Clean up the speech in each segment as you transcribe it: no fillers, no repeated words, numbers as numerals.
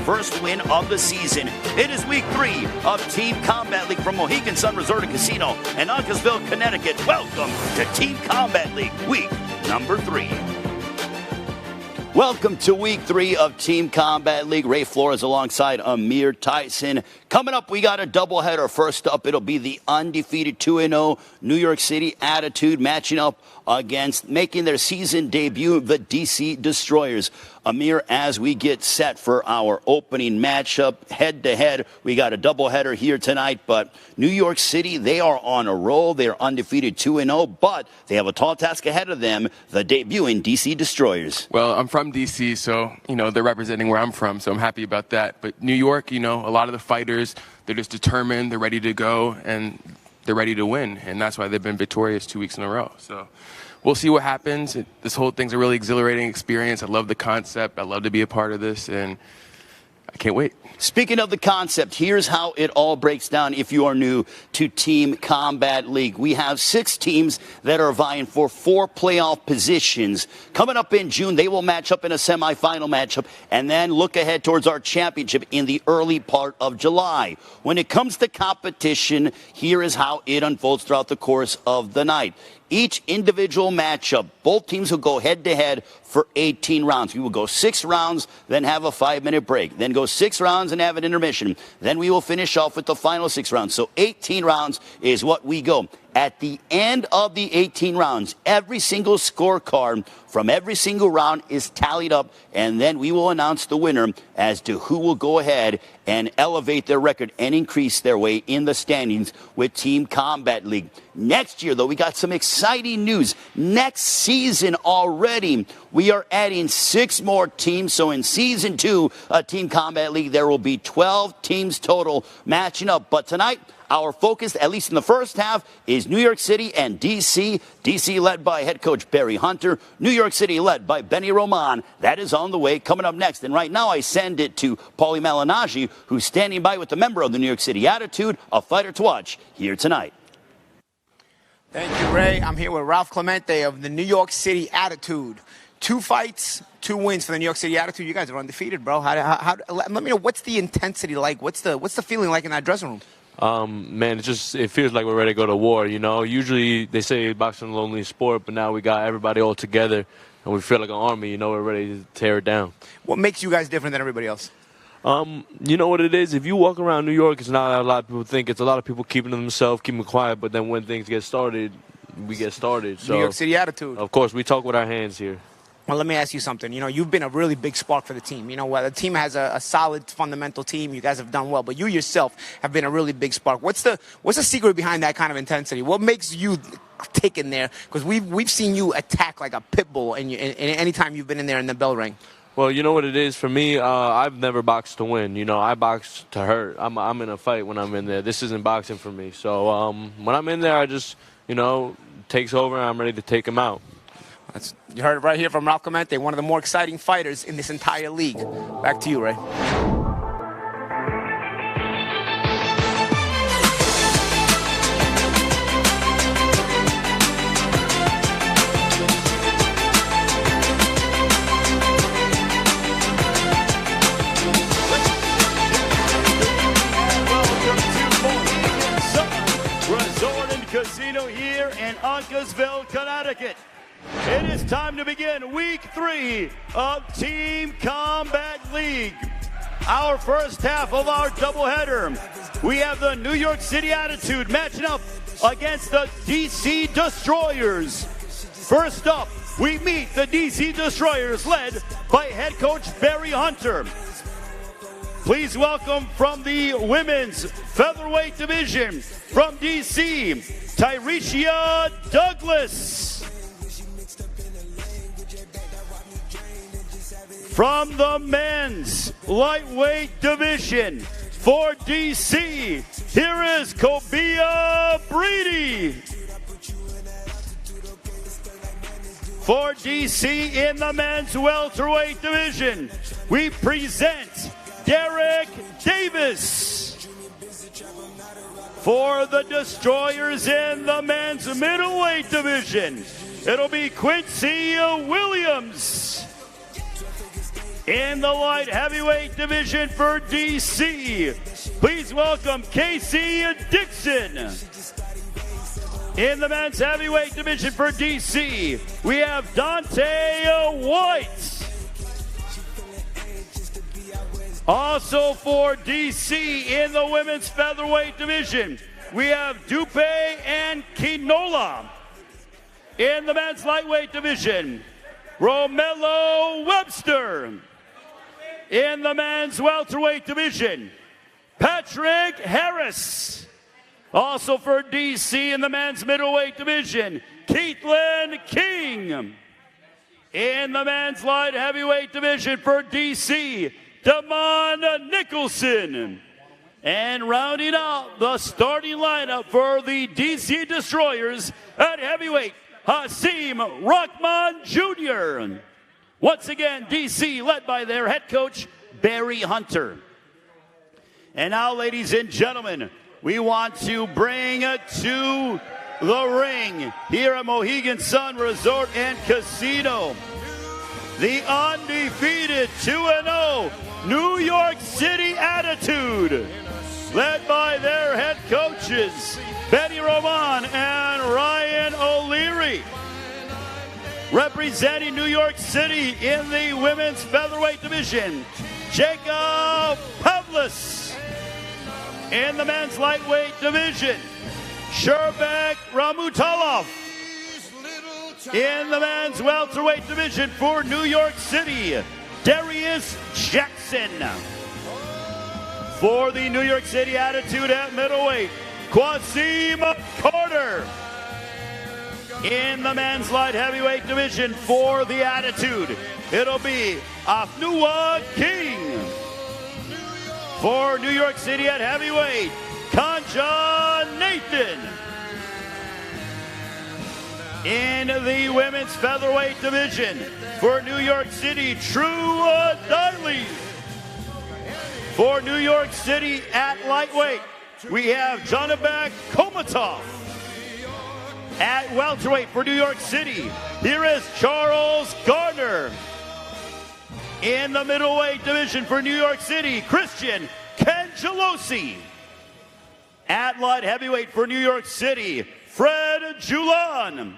first win of the season. It is week 3 of Team Combat League from Mohegan Sun Resort and Casino in Uncasville, Connecticut. Welcome to Team Combat League, week number 3. Welcome to week 3 of Team Combat League. Ray Flores alongside Amir Tyson. Coming up, we got a doubleheader. First up, it'll be the undefeated 2-0 New York City Attitude matching up against making their season debut, the DC Destroyers. Amir, as we get set for our opening matchup, head-to-head, we got a doubleheader here tonight, but New York City, they are on a roll. They're undefeated 2-0, but they have a tall task ahead of them, the debuting DC Destroyers. Well, I'm from DC, so, they're representing where I'm from, so I'm happy about that. But New York, a lot of the fighters, they're just determined, they're ready to go, and they're ready to win, and that's why they've been victorious 2 weeks in a row. So we'll see what happens. This whole thing's a really exhilarating experience. I love the concept. I love to be a part of this, and I can't wait. Speaking of the concept, here's how it all breaks down if you are new to Team Combat League. We have 6 teams that are vying for 4 playoff positions. Coming up in June, they will match up in a semifinal matchup and then look ahead towards our championship in the early part of July. When it comes to competition, here is how it unfolds throughout the course of the night. Each individual matchup, both teams will go head-to-head for 18 rounds. We will go 6 rounds, then have a 5-minute break. Then go 6 rounds and have an intermission. Then we will finish off with the final 6 rounds. So 18 rounds is what we go. At the end of the 18 rounds, every single scorecard from every single round is tallied up, and then we will announce the winner as to who will go ahead and elevate their record and increase their way in the standings with Team Combat League. Next year, though, we got some exciting news. Next season already, we are adding 6 more teams. So in Season 2 of Team Combat League, there will be 12 teams total matching up. But tonight, our focus, at least in the first half, is New York City and D.C. D.C. led by head coach Barry Hunter. New York City led by Benny Roman. That is on the way, coming up next. And right now, I send it to Paulie Malignaggi, who's standing by with a member of the New York City Attitude, a fighter to watch here tonight. Thank you, Ray. I'm here with Ralph Clemente of the New York City Attitude. 2 fights, 2 wins for the New York City Attitude. You guys are undefeated, bro. Let me know, what's the intensity like? What's the feeling like in that dressing room? Man, it feels like we're ready to go to war, Usually they say boxing is a lonely sport, but now we got everybody all together, and we feel like an army, we're ready to tear it down. What makes you guys different than everybody else? You know what it is? If you walk around New York, it's not a lot of people think. It's a lot of people keeping to themselves, keeping quiet, but then when things get started, we get started. So, New York City Attitude. Of course, we talk with our hands here. Well, let me ask you something. You've been a really big spark for the team. The team has a solid fundamental team. You guys have done well, but you yourself have been a really big spark. What's the secret behind that kind of intensity? What makes you tick in there? Because we've seen you attack like a pit bull, and any time you've been in there in the bell ring. Well, you know what it is for me. I've never boxed to win. I box to hurt. I'm in a fight when I'm in there. This isn't boxing for me. So when I'm in there, I just takes over, and I'm ready to take him out. You heard it right here from Ralph Clemente, one of the more exciting fighters in this entire league. Back to you, Ray. Resort and Casino here in Uncasville, Connecticut. It is time to begin week 3 of Team Combat League. Our first half of our doubleheader. We have the New York City Attitude matching up against the DC Destroyers. First up, we meet the DC Destroyers led by head coach Barry Hunter. Please welcome from the women's featherweight division from DC, Tyrecia Douglas. From the men's lightweight division for DC, here is Kobia Brady. For DC in the men's welterweight division, we present Derek Davis. For the Destroyers in the men's middleweight division, it'll be Quincy Williams. In the light heavyweight division for DC, please welcome Casey Dixon. In the men's heavyweight division for DC, we have Dante White. Also for DC in the women's featherweight division, we have Dupe and Quinola. In the men's lightweight division, Romello Webster. In the men's welterweight division, Patrick Harris. Also for DC in the men's middleweight division, Keithlin King. In the men's light heavyweight division for DC, Damon Nicholson. And rounding out the starting lineup for the DC Destroyers at heavyweight, Hasim Rahman Jr. Once again, DC led by their head coach, Barry Hunter. And now, ladies and gentlemen, we want to bring to the ring here at Mohegan Sun Resort and Casino the undefeated 2-0 New York City Attitude, led by their head coaches, Benny Roman and Ryan O'Leary. Representing New York City in the women's featherweight division, Jacob Pavlis. In the men's lightweight division, Sherbek Ramutalov. In the men's welterweight division for New York City, Darius Jackson. For the New York City Attitude at middleweight, Quasim Carter. In the men's light heavyweight division for the Attitude, it'll be Afnua King. For New York City at heavyweight, Kanja Nathan. In the women's featherweight division for New York City, True Diley. For New York City at lightweight, we have Janabek Komatov. At welterweight for New York City, here is Charles Gardner. In the middleweight division for New York City, Christian Cangelosi. At light heavyweight for New York City, Fred Julan.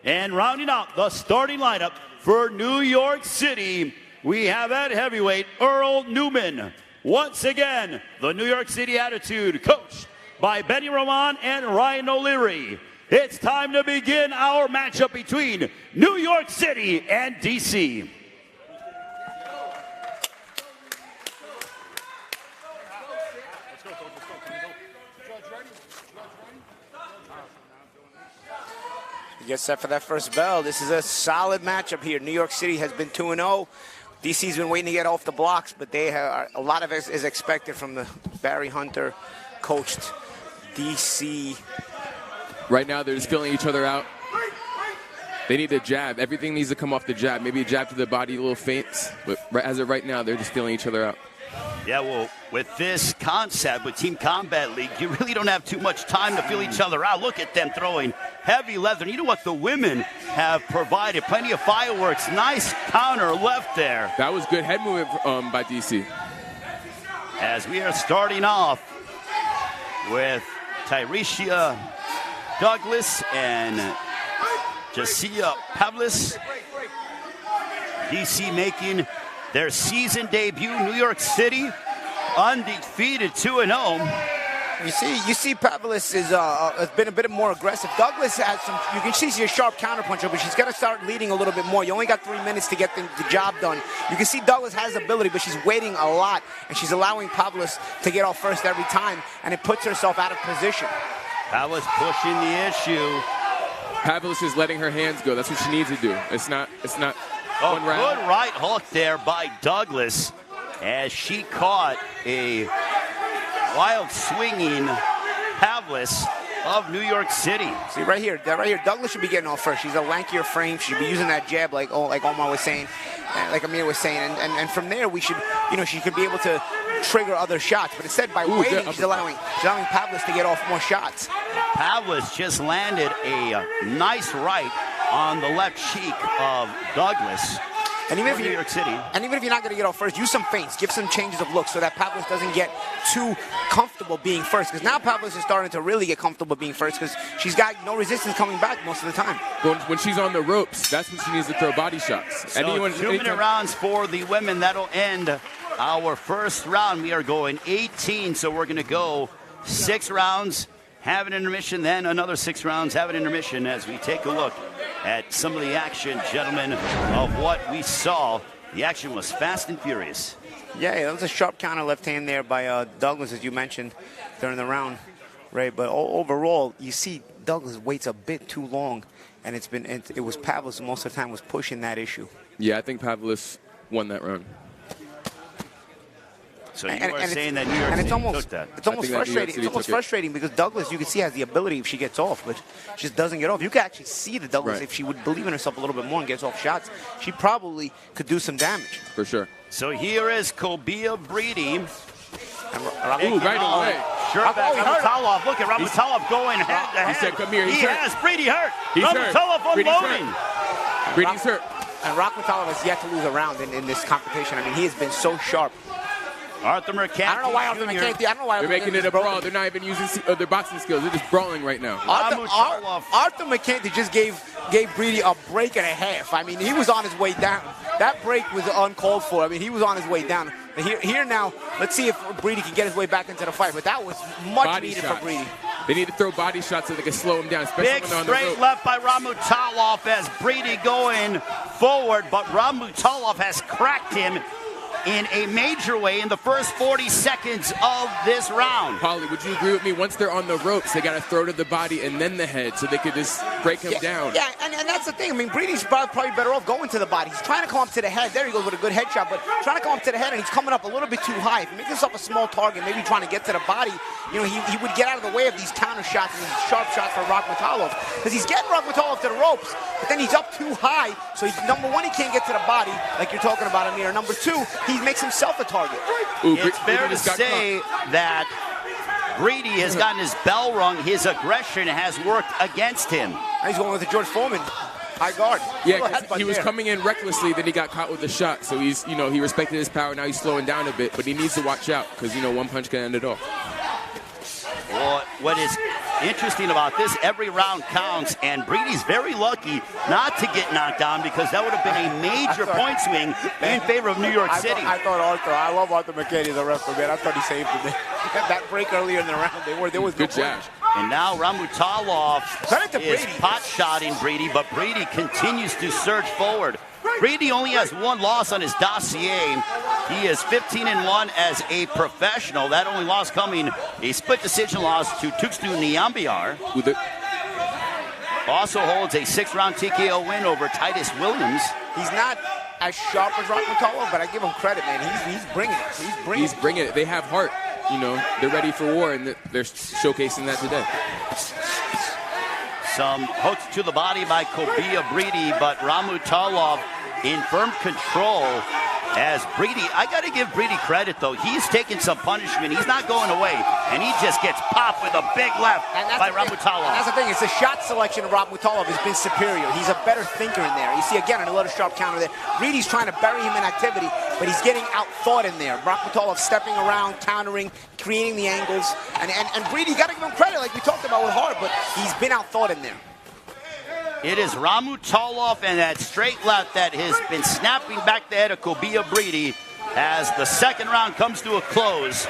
And rounding out the starting lineup for New York City, we have at heavyweight Earl Newman. Once again, the New York City Attitude, coached by Benny Roman and Ryan O'Leary. It's time to begin our matchup between New York City and DC. Get set for that first bell. This is a solid matchup here. New York City has been 2-0. DC's been waiting to get off the blocks, but they have a lot of it is expected from the Barry Hunter coached DC. Right now, they're just filling each other out. They need a jab. Everything needs to come off the jab. Maybe a jab to the body, a little feints. But as of right now, they're just filling each other out. Yeah, well, with this concept, with Team Combat League, you really don't have too much time to feel each other out. Look at them throwing heavy leather. You know what? The women have provided plenty of fireworks. Nice counter left there. That was good head movement by DC. As we are starting off with Tyrecia Douglas and Jasia Pavlis. DC making their season debut, New York City, undefeated 2-0. You see Pavlis has been a bit more aggressive. Douglas has some, you can see she's a sharp counterpuncher, but she's got to start leading a little bit more. You only got 3 minutes to get the job done. You can see Douglas has ability, but she's waiting a lot, and she's allowing Pavlis to get off first every time, and it puts herself out of position. Pavlis pushing the issue. Pavlis is letting her hands go. That's what she needs to do. It's not one round. Good right hook there by Douglas as she caught a wild swinging Pavlis of New York City. See right here, Douglas should be getting off first. She's a lankier frame. She should be using that jab like Omar was saying, like Amir was saying, and from there we should, she could be able to trigger other shots. But instead, by waiting, she's allowing Pavlis to get off more shots. Pavlis just landed a nice right on the left cheek of Douglas. And even if New York City. And even if you're not going to get off first, use some feints, give some changes of look so that Pavlis doesn't get too comfortable being first. Because now Pavlis is starting to really get comfortable being first because she's got no resistance coming back most of the time. When she's on the ropes, that's when she needs to throw body shots. So 2-minute rounds for the women. That'll end our first round. We are going 18, so we're going to go 6 rounds, have an intermission, then another 6 rounds, have an intermission as we take a look at some of the action, gentlemen, of what we saw. The action was fast and furious. Yeah, that was a sharp counter left hand there by Douglas, as you mentioned during the round, Ray. But overall, you see Douglas waits a bit too long, and it was Pavlis who most of the time was pushing that issue. Yeah, I think Pavlis won that round. So you are saying that New York City took that. It's almost frustrating. It's almost frustrating because Douglas, you can see, has the ability if she gets off, but she just doesn't get off. You can actually see the Douglas, if she would believe in herself a little bit more and gets off shots, she probably could do some damage. For sure. So here is Kobia Breedy. Ooh, right away. Sure, Ramutalov. Look at Ramutalov going head to head. He said, "Come here." He has Breedy hurt. He's Ramutalov unloading. Breedy's hurt. And Rakhmatulov has yet to lose a round in this competition. I mean, he has been so sharp. Arthur McCanty. I don't know why Arthur McCanty. I don't know why they're making it a brawl. They're not even using their boxing skills. They're just brawling right now. Arthur McCanty just gave Breedy a break and a half. I mean, he was on his way down. That break was uncalled for. I mean, he was on his way down. Here now, let's see if Breedy can get his way back into the fight. But that was much needed for Breedy. They need to throw body shots so they can slow him down, especially Big when on the straight rope. left by Ramutalov as Breedy going forward, but Ramutalov has cracked him in a major way in the first 40 seconds of this round. Paulie, would you agree with me? Once they're on the ropes, they got to throw to the body and then the head so they could just break him down. Yeah, and that's the thing. I mean, Breedy's probably better off going to the body. He's trying to come up to the head. There he goes with a good headshot, but trying to come up to the head, and he's coming up a little bit too high. If he makes himself a small target, maybe trying to get to the body, you know, he would get out of the way of these counter shots and these sharp shots for Rakhmatulov. Because he's getting Rakhmatulov to the ropes, but then he's up too high, so number one, he can't get to the body, like you're talking about, Amir. Number two, he makes himself a target. Ooh, it's fair to say that Breedy has gotten his bell rung. His aggression has worked against him. He's going with the George Foreman high guard. Yeah, he was coming in recklessly, then he got caught with the shot. So he's, you know, he respected his power. Now he's slowing down a bit, but he needs to watch out because, you know, one punch can end it off. Well, what is interesting about this, every round counts, and Breedy's very lucky not to get knocked down because that would have been a major point swing in favor of New York City. I love Arthur McCanty as a referee, man. I thought he saved him. That break earlier in the round, there was good jab. And now Ramutalov is pot-shotting Breedy, but Breedy continues to surge forward. Breedy only has one loss on his dossier. He is 15-1 as a professional. That only loss coming a split decision loss to Tuxtu Niambiar. Also holds a 6-round TKO win over Titus Williams. He's not as sharp as Rakhmatulov, but I give him credit, man. He's bringing it. He's bringing it. They have heart. You know, they're ready for war, and they're showcasing that today. Some hooks to the body by Kobia Breedy, but Ramutalov in firm control as Breedy. I got to give Breedy credit, though. He's taking some punishment. He's not going away, and he just gets popped with a big left by Ramutalov. And that's the thing. It's the shot selection of Rakhmatulov has been superior. He's a better thinker in there. You see, again, another sharp counter there. Breedy's trying to bury him in activity, but he's getting out-thought in there. Rakhmatulov stepping around, countering, creating the angles. And Breedy, got to give him credit, like we talked about with Hart, but he's been out-thought in there. It is Ramutalov and that straight left that has been snapping back the head of Kobia Breedy as the second round comes to a close.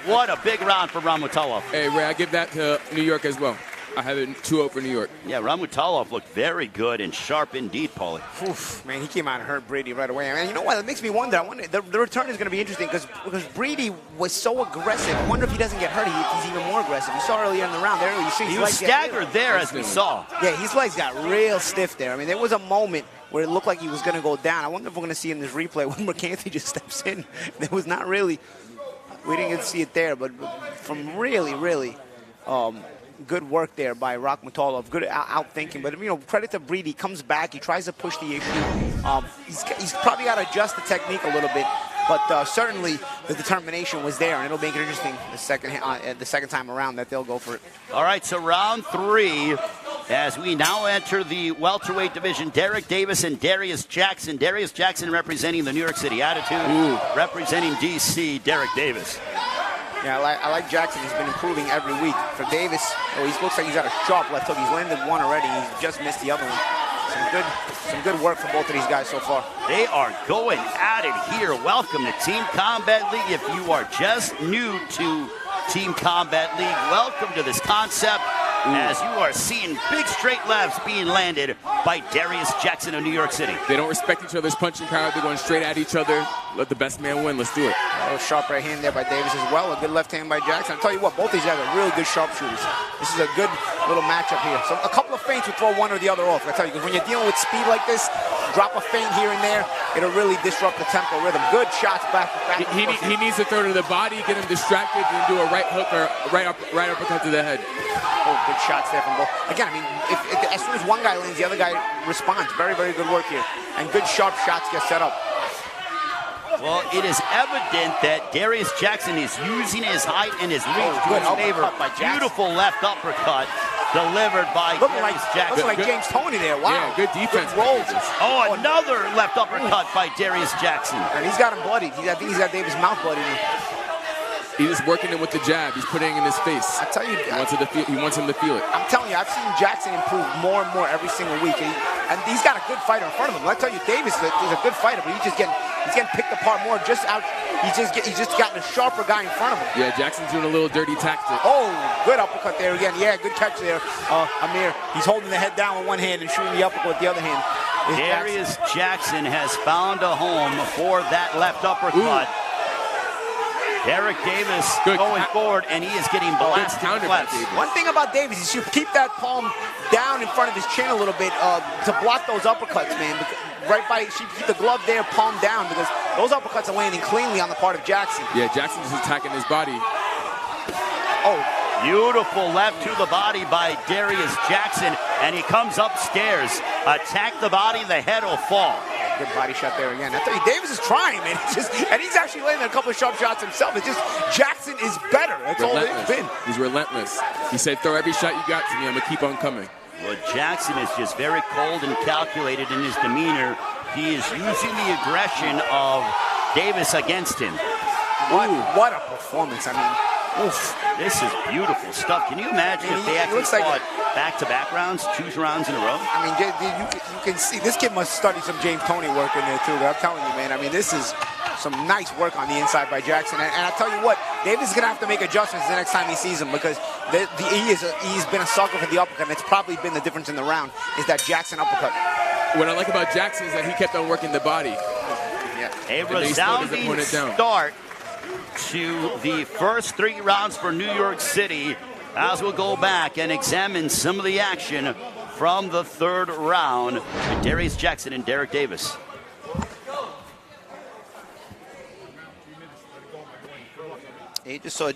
What a big round for Ramutalov. Hey, Ray, I give that to New York as well. I have it 2-0 for New York. Yeah, Ramutalov looked very good and sharp indeed, Paulie. Oof, man, he came out and hurt Breedy right away. And you know what? It makes me wonder. The return is going to be interesting because Breedy was so aggressive. I wonder if he doesn't get hurt, he's even more aggressive. You saw earlier in the round. There, you see he was staggered there, as we saw. Yeah, his legs got real stiff there. I mean, there was a moment where it looked like he was going to go down. I wonder if we're going to see in this replay when McCanty just steps in. There was not really, we didn't get to see it there, but from really, good work there by Rakhmatulov. Good out-thinking. But, you know, credit to Breedy. He comes back. He tries to push the issue. He's probably got to adjust the technique a little bit. But certainly the determination was there. And it'll make it interesting the second time around that they'll go for it. All right, so round 3. As we now enter the welterweight division, Derek Davis and Darius Jackson. Darius Jackson representing the New York City Attitude, representing D.C., Derek Davis. Yeah, I like Jackson. He's been improving every week. For Davis, he looks like he's got a sharp left hook. He's landed one already. He's just missed the other one. Some good work from both of these guys so far. They are going at it here. Welcome to Team Combat League. If you are just new to Team Combat League, welcome to this concept. As you are seeing big straight lefts being landed by Darius Jackson of New York City. They don't respect each other's punching power. They're going straight at each other. Let the best man win. Let's do it. A little sharp right hand there by Davis as well. A good left hand by Jackson. I'll tell you what, both these guys are really good sharpshooters. This is a good little matchup here. So a couple of feints will throw one or the other off. I tell you, because when you're dealing with speed like this, drop a feint here and there, it'll really disrupt the tempo rhythm. Good shots back. He needs to throw to the body, get him distracted, and do a right hook or right uppercut to the head. Oh, good shots there from both. Again, I mean, as soon as one guy lands, the other guy responds. Very, very good work here. And good sharp shots get set up. Well, it is evident that Darius Jackson is using his height and his reach to his favor. Beautiful left uppercut delivered by Darius Jackson. Looking like James Toney there. Wow. Yeah, good defense. Good rolls. Oh, another left uppercut by Darius Jackson. And he's got him bloodied. I think he's got Davis' mouth bloodied. He's just working it with the jab. He's putting it in his face. I tell you, he wants him to feel it. I'm telling you, I've seen Jackson improve more and more every single week, and he's got a good fighter in front of him. I tell you, Davis is a good fighter, but he's getting picked apart more. He's just gotten a sharper guy in front of him. Yeah, Jackson's doing a little dirty tactic. Oh, good uppercut there again. Yeah, good catch there, Amir. He's holding the head down with one hand and shooting the uppercut with the other hand. Darius Jackson has found a home for that left uppercut. Ooh. Derek Davis going forward, and he is getting blasted left. One thing about Davis is you keep that palm down in front of his chin a little bit to block those uppercuts, man. Keep the glove there, palm down, because those uppercuts are landing cleanly on the part of Jackson. Yeah, Jackson's just attacking his body. Oh, beautiful left to the body by Darius Jackson, and he comes upstairs. Attack the body, the head will fall. Good body shot there again. I tell you, Davis is trying, man. And he's actually landing a couple of sharp shots himself. It's just Jackson is better. That's all it's been. He's relentless. He said, throw every shot you got to me. I'm going to keep on coming. Well, Jackson is just very cold and calculated in his demeanor. He is using the aggression of Davis against him. What a performance. I mean, oof, this is beautiful stuff. Can you imagine if they actually fought back-to-back rounds, 2 rounds in a row? I mean, you can see this kid must study some James Toney work in there, too. I'm telling you, man. I mean, this is some nice work on the inside by Jackson. And I tell you what, Davis is going to have to make adjustments the next time he sees him, because he's been a sucker for the uppercut, and it's probably been the difference in the round, is that Jackson uppercut. What I like about Jackson is that he kept on working the body. Yeah. A resounding start to the first 3 rounds for New York City, as we'll go back and examine some of the action from the 3rd round with Darius Jackson and Derek Davis. You just saw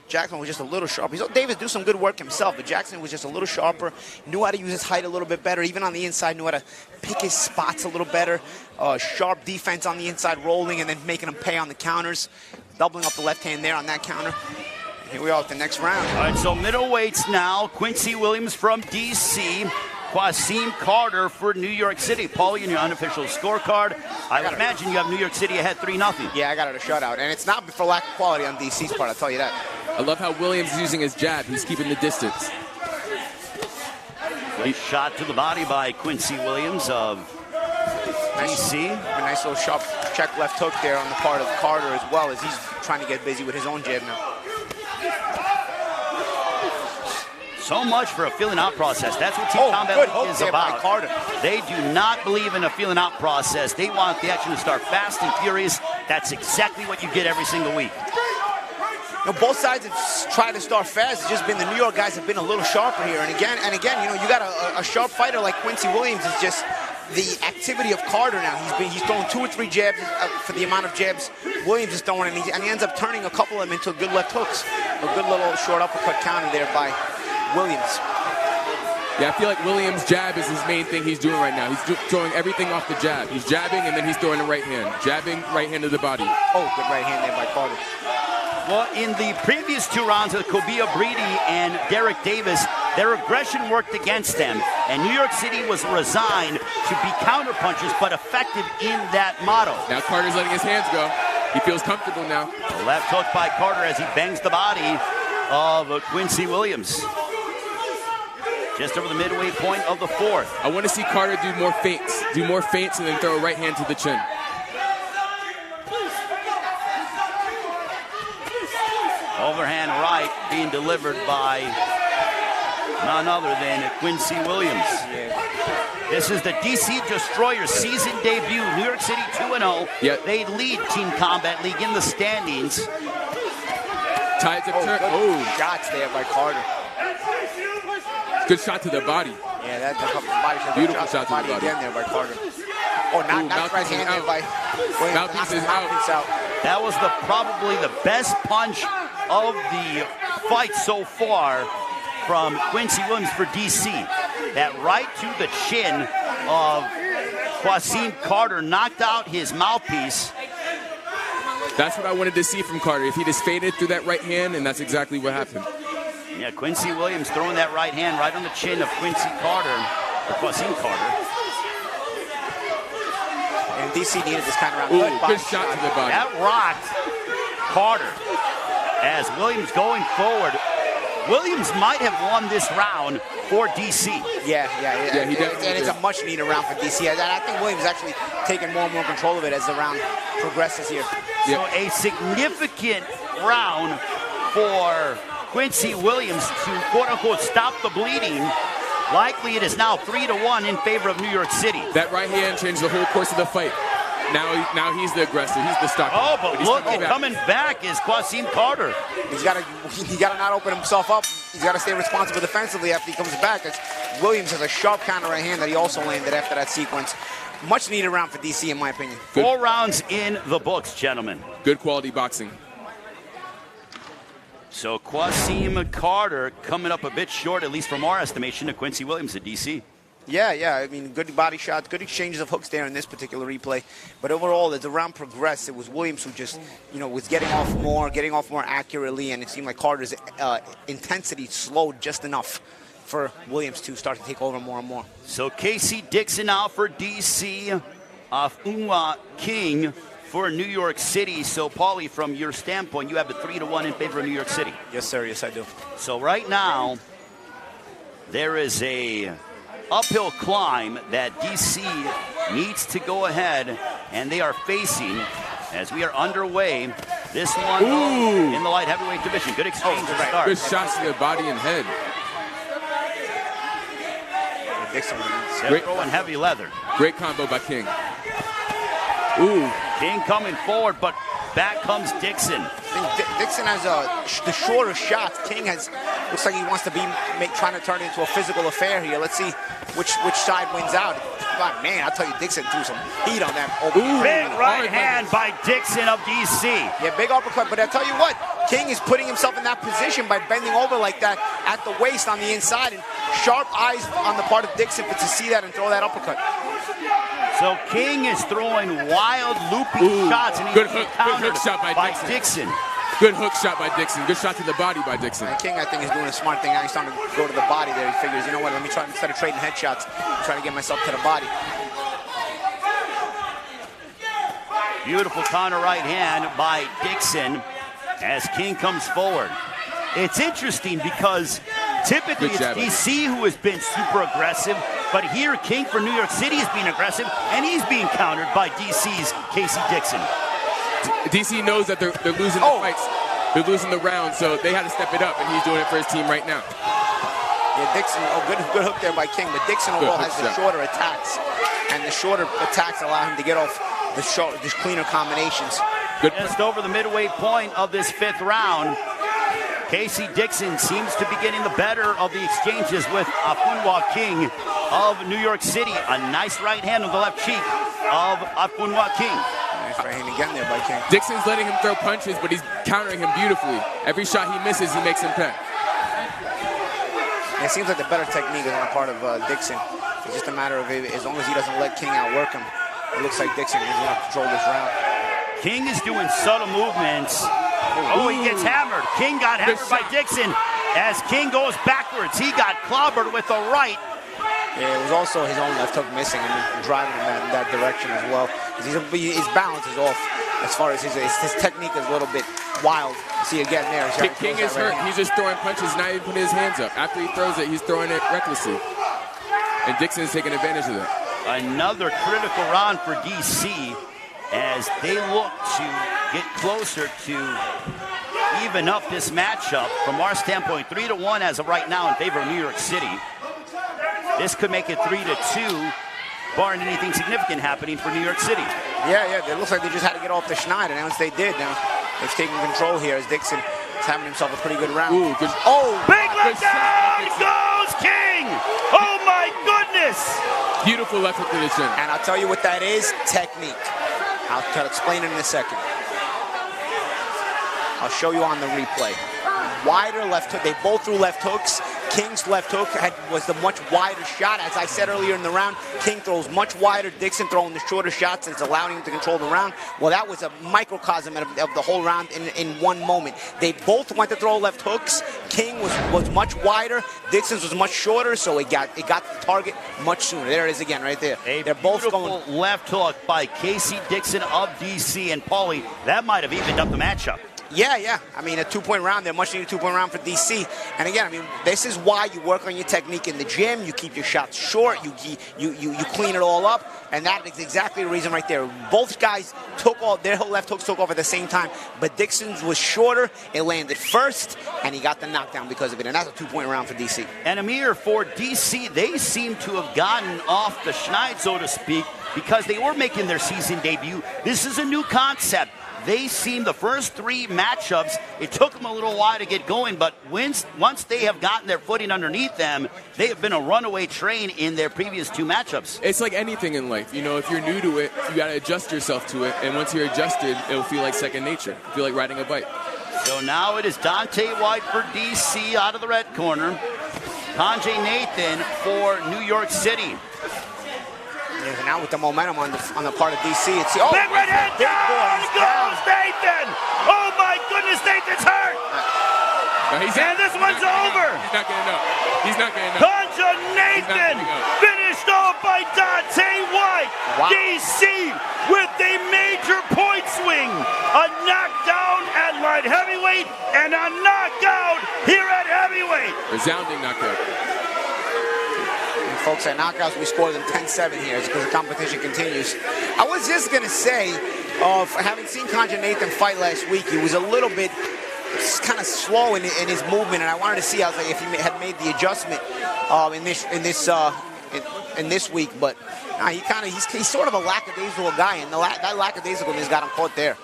Jackson was just a little sharper. He saw Davis do some good work himself, but Jackson was just a little sharper, knew how to use his height a little bit better, even on the inside, knew how to pick his spots a little better. Sharp defense on the inside, rolling and then making him pay on the counters, doubling up the left hand there on that counter. Here we are at the next round. All right, so middleweights now. Quincy Williams from D.C., Quasim Carter for New York City. Paulie, in your unofficial scorecard, I would imagine you have New York City ahead 3-0. Yeah, I got it a shutout, and it's not for lack of quality on DC's part, I'll tell you that. I love how Williams is using his jab. He's keeping the distance. Good shot to the body by Quincy Williams of D.C. A nice little sharp check left hook there on the part of Carter, as well as he's trying to get busy with his own jab now. So much for a feeling out process. That's what Team Combat League is about. Carter. They do not believe in a feeling out process. They want the action to start fast and furious. That's exactly what you get every single week. You know, both sides have tried to start fast. It's just been the New York guys have been a little sharper here. And again, you know, you got a sharp fighter like Quincy Williams. Is just the activity of Carter now. He's throwing 2 or 3 jabs for the amount of jabs Williams is throwing, and he ends up turning a couple of them into good left hooks. A good little short uppercut counter there by Williams. Yeah, I feel like Williams' jab is his main thing he's doing right now. He's throwing everything off the jab. He's jabbing, and then he's throwing the right hand. Jabbing, right hand to the body. Oh, good right hand there by Carter. Well, in the previous 2 rounds of Kobia Breedy and Derek Davis, their aggression worked against them, and New York City was resigned to be counterpunchers, but effective in that motto. Now Carter's letting his hands go. He feels comfortable now. Left hook by Carter as he bangs the body of Quincy Williams. Just over the midway point of the fourth. I want to see Carter do more feints and then throw a right hand to the chin. Overhand right being delivered by none other than Quincy Williams. This is the DC Destroyers season debut. New York City 2-0. Yep. They lead Team Combat League in the standings. Tides of turn. Good shots there by Carter. Good shot to the body. Yeah, that's a couple of body shots. Beautiful shot to the body. Again there by Carter. Oh, not right hand there by Williams. Mouthpiece is out. That was probably the best punch of the fight so far from Quincy Williams for DC. That right to the chin of Quasim Carter knocked out his mouthpiece. That's what I wanted to see from Carter. If he just faded through that right hand, and that's exactly what happened. Yeah, Quincy Williams throwing that right hand right on the chin of Quincy Carter, or Quasim Carter. And DC needed this kind of round. Good shot to the body. That rocked Carter as Williams going forward. Williams might have won this round for DC. Yeah, he definitely and it's did. a much needed round for DC. And I think Williams actually taking more and more control of it as the round progresses here. So a significant round for Quincy Williams to quote-unquote stop the bleeding. Likely it is now 3-1 in favor of New York City. That right hand changed the whole course of the fight. Now he's the aggressor. He's the stalker. Oh, but look, coming back is Quasim Carter. He's got to not open himself up. He's got to stay responsible defensively after he comes back. As Williams has a sharp counter right hand that he also landed after that sequence. Much needed round for DC, in my opinion. Good. 4 rounds in the books, gentlemen. Good quality boxing. So Quasim Carter coming up a bit short, at least from our estimation, of Quincy Williams at DC. Yeah. I mean, good body shots, good exchanges of hooks there in this particular replay. But overall, as the round progressed, it was Williams who just, was getting off more accurately, and it seemed like Carter's intensity slowed just enough for Williams to start to take over more and more. So Casey Dixon out for DC, Afunwa King for New York City. So, Paulie, from your standpoint, you have a 3-1 in favor of New York City. Yes, sir. Yes, I do. So right now, there is a uphill climb that DC needs to go ahead, and they are facing, as we are underway, this one in the light heavyweight division. Good exchange to start. Good shots to the body and head. Dixon. Great throwing heavy leather. Great combo by King. King coming forward, but back comes Dixon. I think Dixon has the shorter shots. King looks like he wants to be trying to turn it into a physical affair here. Let's see which side wins out. But man, I'll tell you, Dixon threw some heat on that. Big right hand by Dixon of DC. Yeah, big uppercut. But I'll tell you what, King is putting himself in that position by bending over like that at the waist on the inside, and sharp eyes on the part of Dixon to see that and throw that uppercut. So King is throwing wild, looping shots, and he's good hook shot by Dixon. Good hook shot by Dixon. Good shot to the body by Dixon. And King, I think, is doing a smart thing. Now he's starting to go to the body there. He figures, you know what, let me try, instead of trading headshots, try to get myself to the body. Beautiful counter right hand by Dixon as King comes forward. It's interesting because typically it's DC who has been super aggressive, but here King for New York City is being aggressive, and he's being countered by DC's Casey Dixon. DC knows that they're losing the fights. They're losing the round, so they had to step it up, and he's doing it for his team right now. Yeah, Dixon, good hook there by King, but Dixon overall has the shorter attacks, and the shorter attacks allow him to get off the cleaner combinations. Just over the midway point of this 5th round, Casey Dixon seems to be getting the better of the exchanges with Afunwa King of New York City. A nice right hand on the left cheek of Afunwa King. Nice right hand again there by King. Dixon's letting him throw punches, but he's countering him beautifully. Every shot he misses, he makes him pay. It seems like the better technique is on the part of Dixon. It's just a matter of, as long as he doesn't let King outwork him, it looks like Dixon is going to control this round. King is doing subtle movements. He gets hammered. King got hammered by Dixon. as King goes backwards. He got clobbered with the right. Yeah, it was also his own left hook missing. I mean, driving him in that direction as well. His balance is off as far as his technique is a little bit wild. See again there. King is hurt. He's just throwing punches, not even putting his hands up. After he throws it, he's throwing it recklessly. And Dixon's taking advantage of that. Another critical round for DC as they look to get closer to even up this matchup. From our standpoint, 3-1 as of right now in favor of New York City. This could make it 3-2, barring anything significant happening for New York City. Yeah, it looks like they just had to get off the schneid, and once they did, now they've taken control here as Dixon is having himself a pretty good round. Ooh, good. Oh, big leg down goes King! Oh my goodness! Beautiful left hook to the chin. And I'll tell you what that is, technique. I'll try to explain it in a second. I'll show you on the replay. Wider left hook. They both threw left hooks. King's left hook was the much wider shot. As I said earlier in the round, King throws much wider. Dixon throwing the shorter shots, and it's allowing him to control the round. Well, that was a microcosm of the whole round in one moment. They both went to throw left hooks. King was much wider. Dixon's was much shorter, so it got the target much sooner. There it is again, right there. They're both going left hook by Casey Dixon of DC, and Paulie, that might have evened up the matchup. Yeah. I mean, a 2-point round there, much needed 2-point round for DC. And again, I mean, this is why you work on your technique in the gym. You keep your shots short. You clean it all up, and that is exactly the reason right there. Both guys their left hooks took off at the same time, but Dixon's was shorter. It landed first, and he got the knockdown because of it. And that's a 2-point round for DC. And Amir, for DC, they seem to have gotten off the schneid, so to speak, because they were making their season debut. This is a new concept. They seem the first 3 matchups, it took them a little while to get going, but once they have gotten their footing underneath them, they have been a runaway train in their previous 2 matchups. It's like anything in life. You know, if you're new to it, you got to adjust yourself to it. And once you're adjusted, it'll feel like second nature. It'll feel like riding a bike. So now it is Dante White for DC out of the red corner. Kanjay Nathan for New York City. And now with the momentum on the part of DC, it's big red hand down goes Nathan! Oh my goodness, Nathan's hurt! And this one's over! He's not getting up. He's not getting up. Kanjay Nathan finished off by Dante White. Wow. DC with a major point swing. A knockdown at light heavyweight and a knockout here at heavyweight. Resounding knockout. Folks, at knockouts, we scored them 10-7 here because the competition continues. I was just going to say, having seen Kanjay Nathan fight last week, he was a little bit kind of slow in his movement, and I wanted to see if he had made the adjustment in this week. But he's sort of a lackadaisical guy, and that lackadaisicalness got him caught there.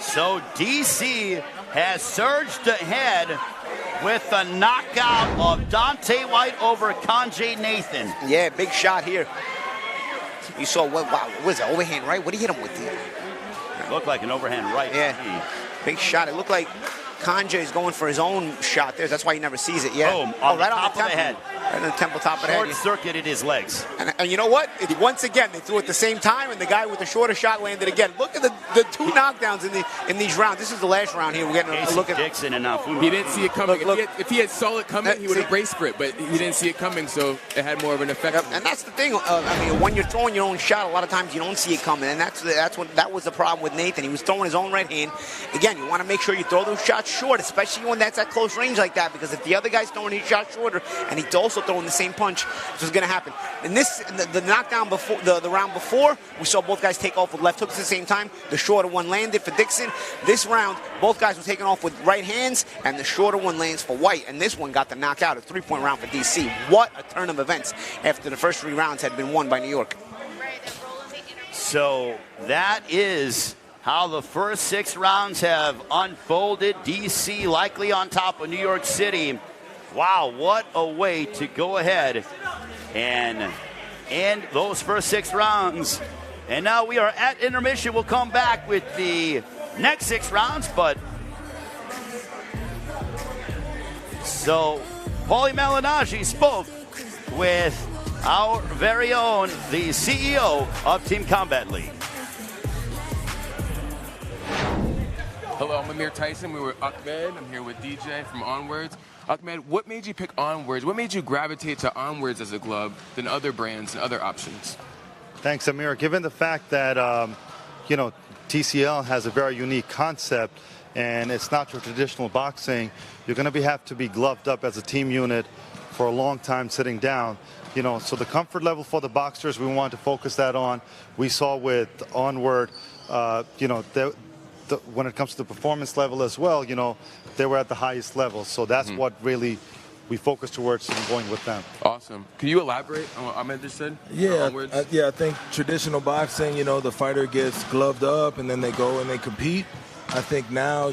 So DC has surged ahead with the knockout of Dante White over Kanjay Nathan. Yeah, big shot here. You saw, what was it, overhand right? What did he hit him with? It looked like an overhand right. Yeah, big shot. It looked like Kanjay is going for his own shot there. That's why he never sees it yet. Boom, on the right top on of the head. Right on the temple, top of the head. Short-circuited his legs. And you know what? Once again, they threw at the same time, and the guy with the shorter shot landed again. Look at the 2 knockdowns in these rounds. This is the last round here. We're getting a look at Dixon and Nafu. He didn't see it coming. Look. If he had saw it coming, he would have braced for it, but he didn't see it coming, so it had more of an effect. And that's the thing. I mean, when you're throwing your own shot, a lot of times you don't see it coming, and that was the problem with Nathan. He was throwing his own right hand. Again, you want to make sure you throw those shots short, especially when that's at close range like that, because if the other guy's throwing his shot shorter and he's also throwing the same punch, this is going to happen. In the knockdown before the round before, we saw both guys take off with left hooks at the same time. The shorter one landed for Dixon. This round, both guys were taking off with right hands, and the shorter one lands for White. And this one got the knockout, a 3-point round for DC. What a turn of events after the first 3 rounds had been won by New York. So that is how the first 6 rounds have unfolded. DC likely on top of New York City. Wow, what a way to go ahead and end those first 6 rounds. And now we are at intermission. We'll come back with the next 6 rounds. But so Paulie Malignaggi spoke with our very own, the CEO of Team Combat League. Hello, I'm Amir Tyson. We're with Ahmed. I'm here with DJ from Onwards. Ahmed, what made you pick Onwards? What made you gravitate to Onwards as a glove than other brands and other options? Thanks, Amir. Given the fact that, TCL has a very unique concept and it's not your traditional boxing, you're going to have to be gloved up as a team unit for a long time sitting down. So the comfort level for the boxers, we wanted to focus that on. We saw with Onward, when it comes to the performance level as well, they were at the highest level. So that's what really we focus towards and going with them. Awesome. Can you elaborate on what Ahmed just said? Yeah, I think traditional boxing, the fighter gets gloved up and then they go and they compete. I think now,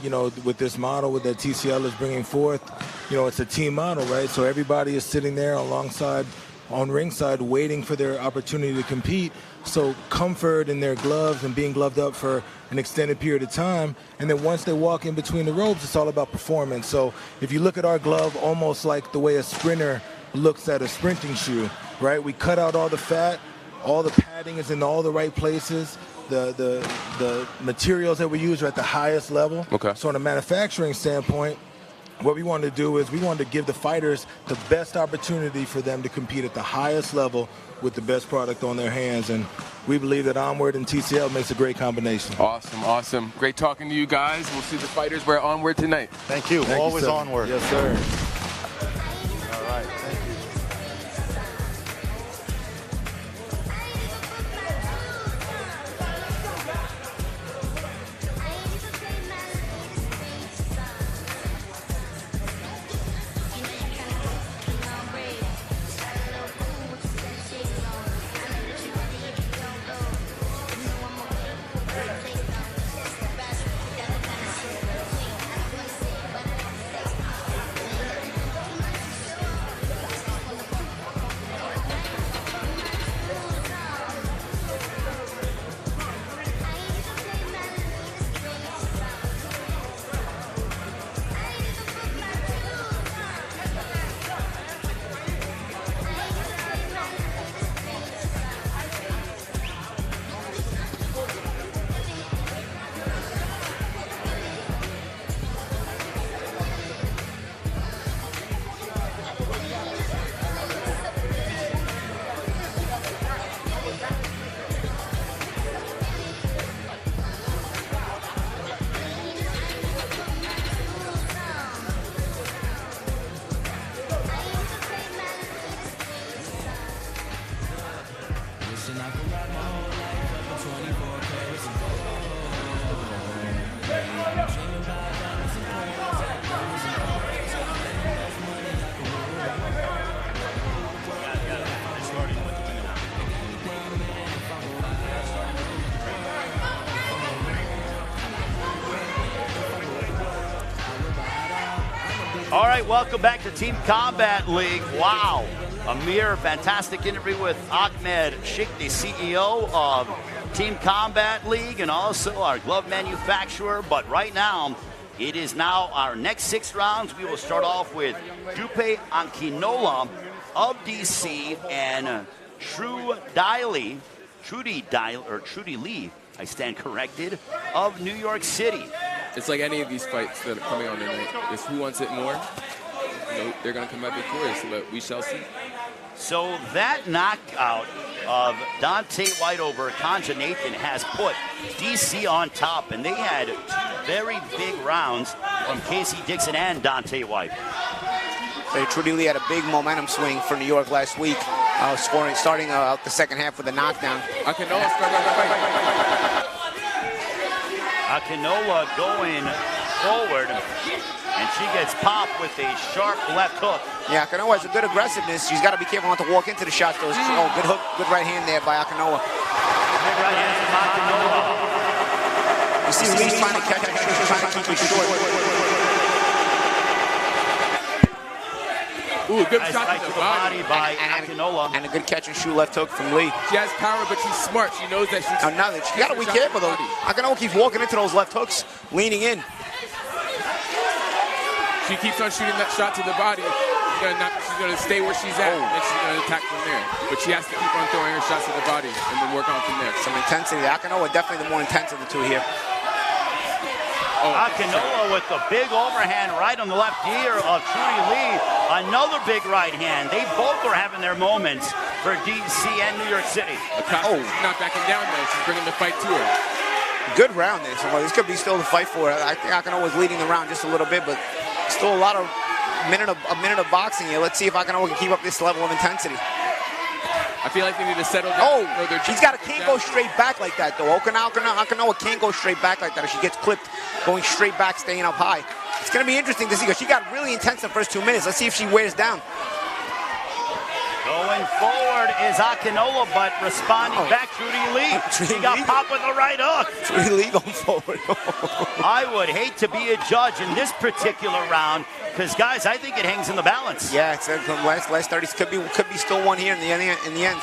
with this model that TCL is bringing forth, it's a team model, right? So everybody is sitting there alongside, on ringside, waiting for their opportunity to compete. So comfort in their gloves and being gloved up for an extended period of time. And then once they walk in between the ropes, it's all about performance. So if you look at our glove, almost like the way a sprinter looks at a sprinting shoe, right? We cut out all the fat, all the padding is in all the right places. The materials that we use are at the highest level. Okay. So on a manufacturing standpoint, what we wanted to do is we wanted to give the fighters the best opportunity for them to compete at the highest level with the best product on their hands. And we believe that Onward and TCL makes a great combination. Awesome. Great talking to you guys. We'll see the fighters wear Onward tonight. Thank you. Always sir. Onward. Yes, sir. All right. Thank you. All right, welcome back to Team Combat League. Wow, Amir, fantastic interview with Ahmed Sheikh, the CEO of Team Combat League and also our glove manufacturer. But right now, it is now our next 6 rounds. We will start off with Dupe Ankinola of DC and Trudy Lee, I stand corrected, of New York City. It's like any of these fights that are coming on tonight. It's who wants it more. They're going to come out victorious, but we shall see. So that knockout of Dante White over Kanja Nathan has put DC on top, and they had 2 very big rounds from Casey Dixon and Dante White. Trudy Lee had a big momentum swing for New York last week, starting out the second half with a knockdown. Akinola going forward, and she gets popped with a sharp left hook. Yeah, Akinola has a good aggressiveness. She's got to be careful not to walk into the shots. Good hook, good right hand there by Akinola. Big right hand from Akinola. You see Lee trying to catch it. She's trying to keep it short. Ooh, good Nice shot right to the body by Akinola. And a good catch and shoot left hook from Lee. She has power, but she's smart. She knows that she's... Now she got to be careful, though. Akinola keeps walking into those left hooks, leaning in. She keeps on shooting that shot to the body. She's going to stay where she's at, and she's going to attack from there. But she has to keep on throwing her shots to the body and then work on from there. Some intensity. Akinola definitely the more intense of the two here. Akinola with the big overhand right on the left ear of Trudy Lee. Another big right hand. They both are having their moments for DC and New York City. Not backing down, though. She's bringing the fight to her. Good round there. So this could be still the fight for it. I think Akinola was leading the round just a little bit, but still a minute of boxing here. Let's see if Akinola can keep up this level of intensity. I feel like they need to settle down. Can't go straight back like that, though. Akinola can't go straight back like that. If she gets clipped, going straight back, staying up high. It's going to be interesting to see, because she got really intense in the first 2 minutes. Let's see if she wears down. Going forward is Akinola, but responding back, Trudy Lee. She got popped with the right hook. Trudy Lee going forward. I would hate to be a judge in this particular round, because, guys, I think it hangs in the balance. Yeah, it's last 30 could be still one here in the end.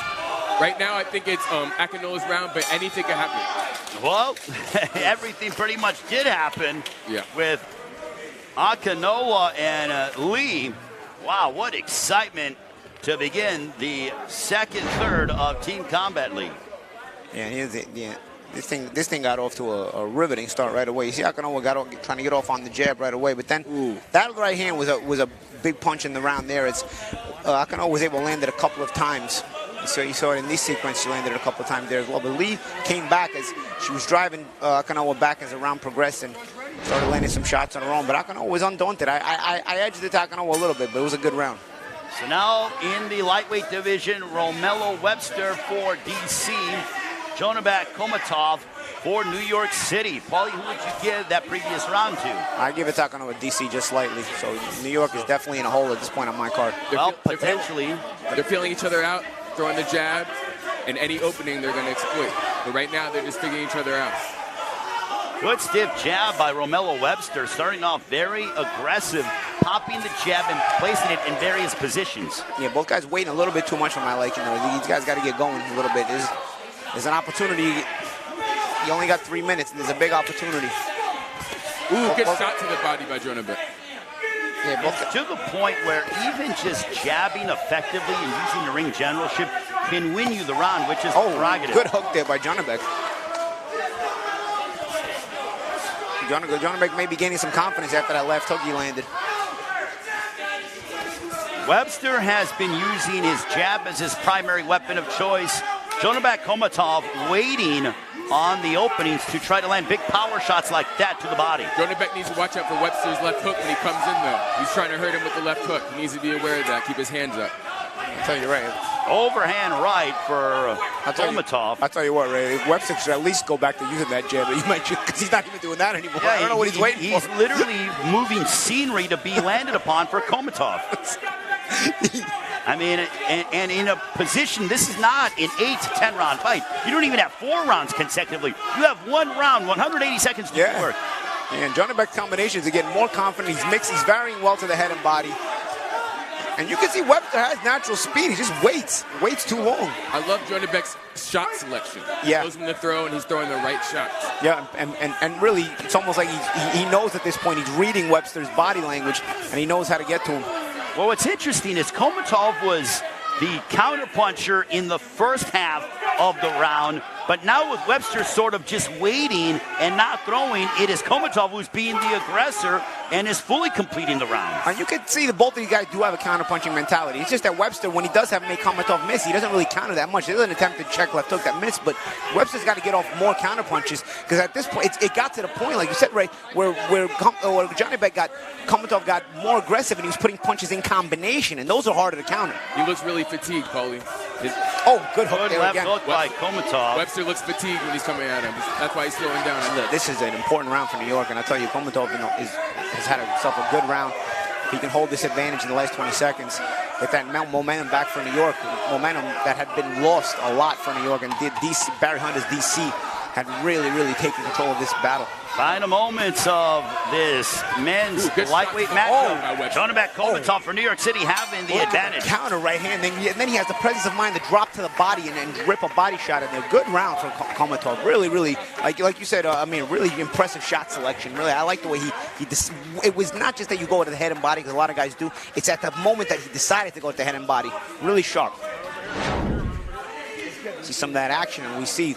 Right now, I think it's Akinola's round, but anything could happen. Well, everything pretty much did happen with Akinola and Lee. Wow, what excitement to begin the second third of Team Combat League. Yeah, this thing got off to a riveting start right away. You see, Akinola trying to get off on the jab right away, but then that right hand was a big punch in the round there. Akinola was able to land it a couple of times. So you saw it in this sequence. She landed it a couple of times there as well. But Lee came back as she was driving Akinola back as the round progressed and started landing some shots on her own. But Akinola was undaunted. I edged it to Akinola a little bit, but it was a good round. So now in the lightweight division, Romello Webster for DC, Jonabek Komatov for New York City. Paulie, who would you give that previous round to? I give it to Akinola DC just slightly. So New York is definitely in a hole at this point on my card. Potentially. They're feeling each other out, throwing the jab, and any opening they're going to exploit. But right now, they're just figuring each other out. Good stiff jab by Romello Webster, starting off very aggressive, popping the jab and placing it in various positions. Yeah, both guys waiting a little bit too much for my liking, though. These guys got to get going a little bit. There's an opportunity. You only got 3 minutes, and there's a big opportunity. Good shot to the body by Jonabek. Yeah, it's to the point where even just jabbing effectively and using the ring generalship can win you the round, which is prerogative. Good hook there by Jonabek. Jonabek may be gaining some confidence after that left hook he landed. Webster has been using his jab as his primary weapon of choice. Jonabek Komatov waiting on the openings to try to land big power shots like that to the body. Jonabek needs to watch out for Webster's left hook when he comes in, though. He's trying to hurt him with the left hook. He needs to be aware of that. Keep his hands up. I'll tell you right. Overhand right for Komatov. I'll tell you what, Ray. Webster should at least go back to using that jab that you mentioned, because he's not even doing that anymore. I don't know what he's waiting for. He's literally moving scenery to be landed upon for Komatov. I mean, and in a position, this is not an 8 to 10 round fight. You don't even have 4 rounds consecutively. You have 1 round, 180 seconds to work. And Jonabek's combinations are getting more confident. He's varying well to the head and body. And you can see Webster has natural speed. He just waits too long. I love Jonabek's shot selection. He knows when to throw, and he's throwing the right shots. Yeah, and really, it's almost like he knows at this point he's reading Webster's body language, and he knows how to get to him. Well, what's interesting is Komatov was the counterpuncher in the first half of the round, but now with Webster sort of just waiting and not throwing, it is Komatov who's being the aggressor and is fully completing the round. And you can see that both of these guys do have a counterpunching mentality. It's just that Webster, when he does have make Komatov miss, he doesn't really counter that much. There's an attempt to check left hook that missed, but Webster's got to get off more counterpunches, because at this point, it got to the point, like you said, Ray, where Komatov got more aggressive and he was putting punches in combination, and those are harder to counter. He looks really fatigued, Paulie. Good hook there left again. hook by Komatov. Webster looks fatigued when he's coming at him. That's why he's slowing down. Look, this is an important round for New York, and I tell you, Komatov has had himself a good round. If he can hold this advantage in the last 20 seconds, get that momentum back for New York, momentum that had been lost a lot for New York, and Barry Hunter's DC had really, really taken control of this battle. Final moments of this men's lightweight matchup. Jonabek Komatov for New York City having the advantage. Counter right hand, and then he has the presence of mind to drop to the body and rip a body shot in there. Good round for Komatov. Really, really, like you said, really impressive shot selection. Really, I like the way it was not just that you go to the head and body, because a lot of guys do. It's at the moment that he decided to go to the head and body. Really sharp. See some of that action, and we see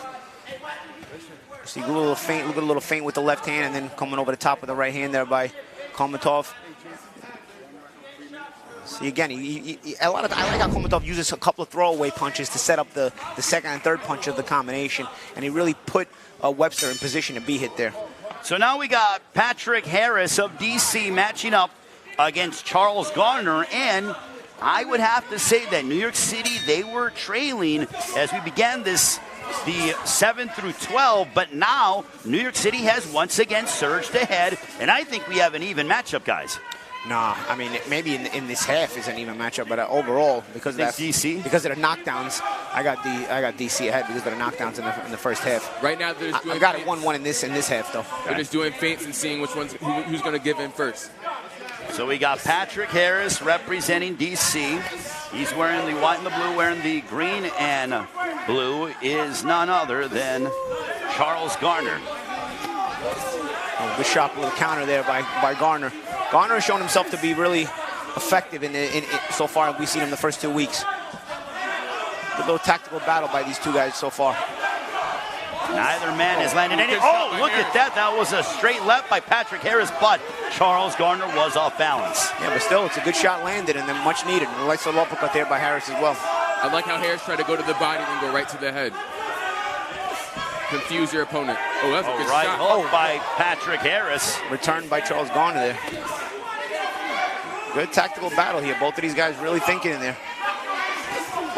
See, a little feint, look at a little feint with the left hand, and then coming over the top with the right hand there by Komatov. See, again, I like how Komatov uses a couple of throwaway punches to set up the second and third punch of the combination, and he really put Webster in position to be hit there. So now we got Patrick Harris of DC matching up against Charles Garner, and I would have to say that New York City, they were trailing as we began this, the 7 through 12, but now New York City has once again surged ahead, and I think we have an even matchup, guys. Nah, I mean, maybe in this half is an even matchup, but overall, because of that, DC? because of the knockdowns, I got DC ahead because of the knockdowns in the first half. Right now, I got it 1-1 in this half, though. They're just doing feints and seeing who's going to give in first. So we got Patrick Harris representing DC. He's wearing the white and the blue, wearing the green and blue is none other than Charles Garner. Oh, good shot with a counter there by Garner. Garner has shown himself to be really effective so far. We've seen him the first 2 weeks. A little tactical battle by these two guys so far. Neither man has landed any. Oh, look at that. That was a straight left by Patrick Harris, but Charles Garner was off balance. Yeah, but still, it's a good shot landed and then much needed. A nice little uppercut there by Harris as well. I like how Harris tried to go to the body and go right to the head. Confuse your opponent. Oh, that's a good right shot. hook by Patrick Harris. Returned by Charles Garner there. Good tactical battle here. Both of these guys really thinking in there.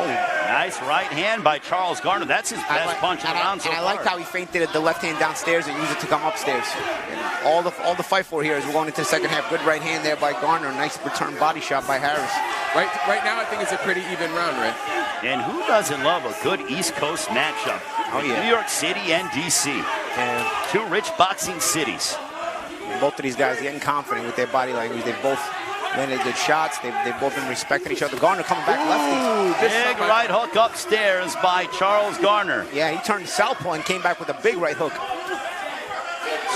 Oh, nice right hand by Charles Garner. That's his best punch in the round so far. And I liked how he feinted the left hand downstairs and used it to come upstairs. And all the fight for here is we're going into the second half. Good right hand there by Garner. Nice return body shot by Harris. Right now, I think it's a pretty even round, right? And who doesn't love a good East Coast matchup? Oh, yeah. New York City and DC. And two rich boxing cities. Both of these guys getting confident with their body language. They both landed good shots. They've both been respecting each other. Garner coming back lefty. Big right hook upstairs by Charles Garner. Yeah, he turned southpaw and came back with a big right hook.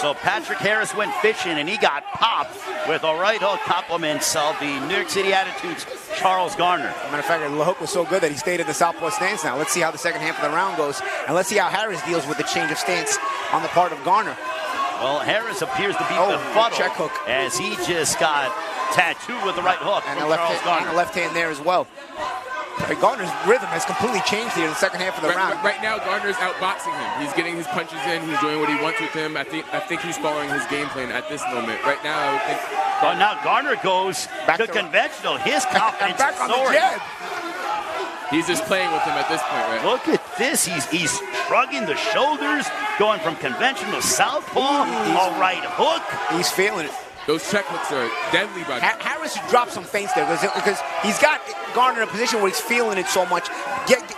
So Patrick Harris went fishing and he got popped with a right hook. Compliments of the New York City Attitudes, Charles Garner. As a matter of fact, the hook was so good that he stayed in the southpaw stance now. Let's see how the second half of the round goes. And let's see how Harris deals with the change of stance on the part of Garner. Well, Harris appears to be befuddled check hook as he just got tattooed with the right hook and from the Charles Garner. And the left hand there as well. Garner's rhythm has completely changed here in the second half of the round. Right now, Garner's outboxing him. He's getting his punches in. He's doing what he wants with him. I think he's following his game plan at this moment. Right now, I would think. But now Garner goes back to conventional. His confidence back is on the soaring. jab. He's just playing with him at this point, right? Look at this. He's shrugging the shoulders, going from conventional southpaw, a right hook. He's feeling it. Those check hooks are deadly, by Harris dropped some feints there because he's got Garner in a position where he's feeling it so much.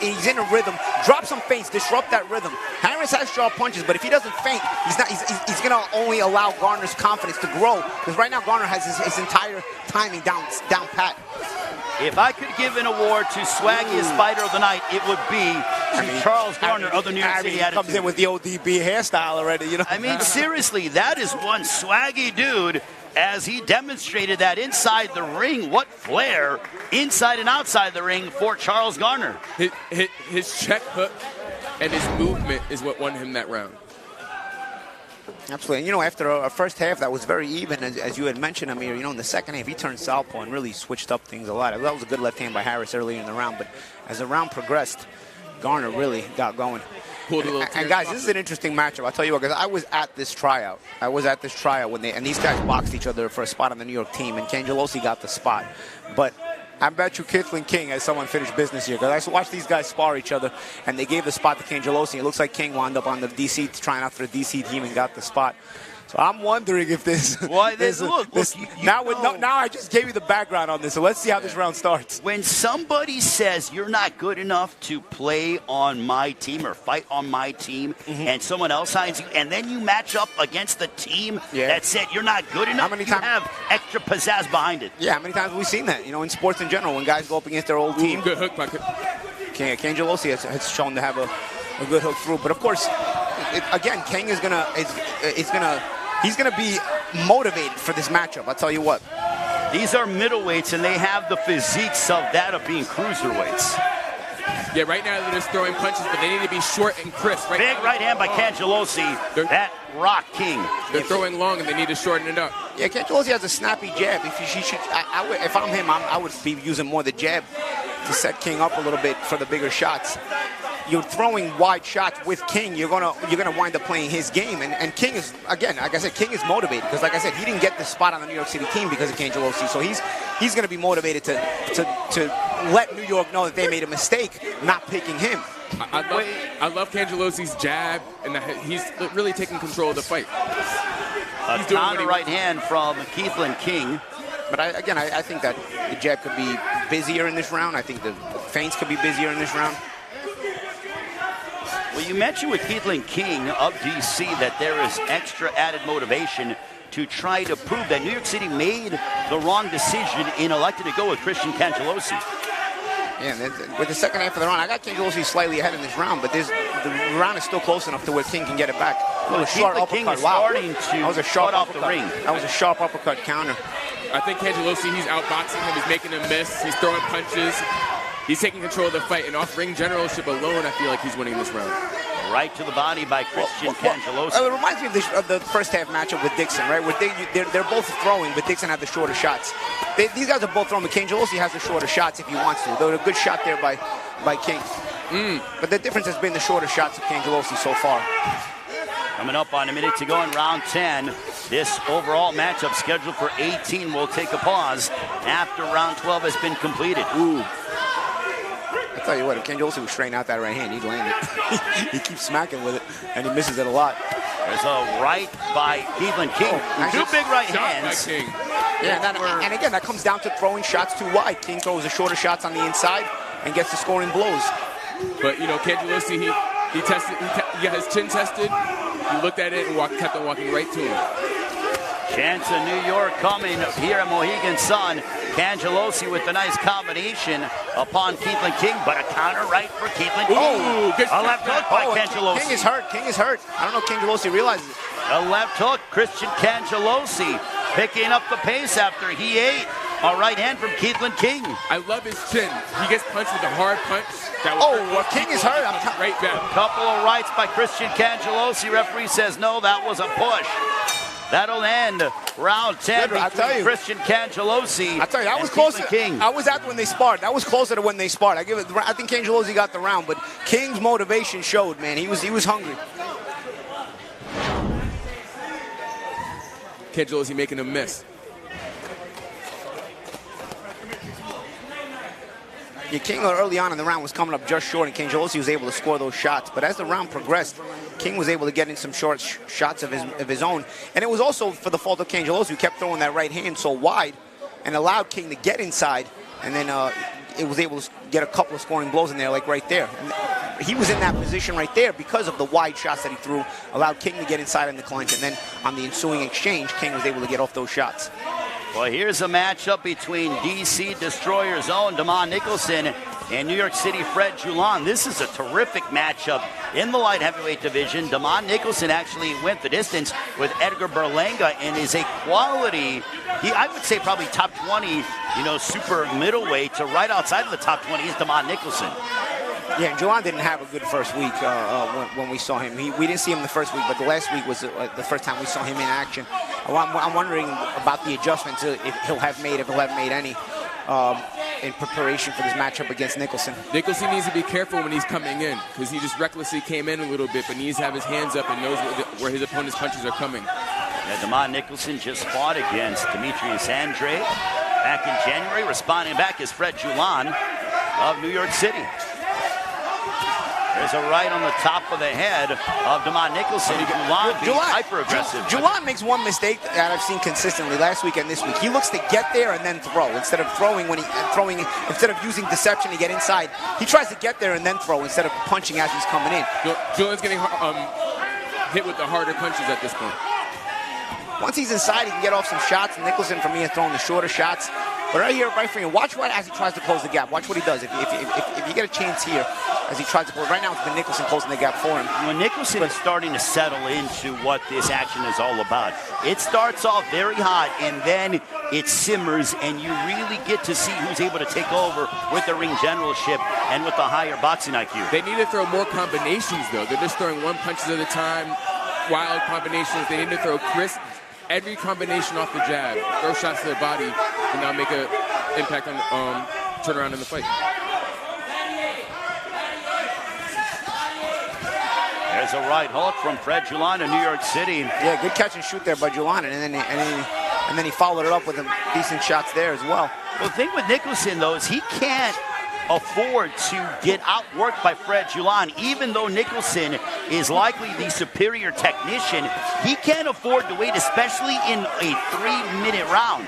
He's in a rhythm. Drop some feints, disrupt that rhythm. Harris has dropped punches, but if he doesn't feint, he's going to only allow Garner's confidence to grow. Because right now Garner has his entire timing down pat. If I could give an award to Swaggiest Fighter of the Night, it would be to Charles Garner of the New York City Attitude. Comes in with the ODB hairstyle already, you know. I mean, seriously, that is one swaggy dude as he demonstrated that inside the ring. What flair inside and outside the ring for Charles Garner. His check hook and his movement is what won him that round. Absolutely. You know, after a first half that was very even, as you had mentioned, Amir, you know, in the second half, he turned southpaw and really switched up things a lot. That was a good left hand by Harris earlier in the round, but as the round progressed, Garner really got going. And guys, this is an interesting matchup. I'll tell you what, because I was at this tryout. When these guys boxed each other for a spot on the New York team, and Cangelosi got the spot. But I bet you Kithlan King has someone finished business here, because I watched these guys spar each other, and they gave the spot to Cangelosi. It looks like King wound up on the DC, trying out for the DC team and got the spot. So I'm wondering if this. Well, now I just gave you the background on this, so let's see how this round starts. When somebody says you're not good enough to play on my team or fight on my team, and someone else signs you, and then you match up against the team that said you're not good enough, you have extra pizzazz behind it. Yeah, how many times have we seen that? You know, in sports in general, when guys go up against their old team. Good hook bucket. Cangelosi has shown to have a good hook through, but of course, again, King is he's gonna be motivated for this matchup. I'll tell you what. These are middleweights, and they have the physiques of that of being cruiserweights. Yeah, right now they're just throwing punches, but they need to be short and crisp. Right Big now, right hand by Cangelosi. That rock King. They're throwing long, and they need to shorten it up. Yeah, Cangelosi has a snappy jab. If I'm him, I would be using more the jab to set King up a little bit for the bigger shots. You're throwing wide shots with King, you're gonna wind up playing his game. And King is, again, like I said, King is motivated because, like I said, he didn't get the spot on the New York City team because of Cangelosi. So he's gonna be motivated to let New York know that they made a mistake not picking him. I love Cangelosi's jab, and he's really taking control of the fight. A counter right hand from Keithlin King. But I think that the jab could be busier in this round. I think the feints could be busier in this round. Well, you mentioned with Keithlin King of DC that there is extra added motivation to try to prove that New York City made the wrong decision in electing to go with Christian Cangelosi. Yeah, with the second half of the round, I got Cangelosi slightly ahead in this round, but the round is still close enough to where King can get it back. Well, Keithlin King is starting to cut off the ring. That was a sharp uppercut counter. I think Cangelosi, he's outboxing him. He's making him miss. He's throwing punches. He's taking control of the fight. And off ring generalship alone, I feel like he's winning this round. Right to the body by Christian Cangelosi. It reminds me of the first half matchup with Dixon, right? Where they're both throwing, but Dixon had the shorter shots. These guys are both throwing, but Cangelosi has the shorter shots if he wants to. Though a good shot there by King. But the difference has been the shorter shots of Cangelosi so far. Coming up on a minute to go in round 10. This overall matchup scheduled for 18 will take a pause after round 12 has been completed. Ooh. I tell you what, if Cangelosi would straighten out that right hand, he'd land it. He keeps smacking with it, and he misses it a lot. There's a right by Keithlin King. Two big right hands. Yeah, and again, that comes down to throwing shots too wide. King throws the shorter shots on the inside and gets the scoring blows. But, you know, Cangelosi, he got his chin tested. He looked at it and kept on walking right to him. Chance of New York coming here at Mohegan Sun. Cangelosi with the nice combination upon Keithlin King, but a counter right for Keithlin King. Oh, a left hook by Cangelosi. King is hurt. King is hurt. I don't know if Cangelosi realizes it. A left hook, Christian Cangelosi picking up the pace after he ate a right hand from Keithlin King. I love his chin. He gets punched with a hard punch. King is hurt. Right back. Couple of rights by Christian Cangelosi. Referee says no, that was a push. That'll end round 10 between Christian Cangelosi. I tell you, that was closer. I was at when they sparred. That was closer to when they sparred. I think Cangelosi got the round, but King's motivation showed, man. He was hungry. Cangelosi making a miss. Yeah, King early on in the round was coming up just short, and Cangelosi was able to score those shots. But as the round progressed, King was able to get in some short shots of his own. And it was also for the fault of Cangelosi, who kept throwing that right hand so wide and allowed King to get inside. And then it was able to get a couple of scoring blows in there, like right there. And he was in that position right there because of the wide shots that he threw, allowed King to get inside in the clinch. And then on the ensuing exchange, King was able to get off those shots. Well, here's a matchup between DC Destroyer's own Damon Nicholson and New York City Fred Julan. This is a terrific matchup in the light heavyweight division. Damon Nicholson actually went the distance with Edgar Berlanga and is a quality, I would say probably top 20, super middleweight to right outside of the top 20 is Damon Nicholson. Yeah, and Julan didn't have a good first week when we saw him. We didn't see him the first week, but the last week was the first time we saw him in action. I'm wondering about the adjustments if he'll have made any in preparation for this matchup against Nicholson. Nicholson needs to be careful when he's coming in because he just recklessly came in a little bit, but needs to have his hands up and knows where his opponent's punches are coming. Yeah, Damon Nicholson just fought against Demetrius Andre back in January. Responding back is Fred Julan of New York City. There's a right on the top of the head of Damon Nicholson. Julan being hyper-aggressive. Julan makes one mistake that I've seen consistently last week and this week. He looks to get there and then throw instead of instead of using deception to get inside. He tries to get there and then throw instead of punching as he's coming in. Julan's getting hit with the harder punches at this point. Once he's inside, he can get off some shots. Nicholson, for me, is throwing the shorter shots. But right here, right for you, watch what as he tries to close the gap. Watch what he does. If you get a chance here, as he tries to close. Right now, it's been Nicholson closing the gap for him. When Nicholson is starting to settle into what this action is all about, it starts off very hot, and then it simmers, and you really get to see who's able to take over with the ring generalship and with the higher boxing IQ. They need to throw more combinations, though. They're just throwing one punches at a time, wild combinations. They need to throw crisp, every combination off the jab, throw shots to their body, and now make an impact on turnaround in the fight. There's a right hook from Fred Julan in New York City. Yeah, good catch and shoot there by Julan, and then he followed it up with some decent shots there as well. Well, the thing with Nicholson, though, is he can't afford to get outworked by Fred Julan. Even though Nicholson is likely the superior technician, he can't afford to wait, especially in a 3-minute round,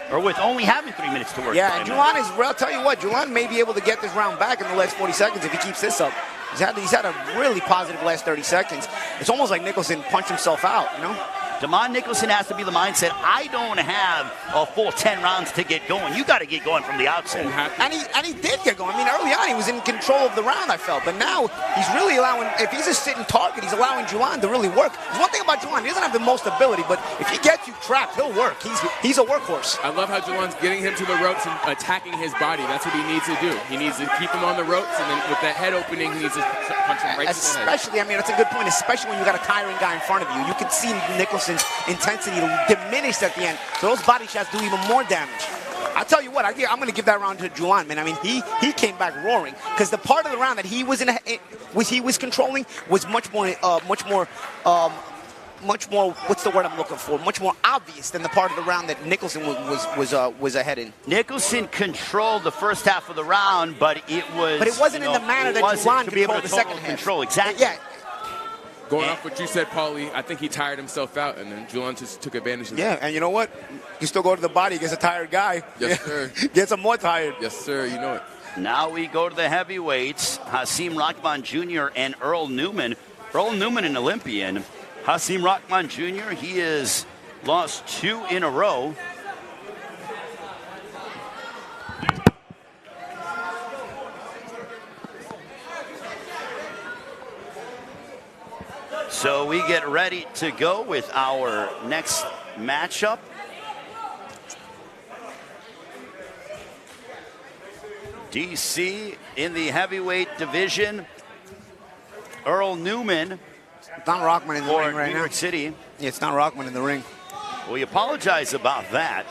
or with only having 3 minutes to work. Yeah, and Julan is, well, I'll tell you what, Julan may be able to get this round back in the last 40 seconds if he keeps this up. He's had a really positive last 30 seconds. It's almost like Nicholson punched himself out, you know? Damon Nicholson has to be the mindset, I don't have a full 10 rounds to get going. You got to get going from the outset. And he did get going. I mean, early on, he was in control of the round, I felt. But now, he's really allowing, if he's a sitting target, he's allowing Julan to really work. There's one thing about Julan, he doesn't have the most ability, but if he gets you trapped, he'll work. He's a workhorse. I love how Julan's getting him to the ropes and attacking his body. That's what he needs to do. He needs to keep him on the ropes, and then with that head opening, he needs to punch him right to the head. Especially, I mean, that's a good point, especially when you got a tiring guy in front of you. You can see Nicholson's intensity diminished at the end, so those body shots do even more damage. I'll tell you what, I'm going to give that round to Julan, man. I mean, he came back roaring, because the part of the round that he was controlling was much more, what's the word I'm looking for? Much more obvious than the part of the round that Nicholson was ahead in. Nicholson controlled the first half of the round, but it wasn't in the manner that Julan controlled the second half. Control, exactly. Yeah. Going off what you said, Paulie, I think he tired himself out, and then Julan just took advantage of that. Yeah, and you know what? You still go to the body against a tired guy. Yes, sir. Gets him more tired. Yes, sir. You know it. Now we go to the heavyweights. Hasim Rahman Jr. and Earl Newman. Earl Newman, an Olympian. Hasim Rahman Jr., he has lost 2 in a row. So we get ready to go with our next matchup. DC in the heavyweight division. Earl Newman. It's not Rahman in the ring right now. New York City. Yeah, it's not Rahman in the ring. We apologize about that.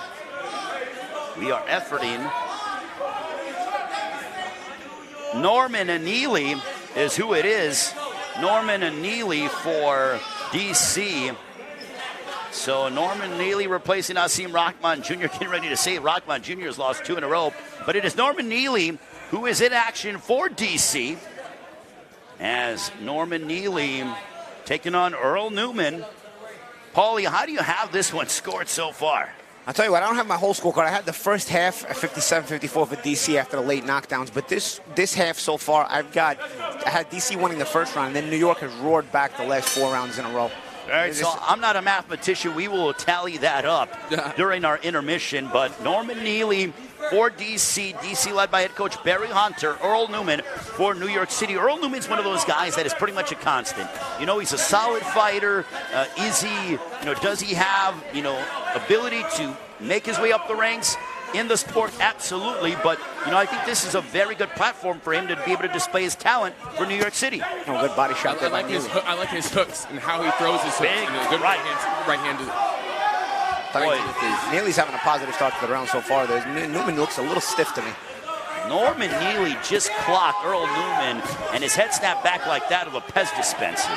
We are efforting. Norman Anili is who it is. Norman Anili for DC. So Norman Anili replacing Hasim Rahman Jr. Getting ready to say Rahman Jr. has lost 2 in a row. But it is Norman Anili who is in action for DC. As Norman Neely taking on Earl Newman. Paulie, how do you have this one scored so far? I'll tell you what, I don't have my whole scorecard. I had the first half at 57-54 for DC after the late knockdowns. But this half so far, I had DC winning the first round, and then New York has roared back the last 4 rounds in a row. All right, so I'm not a mathematician. We will tally that up during our intermission. But Norman Neely for DC. DC led by head coach Barry Hunter. Earl Newman for New York City. Earl Newman's one of those guys that is pretty much a constant. You know, he's a solid fighter. Is he, does he have, ability to make his way up the ranks in the sport? Absolutely. But, I think this is a very good platform for him to be able to display his talent for New York City. Oh, good body shot. I like his hooks and how he throws his hooks. Big Good right-handed. Neely's having a positive start to the round so far. Newman looks a little stiff to me. Norman Neely just clocked Earl Newman, and his head snapped back like that of a Pez dispenser.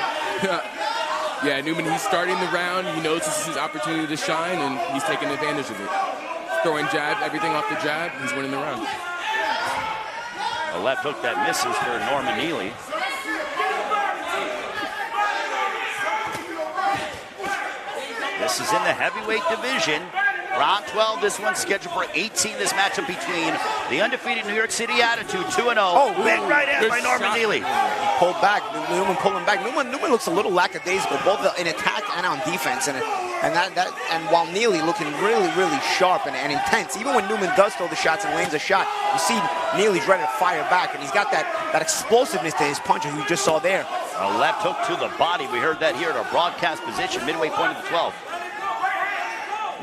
Yeah, Newman, he's starting the round. He knows this is his opportunity to shine, and he's taking advantage of it. Throwing jab, everything off the jab, he's winning the round. A left hook that misses for Norman Neely. This is in the heavyweight division. Round 12, this one's scheduled for 18. This matchup between the undefeated New York City Attitude, 2-0. Oh, big right hand by Norman Neely. Pulled back, Newman pulling back. Newman looks a little lackadaisical, both in attack and on defense. And And and while Neely looking really, really sharp and intense, even when Newman does throw the shots and lands a shot, you see Neely's ready to fire back, and he's got that explosiveness to his punches you just saw there. A left hook to the body. We heard that here at our broadcast position, midway point of the 12th.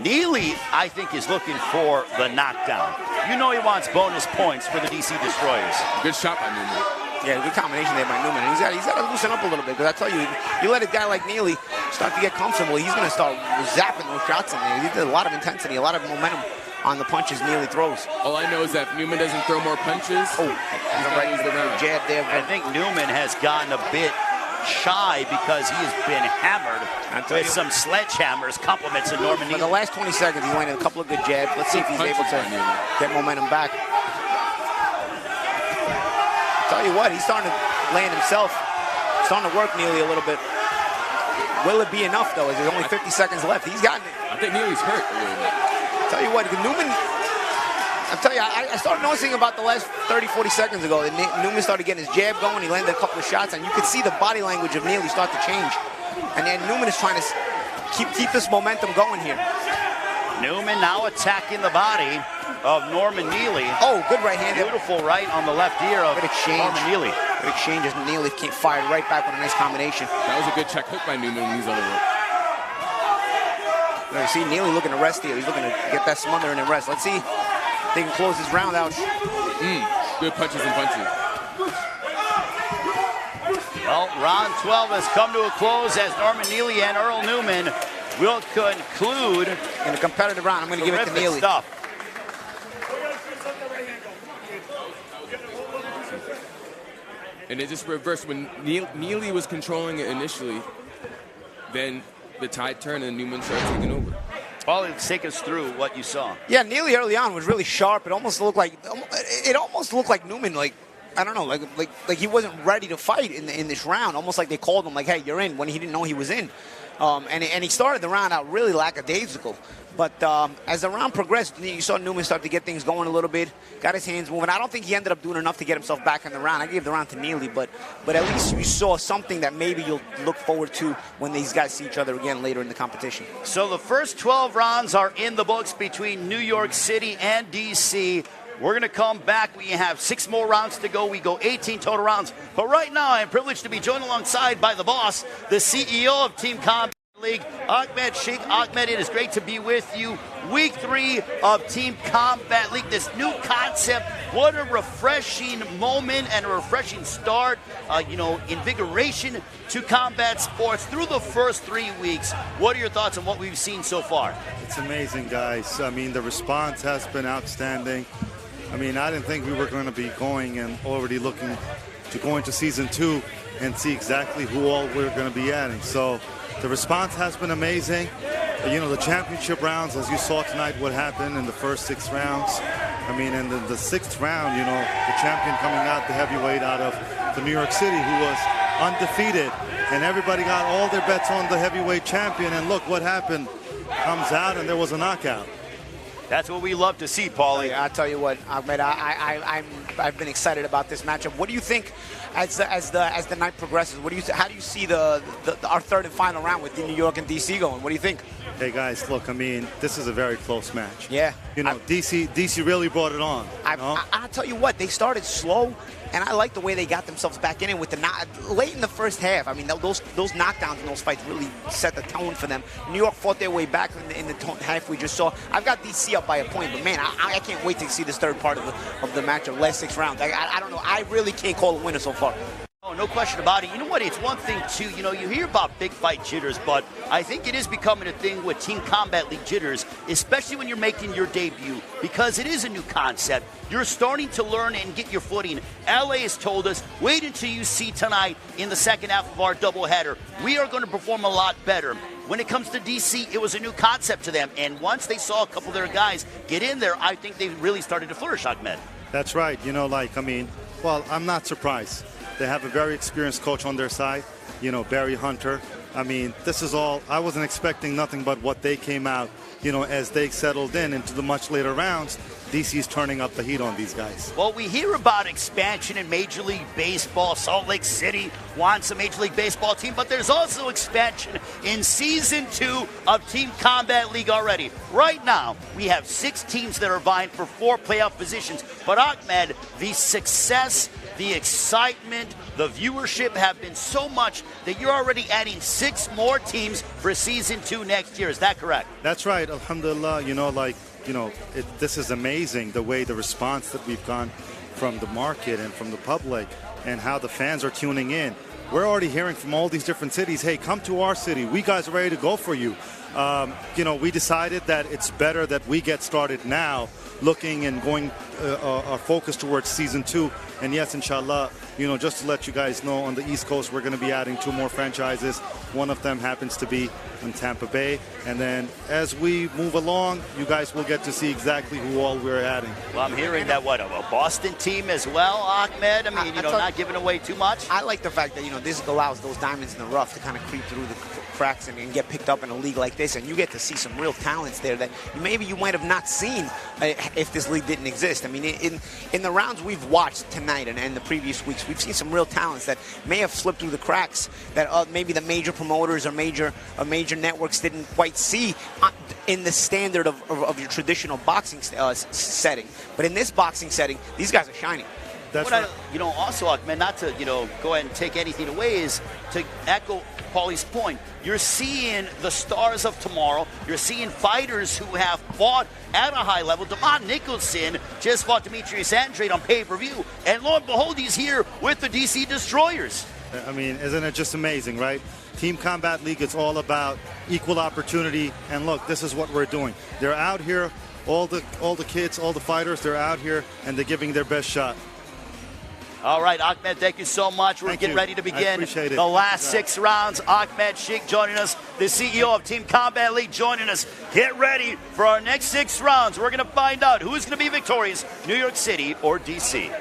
Neely, I think, is looking for the knockdown. You know he wants bonus points for the DC Destroyers. Good shot by Newman. Yeah, good combination there by Newman. He's got to loosen up a little bit, because I tell you, you let a guy like Neely start to get comfortable, he's going to start zapping those shots in there. He did a lot of intensity, a lot of momentum on the punches Neely throws. All I know is that if Newman doesn't throw more punches, he's going to use the round. Jab there. I think Newman has gotten a bit shy because he has been hammered with some sledgehammers. Compliments of Norman Neely. For the last 20 seconds, he landed a couple of good jabs. Let's see if he's able to get momentum back. Tell you what, he's starting to land himself. Starting to work Neely a little bit. Will it be enough, though? Is there only 50 seconds left? He's gotten it. I think Neely's hurt a little bit. Tell you what, Newman, I tell you, I started noticing about the last 30, 40 seconds ago that Newman started getting his jab going. He landed a couple of shots, and you could see the body language of Neely start to change. And then Newman is trying to keep this momentum going here. Newman now attacking the body of Norman Neely. Oh, good right hand. Beautiful right on the left ear of Norman Neely. Good exchange as Neely fired right back with a nice combination. That was a good check hook by Newman when he's on the rope. You see Neely looking to rest here. He's looking to get that smothering and rest. Let's see if they can close this round out. Good punches and punches. Well, round 12 has come to a close as Norman Neely and Earl Newman will conclude in a competitive round. I'm going to give it to Neely. Stuff. And it just reversed. When Neely was controlling it initially, then the tide turned and Newman started taking over. Well, take us through what you saw. Yeah, Neely early on was really sharp. It almost looked like Newman, like, I don't know, like he wasn't ready to fight in this round. Almost like they called him, like, hey, you're in, when he didn't know he was in. And he started the round out really lackadaisical. But as the round progressed, you saw Newman start to get things going a little bit, got his hands moving. I don't think he ended up doing enough to get himself back in the round. I gave the round to Neely, but at least you saw something that maybe you'll look forward to when these guys see each other again later in the competition. So the first 12 rounds are in the books between New York City and D.C. We're going to come back. We have 6 more rounds to go. We go 18 total rounds. But right now, I am privileged to be joined alongside by the boss, the CEO of Team Combat League, Ahmed Sheikh. Ahmed, it is great to be with you. Week 3 of Team Combat League, this new concept. What a refreshing moment and a refreshing start, invigoration to combat sports through the first 3 weeks. What are your thoughts on what we've seen so far? It's amazing, guys. I mean, the response has been outstanding. I mean, I didn't think we were going to be going and already looking to go into season 2 and see exactly who all we're going to be adding. So the response has been amazing. The championship rounds, as you saw tonight, what happened in the first 6 rounds. I mean, in the 6th round, the champion coming out, the heavyweight out of New York City, who was undefeated, and everybody got all their bets on the heavyweight champion, and look what happened. Comes out, and there was a knockout. That's what we love to see, Paulie. I'll tell you what, Ahmed, I've been excited about this matchup. What do you think as the night progresses? How do you see our third and final round with New York and DC going? What do you think? Hey guys, look, I mean, this is a very close match. Yeah. DC really brought it on. I'll tell you what, they started slow, and I like the way they got themselves back in it with late in the first half. I mean, those knockdowns in those fights really set the tone for them. New York fought their way back in the half we just saw. I've got DC up by a point, but man, I can't wait to see this third part of the match of last 6 rounds. I don't know. I really can't call a winner so far. Oh, no question about it. You know what? It's one thing, too. You hear about big fight jitters, but I think it is becoming a thing with Team Combat League jitters, especially when you're making your debut, because it is a new concept. You're starting to learn and get your footing. LA has told us, wait until you see tonight in the second half of our doubleheader. We are going to perform a lot better. When it comes to DC, it was a new concept to them, and once they saw a couple of their guys get in there, I think they really started to flourish, Ahmed. That's right. I'm not surprised. They have a very experienced coach on their side, Barry Hunter. I mean, this is all, I wasn't expecting nothing but what they came out as they settled into the much later rounds, DC's turning up the heat on these guys. Well, we hear about expansion in Major League Baseball. Salt Lake City wants a Major League Baseball team, but there's also expansion in Season 2 of Team Combat League already. Right now, we have 6 teams that are vying for 4 playoff positions. But Ahmed, the success, the excitement, the viewership have been so much that you're already adding 6 more teams for Season 2 next year. Is that correct? That's right. Alhamdulillah, this is amazing, the way the response that we've gotten from the market and from the public and how the fans are tuning in. We're already hearing from all these different cities, hey, come to our city. We guys are ready to go for you. We decided that it's better that we get started now, looking and going our focus towards Season 2. And yes, inshallah, just to let you guys know, on the East Coast, we're going to be adding 2 more franchises. One of them happens to be in Tampa Bay. And then as we move along, you guys will get to see exactly who all we're adding. Well, I'm hearing that, a Boston team as well, Ahmed? I mean, not giving away too much? I like the fact that, this allows those diamonds in the rough to kind of creep through the cracks and get picked up in a league like this. And you get to see some real talents there that maybe you might have not seen if this league didn't exist. I mean, in the rounds we've watched tonight and the previous weeks, we've seen some real talents that may have slipped through the cracks that maybe the major promoters or major networks didn't quite see in the standard of your traditional boxing setting. But in this boxing setting, these guys are shining. That's right. Also, Ahmed, not to, go ahead and take anything away, is to echo Paulie's point. You're seeing the stars of tomorrow. You're seeing fighters who have fought at a high level. Damon Nicholson just fought Demetrius Andrade on pay-per-view. And lo and behold, he's here with the DC Destroyers. I mean, isn't it just amazing, right? Team Combat League, it's all about equal opportunity. And look, this is what we're doing. They're out here, all the kids, all the fighters, they're out here, and they're giving their best shot. All right, Ahmed, thank you so much. We're getting ready to begin the last 6 rounds. Ahmed Sheikh joining us, the CEO of Team Combat League joining us. Get ready for our next 6 rounds. We're going to find out who's going to be victorious, New York City or DC.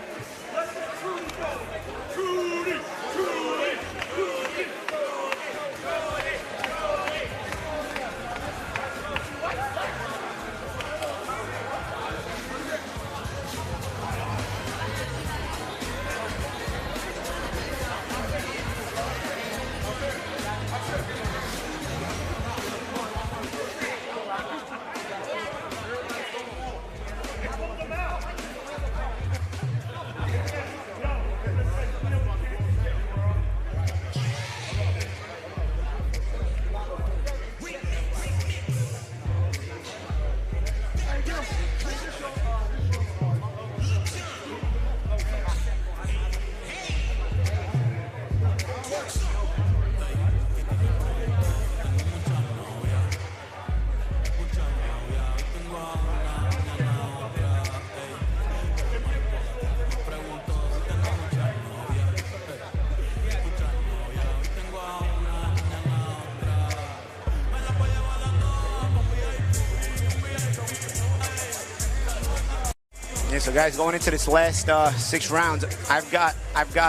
Yeah, so guys, going into this last 6 rounds, I've got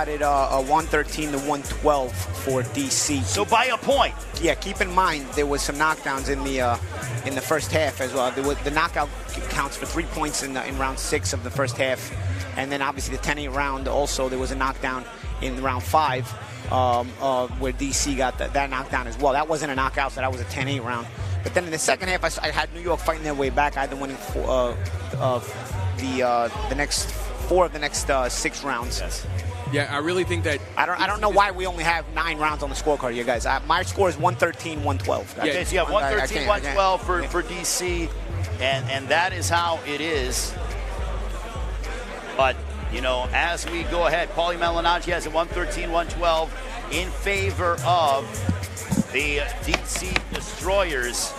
it 113 to 112 for DC. So by a point. Yeah, keep in mind there was some knockdowns in the first half as well. The knockout counts for 3 points in round 6 of the first half, and then obviously the 10-8 round also there was a knockdown in round 5 where DC got that knockdown as well. That wasn't a knockout, so that was a 10-8 round. But then in the second half, I had New York fighting their way back, either winning the next 4 of the next 6 rounds. Yes. Yeah, I really think that... I don't know why we only have 9 rounds on the scorecard here, guys. My score is 113, 112. Okay, so you have 113, 112 for DC, and that is how it is. But, as we go ahead, Paulie Malignaggi has a 113, 112 in favor of the DC Destroyers.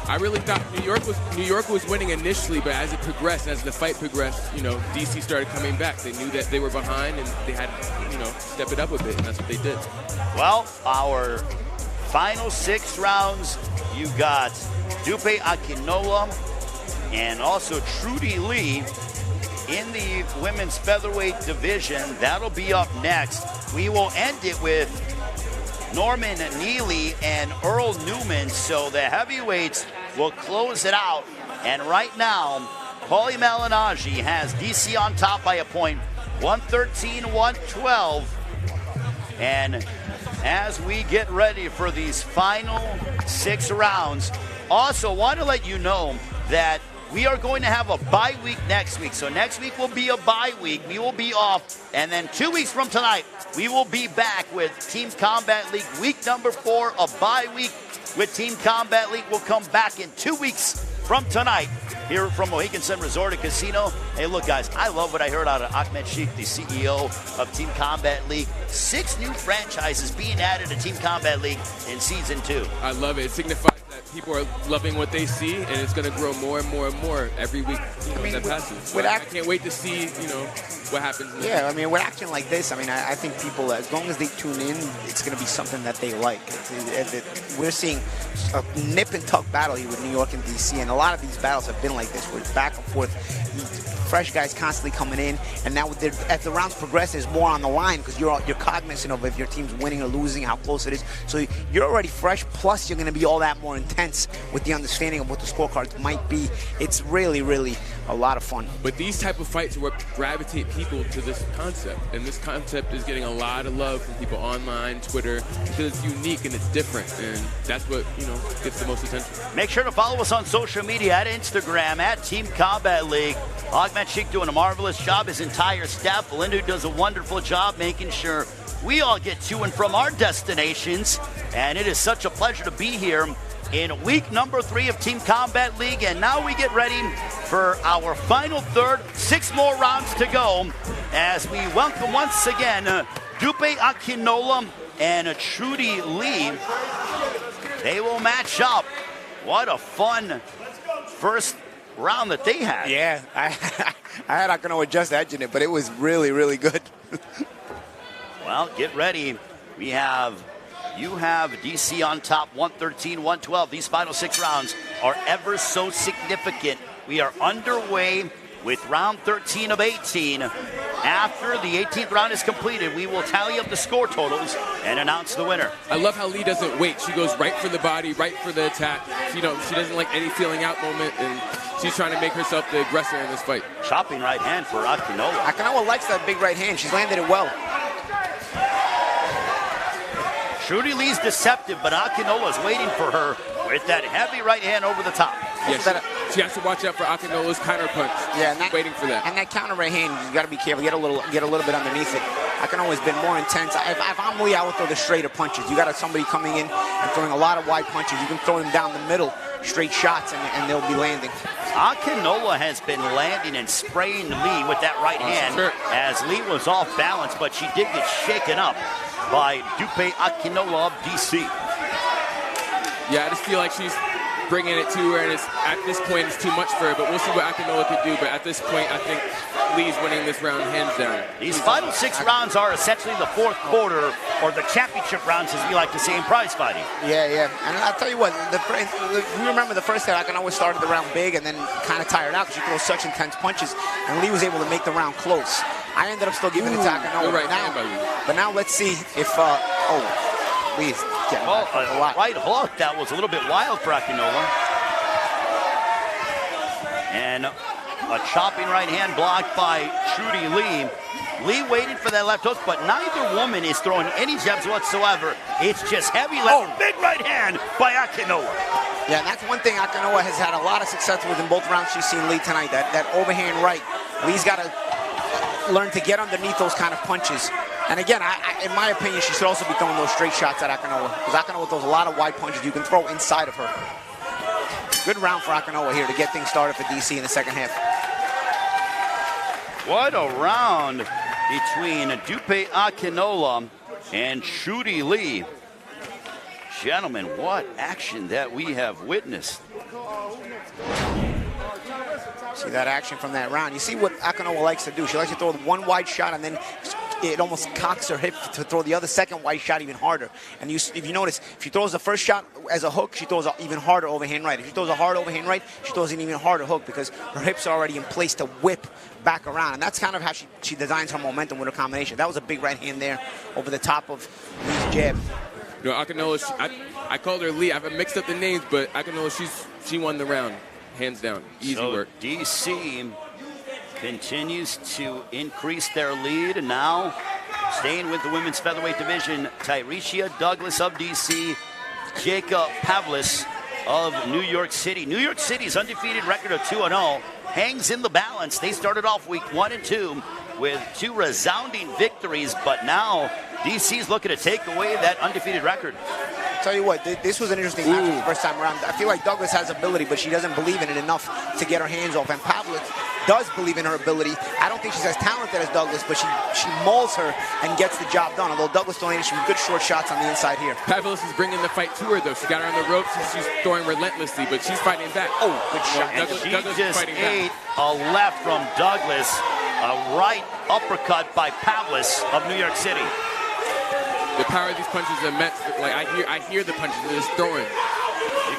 I really thought New York was winning initially, but as it progressed, as the fight progressed, DC started coming back. They knew that they were behind, and they had, step it up a bit, and that's what they did. Well, our final 6 rounds, you got Dupe Akinola and also Trudy Lee in the women's featherweight division. That'll be up next. We will end it with Norman Neely and Earl Newman. So the heavyweights will close it out. And right now, Paulie Malignaggi has DC on top by a point, 113-112. And as we get ready for these final 6 rounds, also want to let you know that we are going to have a bye week next week. So next week will be a bye week. We will be off. And then 2 weeks from tonight, we will be back with Team Combat League week number 4, a bye week with Team Combat League. We'll come back in 2 weeks from tonight here from Mohegan Sun Resort and Casino. Hey, look, guys, I love what I heard out of Ahmed Sheikh, the CEO of Team Combat League. 6 new franchises being added to Team Combat League in Season 2. I love it. It signifies that people are loving what they see, and it's going to grow more and more and more every week that passes. So I can't wait to see, what happens. Yeah, I mean, with action like this, I think people, as long as they tune in, it's going to be something that they like. We're seeing a nip and tuck battle here with New York and DC, and a lot of these battles have been like this, where it's back and forth. Fresh guys constantly coming in, and now as the rounds progress, there's more on the line because you're cognizant of if your team's winning or losing, how close it is. So you're already fresh, plus you're going to be all that more intense with the understanding of what the scorecards might be. It's really, really a lot of fun. But these type of fights are what gravitate people to this concept, and this concept is getting a lot of love from people online, Twitter, because it's unique and it's different, and that's what gets the most attention. Make sure to follow us on social media at Instagram at Team Combat League. Ahmed Sheikh doing a marvelous job, his entire staff. Belinda does a wonderful job making sure we all get to and from our destinations. And it is such a pleasure to be here in week number 3 of Team Combat League. And now we get ready for our final third. 6 more rounds to go as we welcome once again Dupe Akinola and Trudy Lee. They will match up. What a fun first round that they had. Yeah, I had Akinola just edging it, but it was really, really good. Well, get ready. You have DC on top, 113-112. These final 6 rounds are ever so significant. We are underway with round 13 of 18. After the 18th round is completed, we will tally up the score totals and announce the winner. I love how Lee doesn't wait. She goes right for the body, right for the attack. She doesn't like any feeling out moment, and she's trying to make herself the aggressor in this fight. Chopping right hand for Akinola. Akinola likes that big right hand. She's landed it well. Trudy Lee's deceptive, but Akinola's waiting for her with that heavy right hand over the top. Yeah, she has to watch out for Akinola's counter punch. Yeah, waiting for that. And that counter right hand, you got to be careful. Get a little bit underneath it. Akinola's been more intense. If I'm Lee, I would throw the straighter punches. You got somebody coming in and throwing a lot of wide punches. You can throw them down the middle, straight shots, and they'll be landing. Akinola has been landing and spraying Lee with that right hand as Lee was off balance, but she did get shaken up by Dupe Akinola of DC. Yeah, I just feel like she's bringing it to her, and at this point it's too much for her, but we'll see what Akinola could do. But at this point, I think Lee's winning this round hands down. These final 6 rounds are essentially the 4th quarter, or the championship rounds, as we like to say in prize fighting. Yeah. And I'll tell you what, we remember the first time Akinola started the round big and then kind of tired out because she throws such intense punches, and Lee was able to make the round close. I ended up still giving it to Akinola. But now let's see if, Lee's getting a lot. Right hook, that was a little bit wild for Akinola. And a chopping right hand blocked by Trudy Lee. Lee waiting for that left hook, but neither woman is throwing any jabs whatsoever. It's just heavy left, big right hand by Akinola. Yeah, and that's one thing Akinola has had a lot of success with in both rounds she's seen Lee tonight, that overhand right. Lee's got to learn to get underneath those kind of punches. And again, in my opinion, she should also be throwing those straight shots at Akinola, because Akinola throws a lot of wide punches you can throw inside of her. Good round for Akinola here to get things started for DC in the second half. What a round between Dupe Akinola and Trudy Lee. Gentlemen, what action that we have witnessed. See that action from that round. You see what Akinola likes to do. She likes to throw one wide shot and then it almost cocks her hip to throw the other second wide shot even harder. And if you notice, if she throws the first shot as a hook, she throws an even harder overhand right. If she throws a hard overhand right, she throws an even harder hook because her hips are already in place to whip back around. And that's kind of how she designs her momentum with her combination. That was a big right hand there over the top of Lee's jab. Akinola, I called her Lee. I've mixed up the names, but I can know she won the round, hands down. Easy work. DC continues to increase their lead, and now staying with the women's featherweight division, Tyrecia Douglas of DC, Jacob Pavlis of New York City. New York City's undefeated record of 2-0 hangs in the balance. They started off week 1 and 2 with 2 resounding victories, but now DC's looking to take away that undefeated record. Tell you what, this was an interesting match the first time around. I feel like Douglas has ability, but she doesn't believe in it enough to get her hands off. And Pavlis does believe in her ability. I don't think she's as talented as Douglas, but she mauls her and gets the job done. Although Douglas still landed some good short shots on the inside here. Pavlis is bringing the fight to her, though. She got her on the ropes, and she's throwing relentlessly, but she's fighting back. Oh, good shot. Douglas just ate a left from Douglas, a right uppercut by Pavlis of New York City. The power of these punches is immense. Like I hear the punches they're just throwing.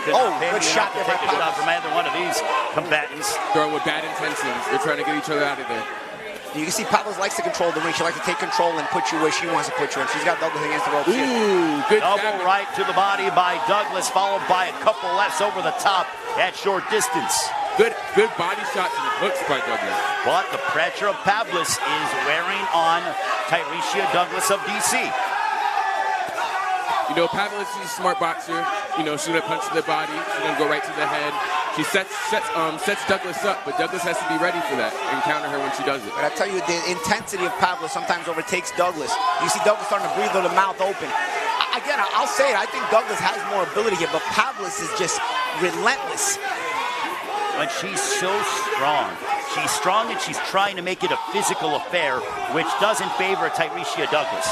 Good shot there by Pavlis. From either one of these combatants. Throwing with bad intentions. They're trying to get each other out of there. You can see Pavlis likes to control the ring. She likes to take control and put you where she wants to put you. And she's got Douglas against the ropes here. Good double right to the body by Douglas, followed by a couple lefts over the top at short distance. Good body shots and hooks by Douglas. But the pressure of Pavlis is wearing on Tyrecia Douglas of DC. You know, Pavlis is a smart boxer. You know, she's going to punch to the body. She's going to go right to the head. She sets Douglas up, but Douglas has to be ready for that and counter her when she does it. But I tell you, the intensity of Pavlis sometimes overtakes Douglas. You see Douglas starting to breathe with the mouth open. Again, I'll say it. I think Douglas has more ability here, but Pavlis is just relentless. But she's so strong. She's strong and she's trying to make it a physical affair, which doesn't favor Tyrecia Douglas.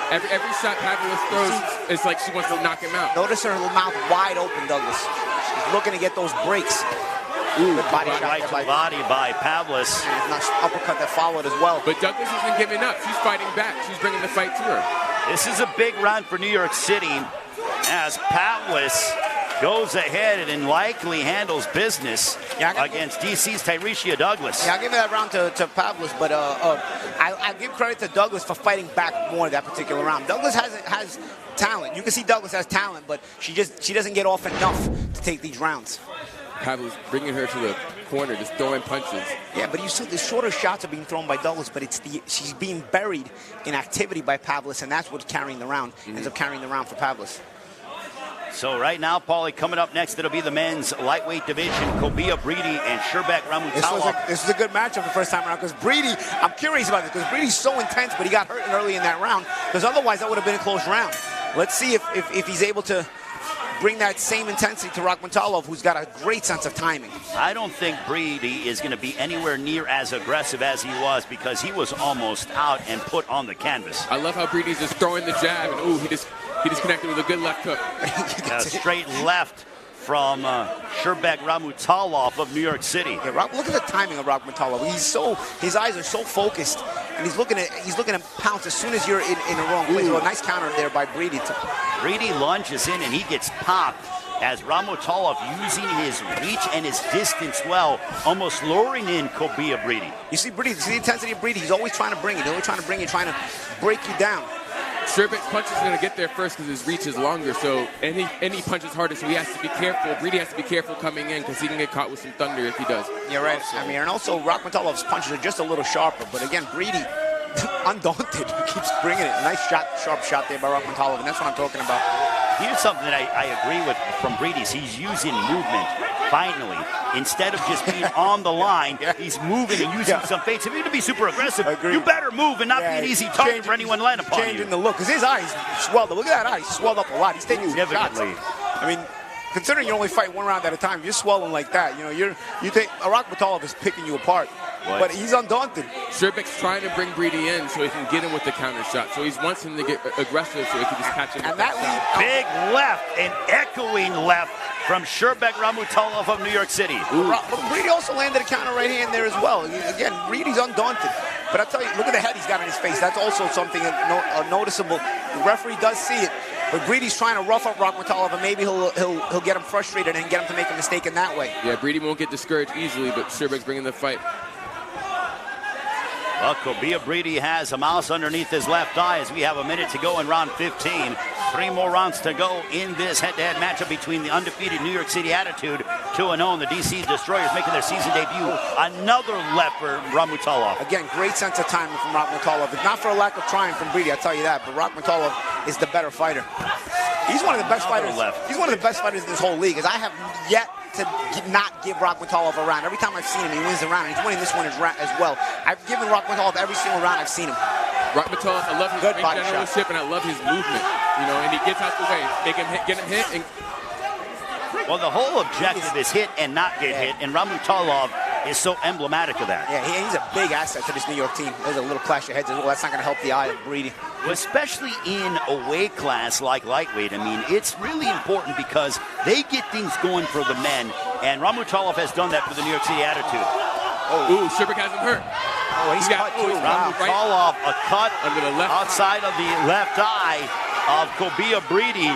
Every shot Pavlis throws, it's like she wants to knock him out. Notice her mouth wide open, Douglas. She's looking to get those breaks. Good body shot right to the body by Pavlis. Nice uppercut that followed as well. But Douglas isn't giving up. She's fighting back. She's bringing the fight to her. This is a big round for New York City as Pavlis goes ahead and likely handles business against DC's Tyrecia Douglas. Yeah, I'll give that round to Pavlis, but I give credit to Douglas for fighting back more that particular round. Douglas has talent. You can see Douglas has talent, but she doesn't get off enough to take these rounds. Pavlis bringing her to the corner, just throwing punches. Yeah, but you see the shorter shots are being thrown by Douglas, but she's being buried in activity by Pavlis, and that's what's carrying the round. Ends up carrying the round for Pavlis. So right now, Paulie, coming up next, it'll be the men's lightweight division. Kobia Breedy and Sherbek Ramutalov. This was a good matchup the first time around because Breedy, I'm curious about this because Breedy's so intense, but he got hurt early in that round because otherwise that would have been a close round. Let's see if he's able to bring that same intensity to Rakhmontalov, who's got a great sense of timing. I don't think Breedy is going to be anywhere near as aggressive as he was because he was almost out and put on the canvas. I love how Breedy's just throwing the jab, and he just connected with a good left hook. Straight left from Sherbek Ramutalov of New York City. Yeah, look at the timing of Rakhmontalov. His eyes are so focused, and he's looking to pounce as soon as you're in the wrong place. So a nice counter there by Breedy. Breedy lunges in and he gets popped as Rakhmontalov using his reach and his distance well, almost luring in Kobia Breedy. You see Breedy, see the intensity of Breedy. He's always trying to bring it. He's always trying to bring it, trying to break you down. Sherbek's punch is going to get there first because his reach is longer, so any punch is harder, so he has to be careful. Breedy has to be careful coming in because he can get caught with some thunder if he does. You're right. I mean, and also Rakhmontalov's punches are just a little sharper, but again, Breedy, undaunted, he keeps bringing it. Nice shot, sharp shot there by Rakhmontalov, and that's what I'm talking about. Here's something that I agree with from Breedy's. He's using movement, finally. Instead of just being on the line, he's moving and using some feints. If you're going to be super aggressive, you better move and not be an easy target for anyone landing upon you. Changing the look, because his eyes swelled up. Look at that eye, swelled up a lot. He's taking shots. I mean, considering you only fight one round at a time, you're swelling like that. You think Rakhmontalov is picking you apart. But he's undaunted. Sherbek's trying to bring Breedy in so he can get him with the counter shot. So he wants him to get aggressive so he can just catch him. And that big left, an echoing left from Sherbek Ramutalov of New York City. But Breedy also landed a counter right hand there as well. Again, Breedy's undaunted. But I tell you, look at the head he's got on his face. That's also something noticeable. The referee does see it. But Breedy's trying to rough up Rakhmontalov, and maybe he'll get him frustrated and get him to make a mistake in that way. Yeah, Breedy won't get discouraged easily, but Sherbek's bringing the fight. Well, Kobia Breedy has a mouse underneath his left eye as we have a minute to go in round 15. 3 more rounds to go in this head-to-head matchup between the undefeated New York City Attitude 2-0 and the DC Destroyers making their season debut. Another left for Rakhmatulov. Again, great sense of timing from Rakhmatulov. It's not for a lack of trying from Breedy, I'll tell you that, but Rakhmatulov is the better fighter. He's one of the best fighters. He's one of the best fighters in this whole league, as I have yet to not give Rakhmatulov a round. Every time I've seen him, he wins the round, and he's winning this one as well. I've given Rakhmatulov every single round I've seen him. Rakhmatulov, I love his good ring generalship, and I love his movement. You know, and he gets out the way, make him hit, get him hit. And well, the whole objective is hit and not get hit, and Rakhmatulov is so emblematic of that. Yeah, he's a big asset to this New York team. There's a little clash of heads as well. That's not going to help the eye of Breedy. Well, especially in a weight class like lightweight. I mean, it's really important because they get things going for the men, and Rakhmatulov has done that for the New York City Attitude. Ooh, Shibrik has him hurt. Oh, he's cut too. Rakhmatulov, a cut under the left outside of the left eye of Kobia Breedy.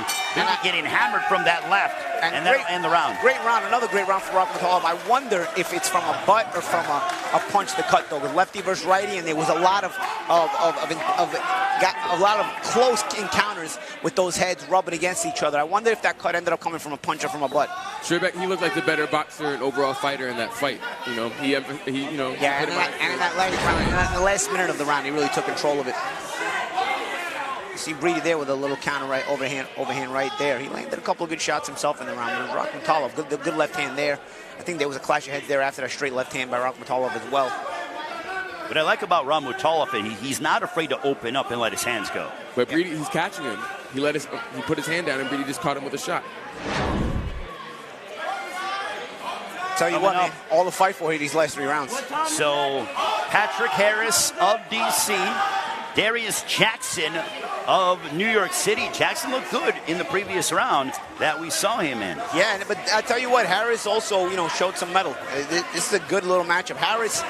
Getting hammered from that left, and that'll end the round. Great round, another great round for Rakhmatulov. I wonder if it's from a butt or from a punch to cut, though. With lefty versus righty, and there was a lot of close encounters with those heads rubbing against each other. I wonder if that cut ended up coming from a punch or from a butt. Shibrik, he looked like the better boxer and overall fighter in that fight. You know, he in the last minute of the round, he really took control of it. See Breedy there with a little counter right, overhand right there. He landed a couple of good shots himself in the round. But Rakhmatulov, good left hand there. I think there was a clash of heads there after that straight left hand by Rakhmatulov as well. What I like about Rakhmatulov, he's not afraid to open up and let his hands go. But Breedy, he's catching him. He put his hand down, and Breedy just caught him with a shot. Tell you what, man, all the fight for these last 3 rounds. So, Patrick Harris of DC, Darius Jackson of New York City. Jackson looked good in the previous round that we saw him in. Yeah, but I tell you what, Harris also, showed some mettle. This is a good little matchup. Harris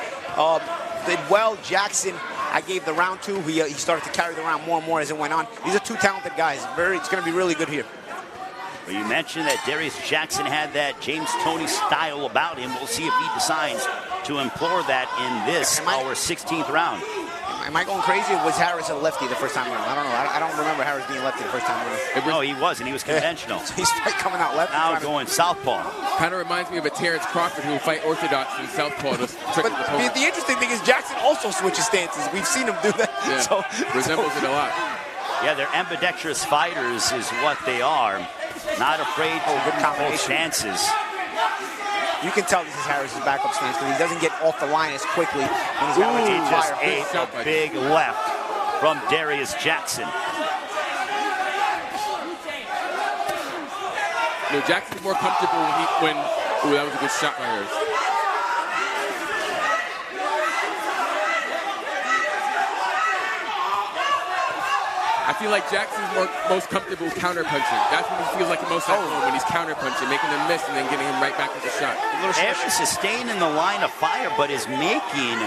did well. Jackson, I gave the round 2. He started to carry the round more and more as it went on. These are 2 talented guys. It's going to be really good here. Well, you mentioned that Darius Jackson had that James Toney style about him. We'll see if he decides to employ that in this, our 16th round. Am I going crazy, or was Harris a lefty the first time around? I don't know. I don't remember Harris being lefty the first time around. No, he wasn't. He was conventional. So he's coming out left. Now going southpaw. Kind of reminds me of a Terrence Crawford who would fight orthodox in southpaw to trick the opponent. The interesting thing is Jackson also switches stances. We've seen him do that. Yeah, resembles it a lot. Yeah, they're ambidextrous fighters is what they are. Not afraid to hold stances. You can tell this is Harris's backup stance because he doesn't get off the line as quickly when he's got he just ate a big left from Darius Jackson. Jackson's more comfortable when ooh, that was a good shot by Harris. I feel like Jackson's most comfortable counter-punching. That's when he feels like the most at home, when he's counter-punching, making him miss and then getting him right back with the shot. Harris is staying in the line of fire, but is making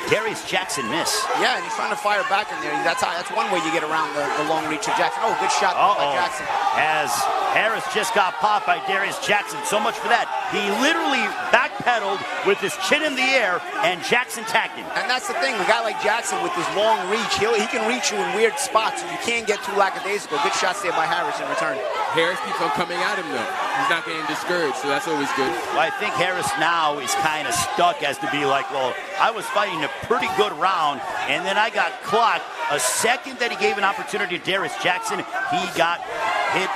Darius Jackson miss. Yeah, and he's trying to fire back in there. That's one way you get around the long reach of Jackson. Oh, good shot by Jackson. As Harris just got popped by Darius Jackson. So much for that. He literally backpedaled with his chin in the air, and Jackson tagged him. And that's the thing. A guy like Jackson with his long reach, he can reach you in weird spots. You can't get too lackadaisical. Good shots there by Harris in return. Harris keeps on coming at him, though. He's not getting discouraged, so that's always good. Well, I think Harris now is kind of stuck as to be like, well, I was fighting a pretty good round, and then I got clocked. A second that he gave an opportunity to Darius Jackson, he got hit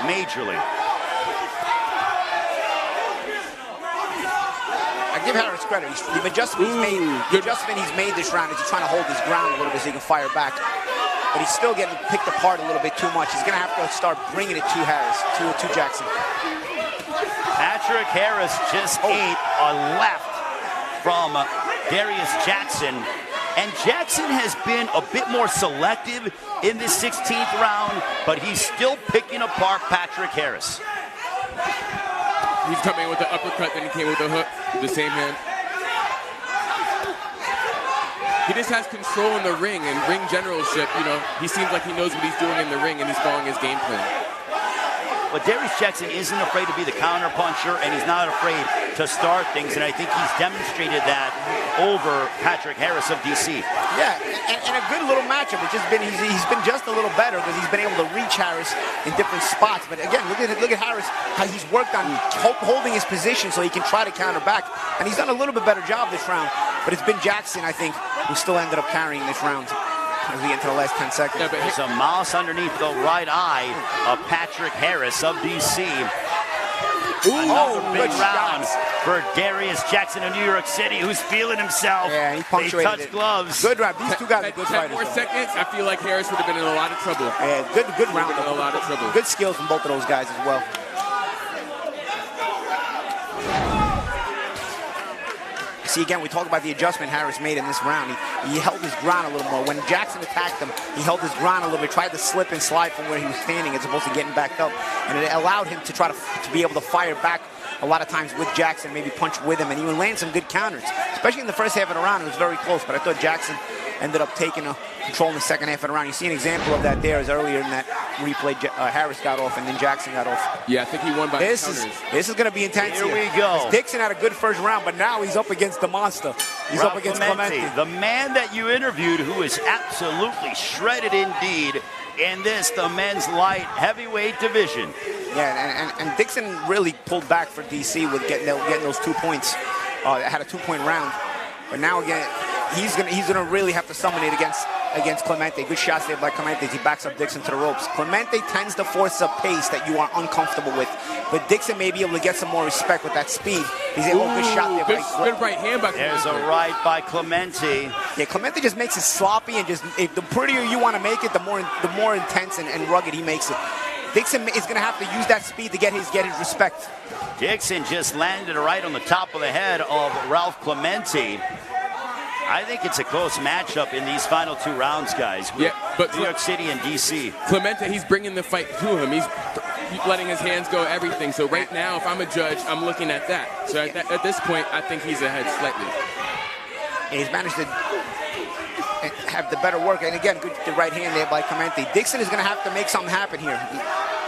majorly. I give Harris credit. The adjustment he's made this round is he's trying to hold his ground a little bit so he can fire back. But he's still getting picked apart a little bit too much. He's going to have to start bringing it to Harris, to Jackson. Patrick Harris just ate a left from Darius Jackson. And Jackson has been a bit more selective in this 16th round, but he's still picking apart Patrick Harris. He's coming with the uppercut, then he came with the hook, with the same hand. He just has control in the ring and ring generalship. He seems like he knows what he's doing in the ring and he's following his game plan. But Darius Jackson isn't afraid to be the counter-puncher, and he's not afraid to start things, and I think he's demonstrated that over Patrick Harris of DC. Yeah, and a good little matchup. It's just been he's been just a little better because he's been able to reach Harris in different spots. But again, look at Harris, how he's worked on holding his position so he can try to counter back, and he's done a little bit better job this round. But it's been Jackson, I think, who still ended up carrying this round as we get into the last 10 seconds. Yeah, but there's a mouse underneath the right eye of Patrick Harris of DC. Another big round for Darius Jackson of New York City, who's feeling himself. Yeah, he punctuated They touch gloves. Good round. These two guys are good 10 fighters. more seconds, I feel like Harris would have been in a lot of trouble. Yeah, good round. In a lot of trouble. Good skills from both of those guys as well. See, again, we talk about the adjustment Harris made in this round. He held his ground a little more. When Jackson attacked him, he held his ground a little bit, tried to slip and slide from where he was standing as opposed to getting back up. And it allowed him to try to be able to fire back a lot of times with Jackson, maybe punch with him, and even land some good counters. Especially in the first half of the round, it was very close, but I thought Jackson ended up taking control in the second half of the round. You see an example of that there as earlier in that replay, Harris got off and then Jackson got off. Yeah, I think he won by this counters. This is going to be intense Here we go. Dixon had a good first round, but now he's up against the monster. He's Ralph up against Clemente, Clemente. the man that you interviewed, who is absolutely shredded indeed in the men's light heavyweight division. Yeah, and Dixon really pulled back for DC with getting those 2 points. Had a 2-point round, but now again he's gonna really have to summon it against Clemente. Good shots there by Clemente. He backs up Dixon to the ropes. Clemente tends to force a pace that you are uncomfortable with, but Dixon may be able to get some more respect with that speed. He's able to good shot there. Good right hand by Clemente. There's a right by Clemente. Yeah, Clemente just makes it sloppy, and just the prettier you want to make it, the more intense and rugged he makes it. Dixon is going to have to use that speed to get his respect. Dixon just landed a right on the top of the head of Ralph Clemente. I think it's a close matchup in these final 2 rounds, guys. Yeah, but New York City and DC. Clemente, he's bringing the fight to him. He's letting his hands go, everything. So right now, if I'm a judge, I'm looking at that. So at this point, I think he's ahead slightly. And he's managed to have the better work. And again, good the right hand there by Clemente. Dixon is going to have to make something happen here.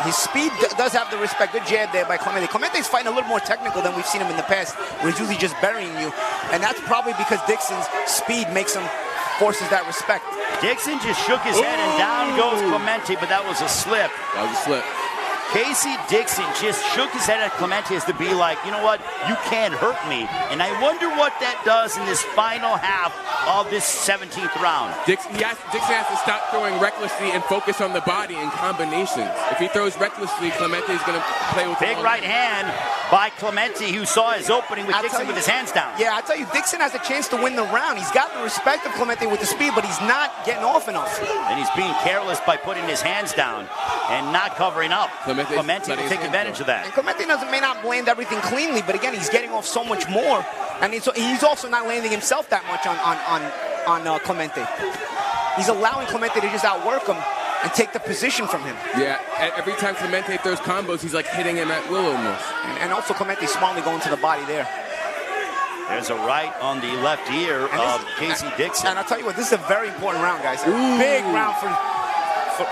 His speed does have the respect. Good jab there by Clemente. Clemente's fighting a little more technical than we've seen him in the past, where he's usually just burying you. And that's probably because Dixon's speed forces that respect. Dixon just shook his head and down goes Clemente, but that was a slip. That was a slip. Casey Dixon just shook his head at Clemente as to be like, you know what, you can't hurt me. And I wonder what that does in this final half of this 17th round. Dixon has to stop throwing recklessly and focus on the body and combinations. If he throws recklessly, Clemente's going to play with big right hand by Clemente, who saw his opening with Dixon with his hands down. Yeah, I tell you, Dixon has a chance to win the round. He's got the respect of Clemente with the speed, but he's not getting off enough. And he's being careless by putting his hands down and not covering up. Clemente will take advantage of that. And Clemente may not land everything cleanly, but again, he's getting off so much more, and he's also not landing himself that much on Clemente. He's allowing Clemente to just outwork him and take the position from him. Yeah, every time Clemente throws combos, he's like hitting him at will almost. And also Clemente smartly going to the body there. There's a right on the left ear of Casey Dixon. And I'll tell you what, this is a very important round, guys. Big round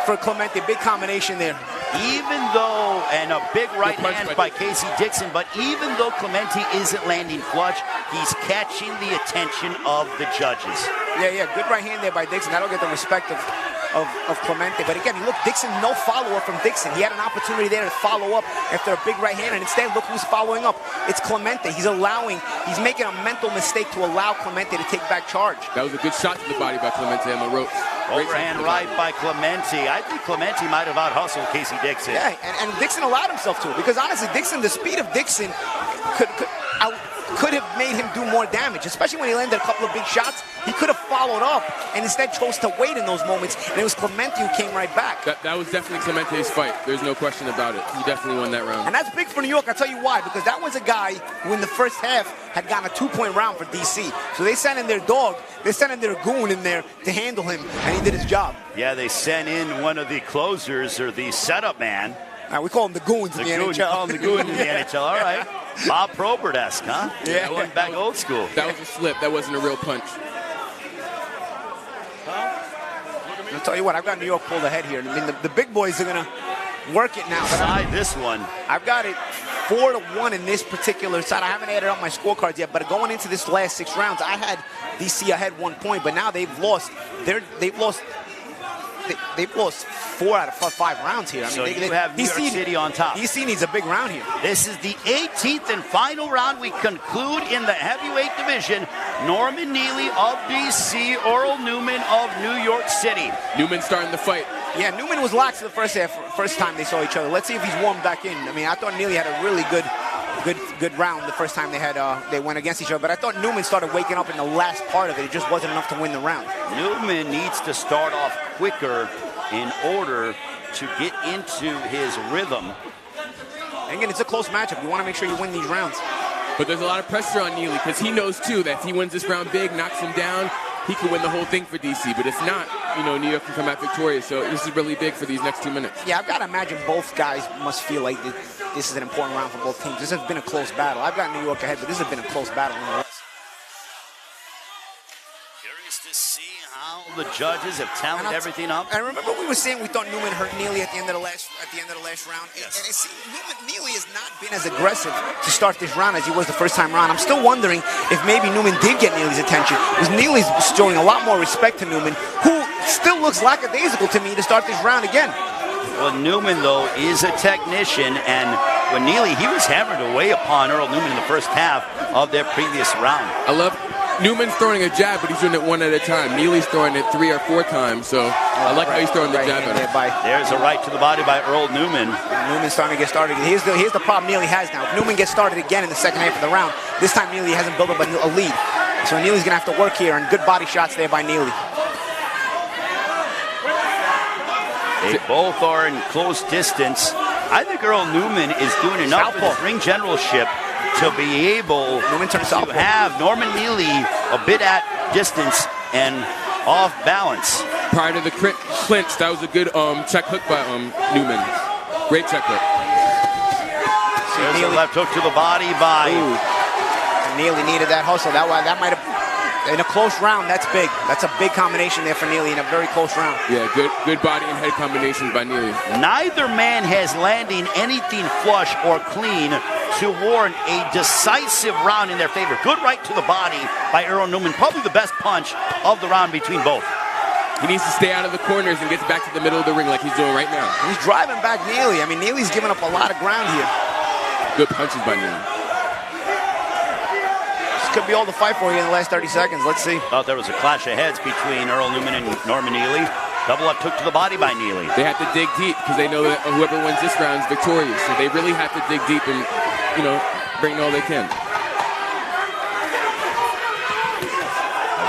for Clemente, big combination there. Even though, and a big right hand by Casey Dixon, but even though Clemente isn't landing clutch, he's catching the attention of the judges. Yeah, good right hand there by Dixon. That'll get the respect of Clemente. But again, look, Dixon, no follow-up from Dixon. He had an opportunity there to follow up after a big right hand, and instead, look who's following up. It's Clemente. He's making a mental mistake to allow Clemente to take back charge. That was a good shot to the body by Clemente on the ropes. Overhand right by Clemente. I think Clemente might have out-hustled Casey Dixon. Yeah, and Dixon allowed himself to, because honestly, the speed of Dixon could have made him do more damage, especially when he landed a couple of big shots. He could have followed up and instead chose to wait in those moments, and it was Clemente who came right back. That was definitely Clemente's fight. There's no question about it. He definitely won that round. And that's big for New York. I'll tell you why, because that was a guy who in the first half had gotten a 2-point round for DC. So they sent in their dog, they sent in their goon in there to handle him, and he did his job. Yeah, they sent in one of the closers, or the setup man. We call him the goons in the NHL. You call him the goon in the NHL, all right. Bob Probert-esque, huh? Yeah. I went back old school. That was a slip. That wasn't a real punch. I'll tell you what, I've got New York pulled ahead here. I mean, the big boys are going to work it now. Side this one. I've got it 4-1 in this particular side. I haven't added up my scorecards yet, but going into this last 6 rounds, I had DC ahead 1 point, but now they've lost. They've lost 4 out of 5 rounds here. I mean, so you have New York City on top. DC needs a big round here. This is the 18th and final round. We conclude in the heavyweight division. Norman Neely of DC, Earl Newman of New York City. Newman starting the fight. Yeah, Newman was lax in the first half, first time they saw each other. Let's see if he's warmed back in. I mean, I thought Neely had a really good round the first time they went against each other, but I thought Newman started waking up in the last part of it. It just wasn't enough to win the round. Newman needs to start off quicker in order to get into his rhythm. And again, it's a close matchup. You want to make sure you win these rounds. But there's a lot of pressure on Neely because he knows, too, that if he wins this round big, knocks him down, he could win the whole thing for DC. But if not, New York can come out victorious. So this is really big for these next 2 minutes. Yeah, I've got to imagine both guys must feel like this is an important round for both teams. This has been a close battle. I've got New York ahead, but this has been a close battle. Curious to see how the judges have tallied everything up. I remember we were saying we thought Newman hurt Neely at the end of the last round. Yes. And it seems Neely has not been as aggressive to start this round as he was the first time around. I'm still wondering if maybe Newman did get Neely's attention, because Neely's showing a lot more respect to Newman, who still looks lackadaisical to me to start this round again. Well, Newman, though, is a technician, and when Neely, he was hammered away upon Earl Newman in the first half of their previous round. I love Newman's throwing a jab, but he's doing it 1 at a time. Neely's throwing it 3 or 4 times, so I like how he's throwing the jab at him. There's a right to the body by Earl Newman. Newman's starting to get started. Here's the problem Neely has now. If Newman gets started again in the second half of the round, this time Neely hasn't built up a lead. So Neely's going to have to work here, and good body shots there by Neely. They both are in close distance. I think Earl Newman is doing enough with his ring generalship to be able to have Norman Neely a bit at distance and off balance. Prior to the clinch, that was a good check hook by Newman. Great check hook. There's a left hook to the body by... Neely needed that hustle. That might have... In a close round, that's big. That's a big combination there for Neely in a very close round. Yeah, good body and head combinations by Neely. Neither man has landing anything flush or clean to warrant a decisive round in their favor. Good right to the body by Earl Newman. Probably the best punch of the round between both. He needs to stay out of the corners and get back to the middle of the ring like he's doing right now. He's driving back Neely. I mean, Neely's giving up a lot of ground here. Good punches by Neely. Could be all the fight for you in the last 30 seconds. Let's see. Thought there was a clash of heads between Earl Newman and Norman Neely. Double up hook to the body by Neely. They have to dig deep because they know that whoever wins this round is victorious. So they really have to dig deep and, bring all they can.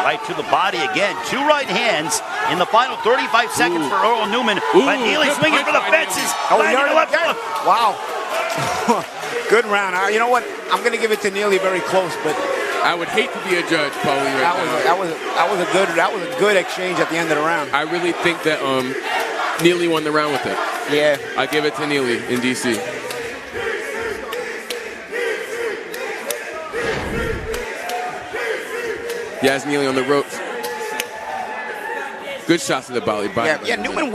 Right to the body again. 2 right hands in the final 35 seconds for Earl Newman. But Neely swinging for the fences. Wow. Good round. You know what? I'm going to give it to Neely very close, but I would hate to be a judge, Paulie, right now. That was a good exchange at the end of the round. I really think that Neely won the round with it. Yeah. I give it to Neely in DC. Yes, Neely on the ropes. Good shots to the body. Yeah, Newman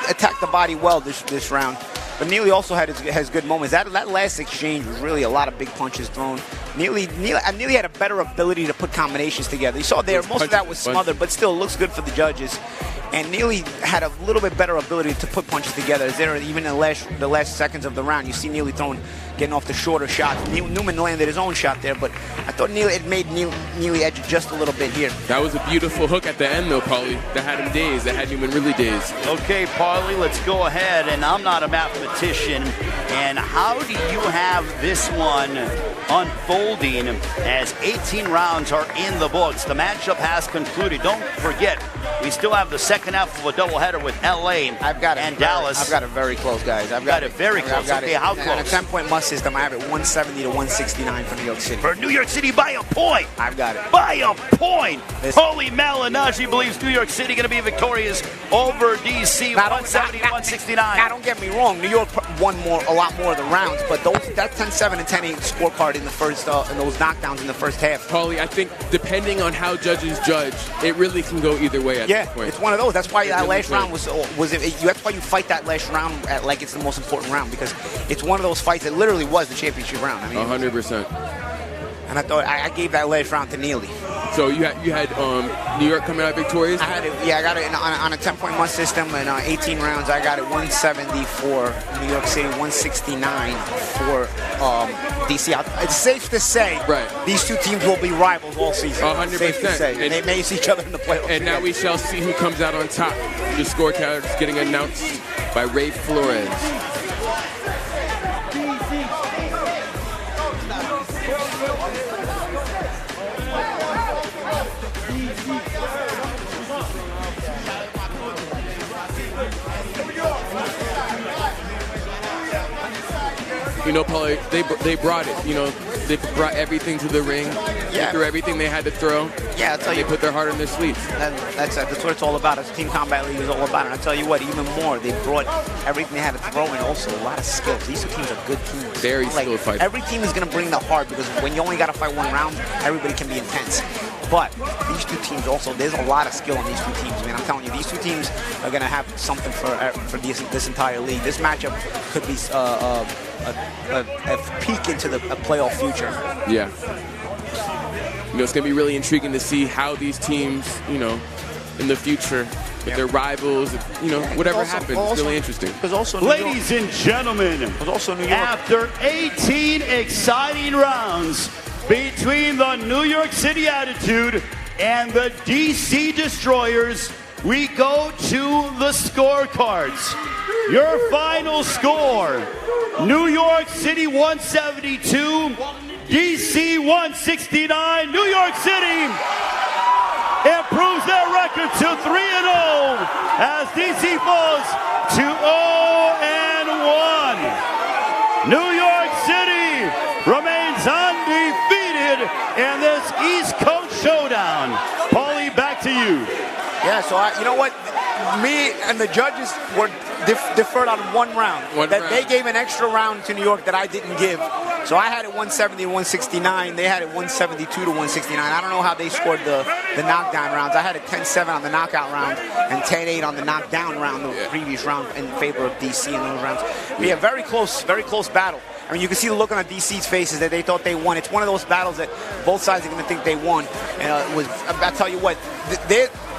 attacked the body well this round. But Neely also has good moments. That last exchange was really a lot of big punches thrown. Neely had a better ability to put combinations together. You saw there, most of that was smothered, but still looks good for the judges. And Neely had a little bit better ability to put punches together. Even in the last seconds of the round, you see Neely getting off the shorter shots. Newman landed his own shot there, but I thought it made Neely edge just a little bit here. That was a beautiful hook at the end, though, Paulie. That had him dazed. That had Newman really dazed. Okay, Paulie, let's go ahead. And I'm not a mathematician. And how do you have this one unfolding as 18 rounds are in the books? The matchup has concluded. Don't forget, we still have the second half of a doubleheader with LA and Dallas. I've got it very close, guys. I've got it very close. Okay, how close? And a 10-point must system, I have it 170 to 169 for New York City. For New York City by a point. I've got it. By a point. Holy Malinaji believes New York City going to be victorious over DC, 170 to 169. Now, don't get me wrong. New York won a lot more of the rounds, but that 10-7 and 10-8 scorecard in the first, and those knockdowns in the first half. Paulie, I think depending on how judges judge, it really can go either way at this point. It's one of those. That's why that last round was that's why you fight that last round like it's the most important round, because it's one of those fights that literally was the championship round. I mean, 100%. And I thought I gave that last round to Neely. So you had New York coming out victorious? I had it. Yeah, I got it on a 10-point must system and 18 rounds. I got it 170 for New York City, 169 for DC. It's safe to say these two teams will be rivals all season. 100%. And they may see each other in the playoffs. And now we shall see who comes out on top. The scorecard is getting announced by Ray Flores. You know, Paulie, they brought it. You know, they brought everything to the ring. They threw everything they had to throw. Yeah, I'll tell you. They put their heart on their sleeves. That's what it's all about. It's Team Combat League is all about. And I'll tell you what, even more, they brought everything they had to throw and also a lot of skills. These two teams are good teams. Very skilled fighters. Every team is going to bring the heart, because when you only got to fight one round, everybody can be intense. But these two teams also, there's a lot of skill on these two teams, man. I'm telling you, these two teams are going to have something for this entire league. This matchup could be a peek into a playoff future. Yeah. You know, it's going to be really intriguing to see how these teams, you know, in the future, with their rivals, you know, whatever happens, it's really interesting. Ladies and gentlemen, after 18 exciting rounds between the New York City Attitude and the DC Destroyers, we go to the scorecards. Your final score, New York City 172, DC 169. New York City improves their record to 3-0 as DC falls to 0-1. New York City remains undefeated in this East Coast showdown. Paulie, back to you. Yeah, so you know what? Me and the judges were deferred on one round. They gave an extra round to New York that I didn't give. So I had it 170 to 169. They had it 172 to 169. I don't know how they scored the knockdown rounds. I had it 10-7 on the knockout round and 10-8 on the knockdown round, the previous round, in favor of DC in those rounds. But yeah, very close battle. I mean, you can see the look on the DC's faces that they thought they won. It's one of those battles that both sides are going to think they won. And I'll tell you what,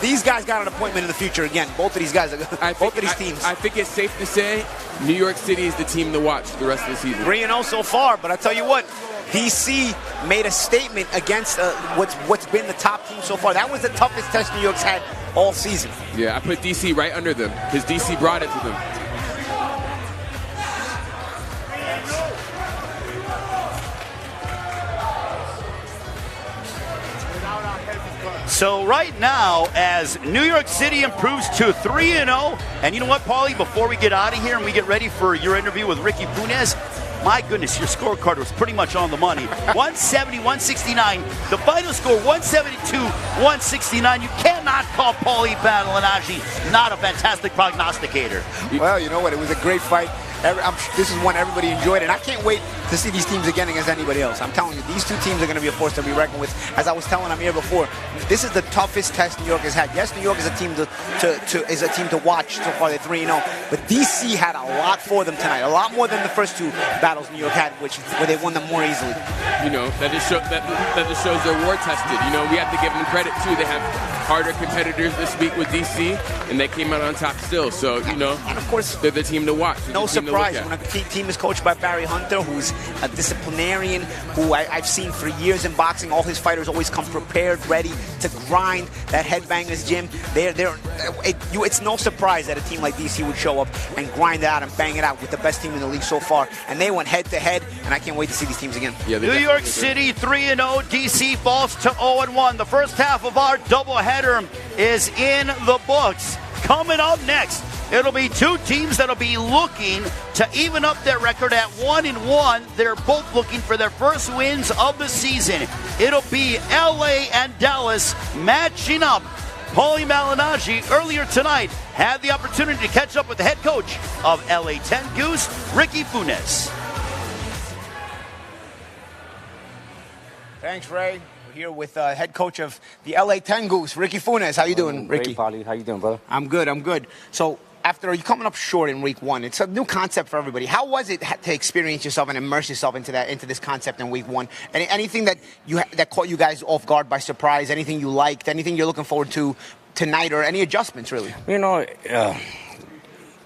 these guys got an appointment in the future again. Both of these guys, both of these teams. I think it's safe to say New York City is the team to watch the rest of the season. 3-0 so far, but I tell you what, DC made a statement against what's been the top team so far. That was the toughest test New York's had all season. Yeah, I put DC right under them because DC brought it to them. So right now, as New York City improves to 3-0, and you know what, Paulie, before we get out of here and we get ready for your interview with Ricky Punez, my goodness, your scorecard was pretty much on the money. 170, 169. The final score, 172, 169. You cannot call Paulie Battleanaji not a fantastic prognosticator. Well, you know what? It was a great fight. This is one everybody enjoyed, and I can't wait to see these teams again against anybody else. I'm telling you, these two teams are going to be a force to be reckoned with. As I was telling Amir before, this is the toughest test New York has had. Yes, New York is a team to watch so far. They're 3-0, but DC had a lot for them tonight, a lot more than the first two battles New York had, where they won them more easily. You know, that just shows they're war tested. You know, we have to give them credit too. They have harder competitors this week with DC, and they came out on top still. So, you know, and of course, they're the team to watch. No surprise when a team is coached by Barry Hunter, who's a disciplinarian, who I've seen for years in boxing. All his fighters always come prepared, ready to grind. That headbangers gym. It's no surprise that a team like DC would show up and grind it out and bang it out with the best team in the league so far. And they went head to head, and I can't wait to see these teams again. Yeah, New York City 3-0, DC falls to 0-1. The first half of our doubleheader is in the books. Coming up next, It'll be two teams that'll be looking to even up their record at 1-1. They're both looking for their first wins of the season. It'll be LA and Dallas matching up. Paulie Malignaggi earlier tonight had the opportunity to catch up with the head coach of LA 10 Goose, Ricky Funes. Thanks, Ray. We're here with head coach of the LA 10 Goose, Ricky Funes. How you doing, Ricky? Great, Paulie. How you doing, brother? I'm good. So after you coming up short in week one, it's a new concept for everybody. How was it to experience yourself and immerse yourself into this concept in week one? Anything that caught you guys off guard by surprise? Anything you liked? Anything you're looking forward to tonight, or any adjustments really?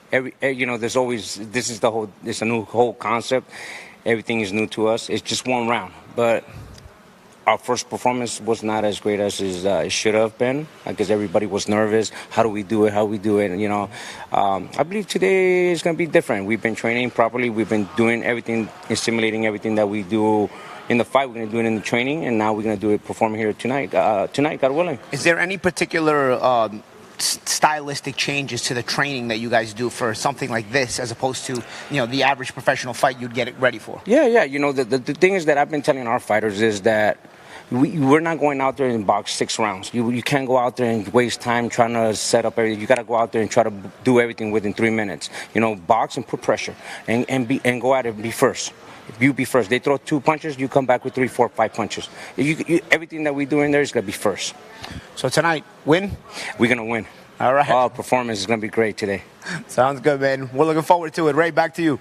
There's always it's a new whole concept. Everything is new to us. It's just one round, but our first performance was not as great as it should have been, because everybody was nervous. How do we do it? I believe today is going to be different. We've been training properly. We've been doing everything and simulating everything that we do in the fight. We're going to do it in the training, and now we're going to do it performing here tonight, God willing. Is there any particular stylistic changes to the training that you guys do for something like this, as opposed to the average professional fight you'd get it ready for? Yeah. The thing is that I've been telling our fighters is that we're not going out there and box 6 rounds. You can't go out there and waste time trying to set up everything. You got to go out there and try to do everything within 3 minutes. Box and put pressure and go at it and be first. You be first. They throw 2 punches, you come back with 3, 4, 5 punches. Everything that we do in there is going to be first. So tonight, win? We're going to win. All right. Our performance is going to be great today. Sounds good, man. We're looking forward to it. Ray, back to you.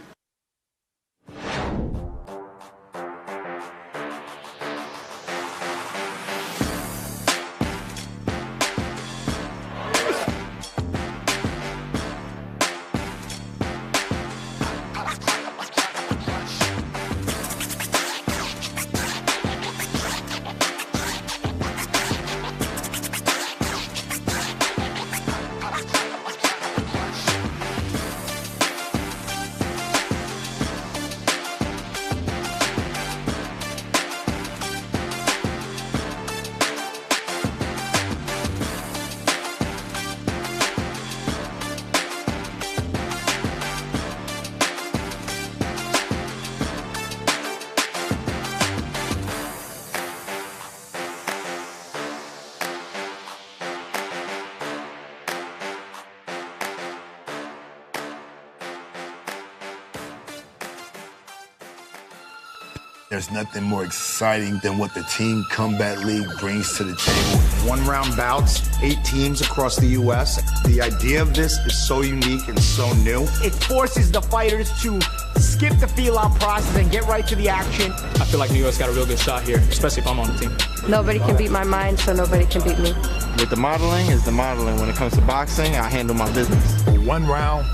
There's nothing more exciting than what the Team Combat League brings to the table. 1-round bouts, 8 teams across the U.S. The idea of this is so unique and so new. It forces the fighters to skip the feel-out process and get right to the action. I feel like New York's got a real good shot here, especially if I'm on the team. Nobody can beat my mind, so nobody can beat me. With the modeling is the modeling. When it comes to boxing, I handle my business. 1 round,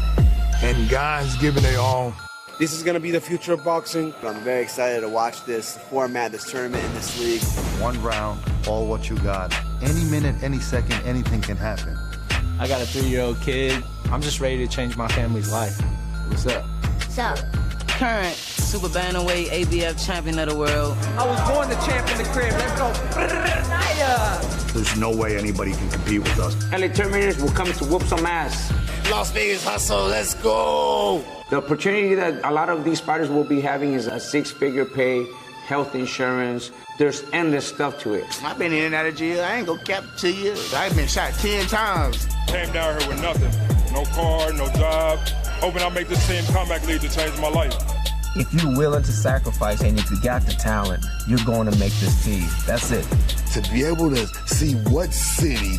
and guys giving it all. This is going to be the future of boxing. I'm very excited to watch this format, this tournament, and this league. 1 round, all what you got. Any minute, any second, anything can happen. I got a 3-year-old kid. I'm just ready to change my family's life. What's up? What's up? Current super bantamweight ABF champion of the world. I was born the champ in the crib. Let's go. There's no way anybody can compete with us. LA Terminators will come to whoop some ass. Las Vegas hustle, let's go! The opportunity that a lot of these fighters will be having is a 6-figure pay, health insurance. There's endless stuff to it. I've been in and out of jail. I ain't gonna cap it to you. I've been shot 10 times. Came down here with nothing. No car, no job. Hoping I make this Team Combat League to change my life. If you're willing to sacrifice and if you got the talent, you're going to make this team. That's it. To be able to see what city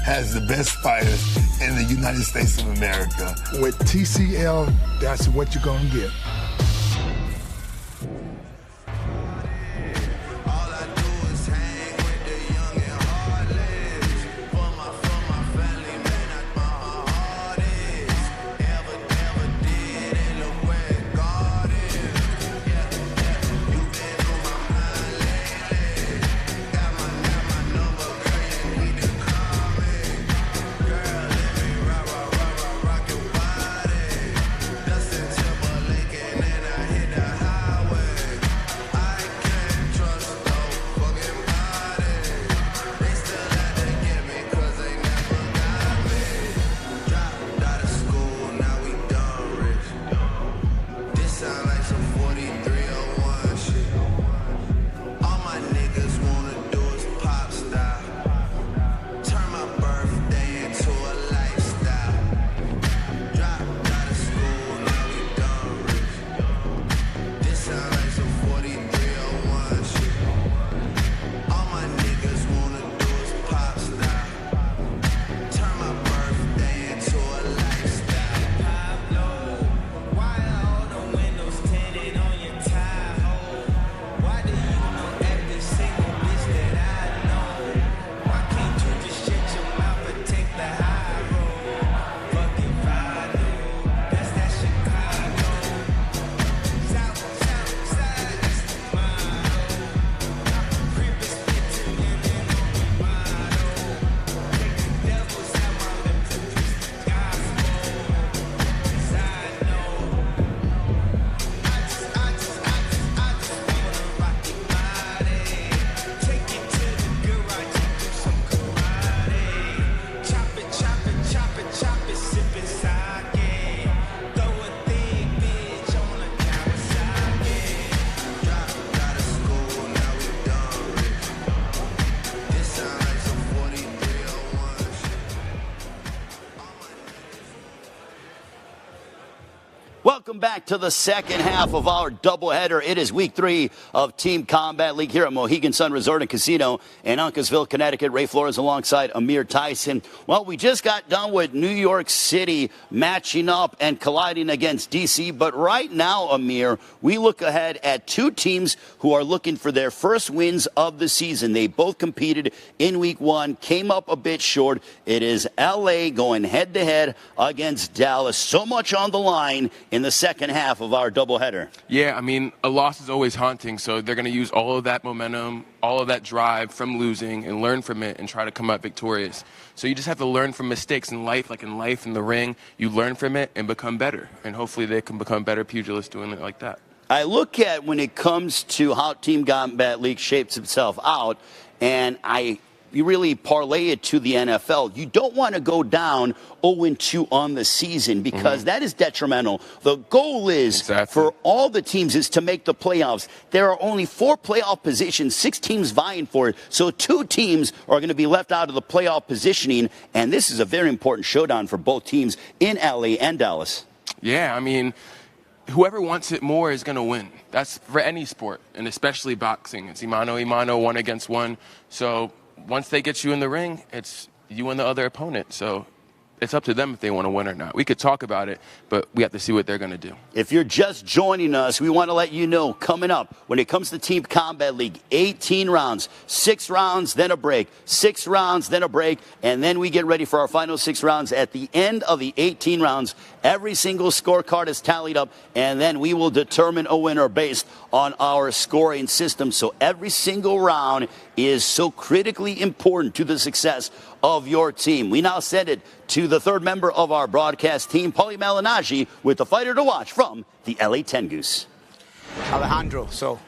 has the best fighters in the United States of America. With TCL, that's what you're going to get. Welcome back to the second half of our doubleheader. It is week 3 of Team Combat League here at Mohegan Sun Resort and Casino in Uncasville, Connecticut. Ray Flores alongside Amir Tyson. Well, we just got done with New York City matching up and colliding against D.C. But right now, Amir, we look ahead at 2 teams who are looking for their first wins of the season. They both competed in week 1, came up a bit short. It is L.A. going head-to-head against Dallas. So much on the line in the second half of our doubleheader. Yeah, I mean, a loss is always haunting, so they're going to use all of that momentum, all of that drive from losing and learn from it and try to come out victorious. So you just have to learn from mistakes in life, like in life, in the ring. You learn from it and become better, and hopefully they can become better pugilists doing it like that. I look at when it comes to how Team Combat League shapes itself out, and you really parlay it to the NFL. You don't want to go down 0-2 on the season because that is detrimental. The goal is for all the teams is to make the playoffs. There are only 4 playoff positions, 6 teams vying for it. So 2 teams are going to be left out of the playoff positioning, and this is a very important showdown for both teams in LA and Dallas. Yeah, I mean, whoever wants it more is going to win. That's for any sport, and especially boxing. It's mano a mano, 1 against 1. So once they get you in the ring, it's you and the other opponent. So it's up to them if they want to win or not. We could talk about it, but we have to see what they're going to do. If you're just joining us, we want to let you know, coming up, when it comes to Team Combat League, 18 rounds, 6 rounds, then a break, 6 rounds, then a break, and then we get ready for our final 6 rounds. At the end of the 18 rounds, every single scorecard is tallied up, and then we will determine a winner based on our scoring system. So every single round is so critically important to the success of your team. We now send it to the third member of our broadcast team, Paulie Malignaggi, with the fighter to watch from the LA 10 Goose. Alejandro, so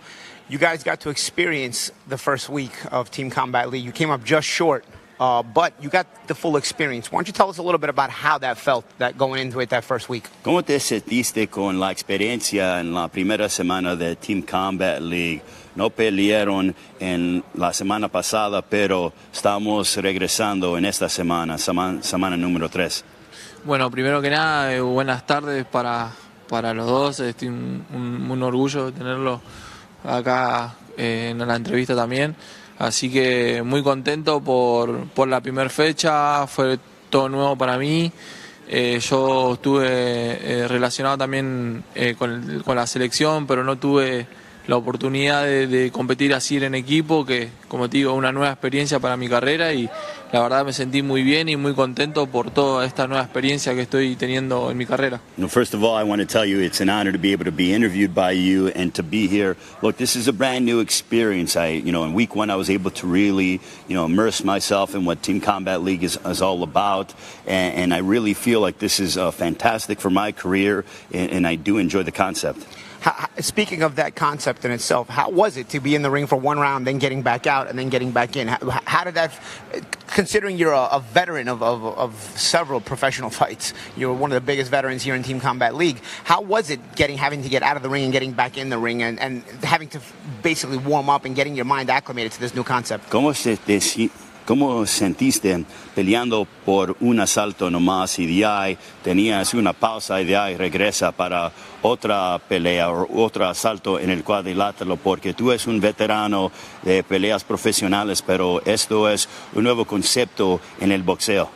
you guys got to experience the first week of Team Combat League. You came up just short, but you got the full experience. Why don't you tell us a little bit about how that felt, that going into it that first week? ¿Cómo te sentiste con la experiencia en la primera semana de Team Combat League? No pelearon en la semana pasada, pero estamos regresando en esta semana semana número 3. Bueno, primero que nada, buenas tardes para los dos. Estoy un orgullo de tenerlo acá en la entrevista también. Así que muy contento por la primera fecha, fue todo nuevo para mí. Yo estuve relacionado también con la selección, pero no tuve la oportunidad de competir así en equipo, que como te digo, una nueva experiencia para mi carrera y la verdad me sentí muy bien y muy contento por toda esta nueva experiencia que estoy teniendo en mi carrera. First of all, I want to tell you it's an honor to be able to be interviewed by you and to be here. Look, this is a brand new experience. In week 1, I was able to really, immerse myself in what Team Combat League is all about, and I really feel like this is fantastic for my career, and I do enjoy the concept. Speaking of that concept in itself, how was it to be in the ring for 1 round, then getting back out, and then getting back in? How did that, considering you're a veteran of several professional fights, you're one of the biggest veterans here in Team Combat League, how was it having to get out of the ring and getting back in the ring and having to basically warm up and getting your mind acclimated to this new concept? ¿Cómo sentiste peleando por un asalto nomás y de ahí tenías una pausa y de ahí regresa para otra pelea o otro asalto en el cuadrilátero? Porque tú eres un veterano de peleas profesionales, pero esto es un nuevo concepto en el boxeo.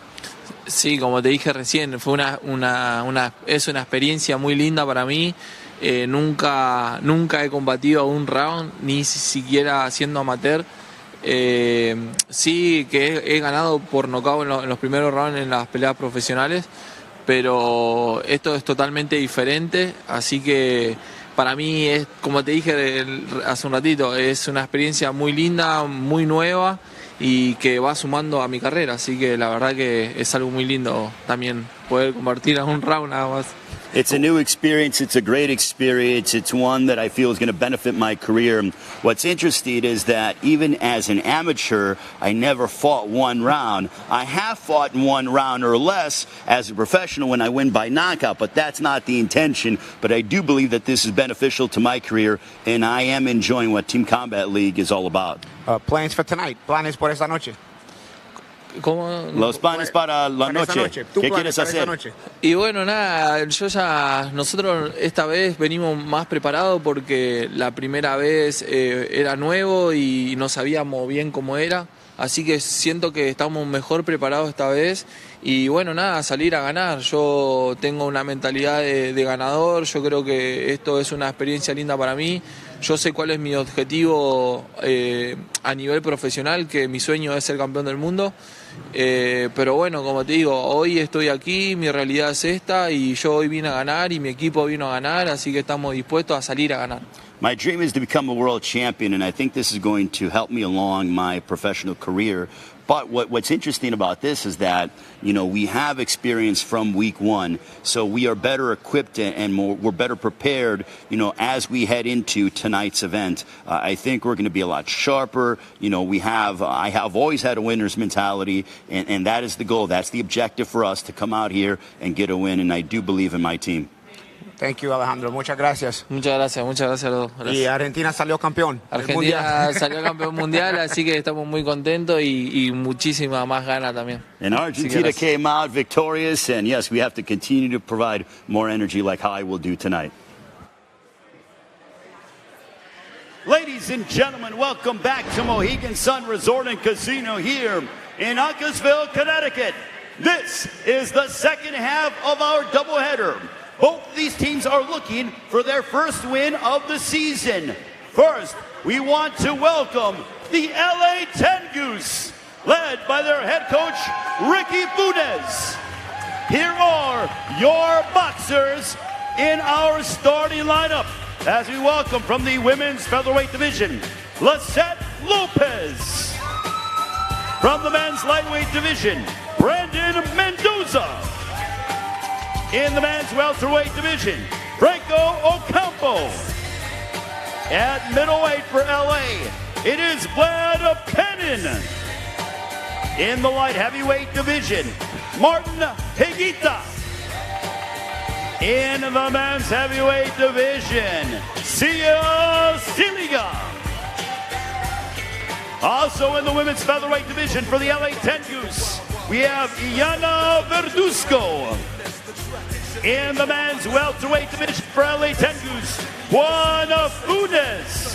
Sí, como te dije recién, fue es una experiencia muy linda para mí. Nunca he combatido a un round, ni siquiera siendo amateur. Sí que he ganado por nocaut en los primeros rounds en las peleas profesionales, pero esto es totalmente diferente, así que para mí es, como te dije hace un ratito, es una experiencia muy linda, muy nueva y que va sumando a mi carrera, así que la verdad que es algo muy lindo también poder convertir a un round nada más. It's a new experience. It's a great experience. It's one that I feel is going to benefit my career. What's interesting is that even as an amateur, I never fought 1 round. I have fought in 1 round or less as a professional when I win by knockout, but that's not the intention. But I do believe that this is beneficial to my career, and I am enjoying what Team Combat League is all about. Plans for tonight? Planes por esta noche? ¿Cómo? Los planes para la noche. ¿Qué quieres hacer? Y bueno, nada, nosotros esta vez venimos más preparados porque la primera vez era nuevo y no sabíamos bien cómo era. Así que siento que estamos mejor preparados esta vez y bueno, nada, salir a ganar. Yo tengo una mentalidad de ganador, yo creo que esto es una experiencia linda para mí. Yo sé cuál es mi objetivo a nivel profesional, que mi sueño es ser campeón del mundo. Pero bueno, como te digo, hoy estoy aquí, mi realidad es esta y yo hoy vine a ganar y mi equipo vino a ganar, así que estamos dispuestos a salir a ganar. My dream is to become a world champion, and I think this is going to help me along my professional career. But what's interesting about this is that, we have experience from week one, so we are better equipped and we're better prepared, as we head into tonight's event. I think we're going to be a lot sharper. I have always had a winner's mentality, and that is the goal. That's the objective for us, to come out here and get a win, and I do believe in my team. Thank you, Alejandro. Muchas gracias. Muchas gracias a los dos. Gracias. Y Argentina salió campeón. Argentina salió campeón mundial, así que estamos muy contentos y muchísima más ganas también. And Argentina came out victorious, and yes, we have to continue to provide more energy like how I will do tonight. Ladies and gentlemen, welcome back to Mohegan Sun Resort and Casino here in Uncasville, Connecticut. This is the second half of our doubleheader. Both of these teams are looking for their first win of the season. First, we want to welcome the LA Tengus, led by their head coach, Ricky Funes. Here are your boxers in our starting lineup as we welcome from the women's featherweight division, Lisette Lopez. From the men's lightweight division, Brandon Mendoza. In the men's welterweight division, Franco Ocampo. At middleweight for LA, it is Vlad Penin. In the light heavyweight division, Martin Higuita. In the men's heavyweight division, Sia Siliga. Also in the women's featherweight division for the LA Tengus, we have Iana Verduzco. In the men's welterweight division for LA Tengus, Juan Funes.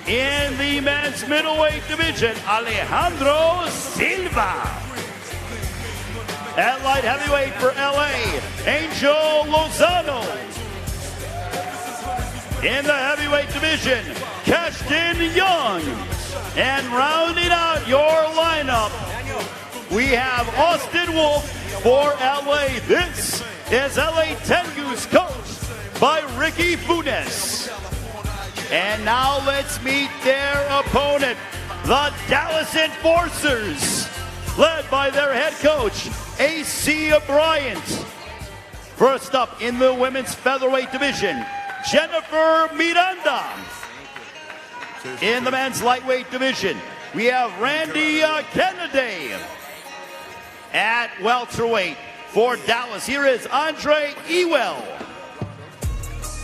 In the men's middleweight division, Alejandro Silva. At light heavyweight for LA, Angel Lozano. In the heavyweight division, Cashton Young. And rounding out your lineup, we have Austin Wolf for LA. This is LA Tengus, coached by Ricky Funes. And now let's meet their opponent, the Dallas Enforcers, led by their head coach, A.C. Bryant. First up in the women's featherweight division, Jennifer Miranda. In the men's lightweight division, we have Randy Kennedy. At welterweight for Dallas, here is Andre Ewell.